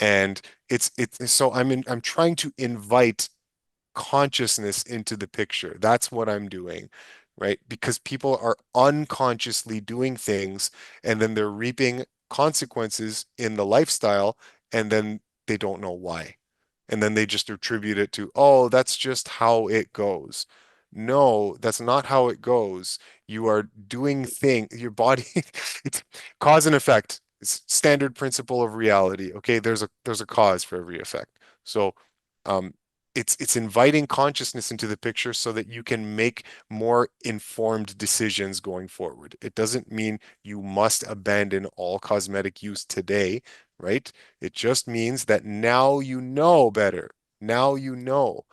Speaker 2: and it's so I'm trying to invite consciousness into the picture. That's what I'm doing, right? Because people are unconsciously doing things and then they're reaping consequences in the lifestyle and then they don't know why. And then they just attribute it to, oh, that's just how it goes. No, that's not how it goes. You are doing your body, it's cause and effect. It's standard principle of reality. Okay, there's a cause for every effect. So um, it's inviting consciousness into the picture so that you can make more informed decisions going forward. It doesn't mean you must abandon all cosmetic use today, right? It just means that now you know better. Now you know.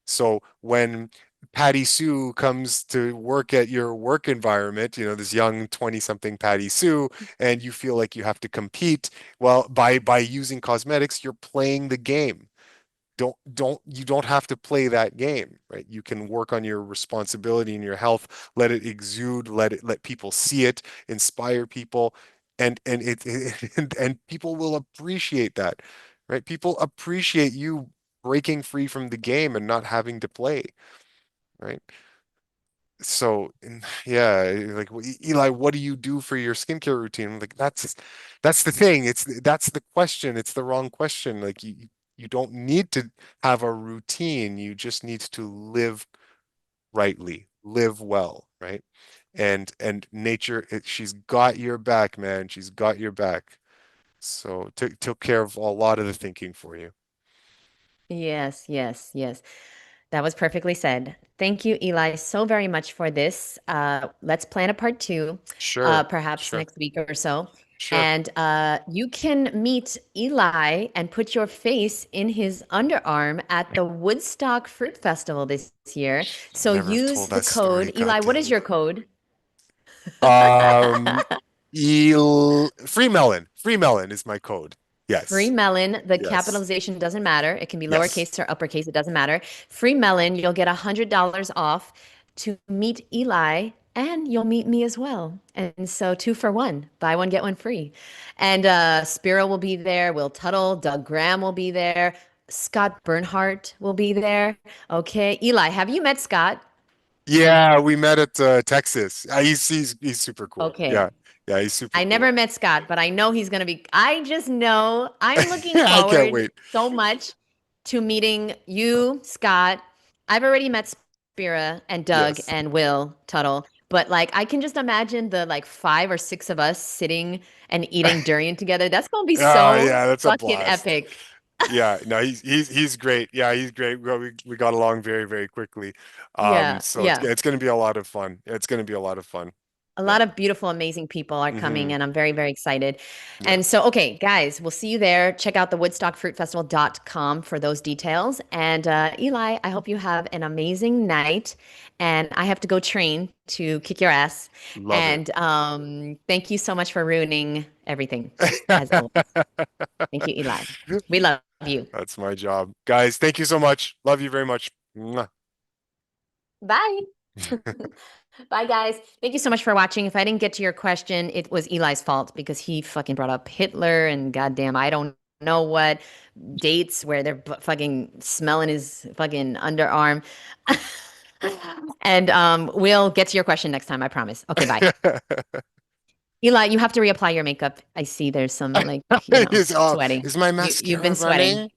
Speaker 2: So when Patty Sue comes to work at your work environment, this young 20-something Patty Sue, and you feel like you have to compete, well, by using cosmetics, you're playing the game. You don't have to play that game, right? You can work on your responsibility and your health, let it exude, let people see it, inspire people, and people will appreciate that, right? People appreciate you breaking free from the game and not having to play, right? So yeah, like, Eli, what do you do for your skincare routine? Like that's the thing. That's the question. It's the wrong question. Like You don't need to have a routine. You just need to live rightly, live well, right? And nature, she's got your back, man. She's got your back. So took care of a lot of the thinking for you.
Speaker 1: Yes, yes, yes. That was perfectly said. Thank you, Eli, so very much for this. Let's plan a part two,
Speaker 2: Sure,
Speaker 1: perhaps
Speaker 2: sure,
Speaker 1: next week or so.
Speaker 2: sure.
Speaker 1: And you can meet Eli and put your face in his underarm at the Woodstock Fruit Festival this year. So
Speaker 2: Never have
Speaker 1: use
Speaker 2: told
Speaker 1: the
Speaker 2: that story.
Speaker 1: code.
Speaker 2: God
Speaker 1: Eli, what is
Speaker 2: damn
Speaker 1: your code?
Speaker 2: it. Free melon. Free melon is my code.
Speaker 1: Free
Speaker 2: Yes.
Speaker 1: melon, the
Speaker 2: Yes.
Speaker 1: capitalization doesn't matter. It can be
Speaker 2: Yes.
Speaker 1: lowercase or uppercase, it doesn't matter. Free melon, you'll get $100 off to meet Eli, and you'll meet me as well. And so two for one, buy one, get one free. And Spira will be there, Will Tuttle, Doug Graham will be there, Scott Bernhardt will be there. Okay. Eli, have you met Scott?
Speaker 2: Yeah, we met at Texas. He's super cool.
Speaker 1: Okay.
Speaker 2: Yeah. Yeah, he's super
Speaker 1: I
Speaker 2: cool.
Speaker 1: never met Scott, but I know he's going to be. I just know I'm looking
Speaker 2: I can't
Speaker 1: forward
Speaker 2: wait.
Speaker 1: so much to meeting you, Scott. I've already met Spira and Doug
Speaker 2: Yes.
Speaker 1: and Will Tuttle, but like I can just imagine the like five or six of us sitting and eating durian together. That's going to be
Speaker 2: Oh
Speaker 1: so
Speaker 2: yeah, that's a
Speaker 1: fucking
Speaker 2: blast.
Speaker 1: epic.
Speaker 2: Yeah, no, he's great. Yeah, he's great. We got along very, very quickly.
Speaker 1: Yeah,
Speaker 2: So
Speaker 1: yeah.
Speaker 2: it's gonna be a lot of fun. It's gonna be a lot of fun.
Speaker 1: A
Speaker 2: Yeah.
Speaker 1: lot of beautiful, amazing people are coming,
Speaker 2: Hmm.
Speaker 1: and I'm very, very excited.
Speaker 2: Yeah.
Speaker 1: And so, okay, guys, we'll see you there. Check out the woodstockfruitfestival.com for those details. And Eli, I hope you have an amazing night. And I have to go train to kick your ass.
Speaker 2: Love it.
Speaker 1: And thank you so much for ruining everything, as always. Thank you, Eli. We love you.
Speaker 2: That's my job. Guys, thank you so much. Love you very much. Mwah.
Speaker 1: Bye. Bye, guys. Thank you so much for watching. If I didn't get to your question, it was Eli's fault because he fucking brought up Hitler and goddamn, I don't know what dates where they're fucking smelling his fucking underarm. And we'll get to your question next time, I promise. Okay, bye. Eli, you have to reapply your makeup. I see there's some like,
Speaker 2: Is
Speaker 1: sweating.
Speaker 2: my
Speaker 1: You've been
Speaker 2: mascara
Speaker 1: sweating.
Speaker 2: running?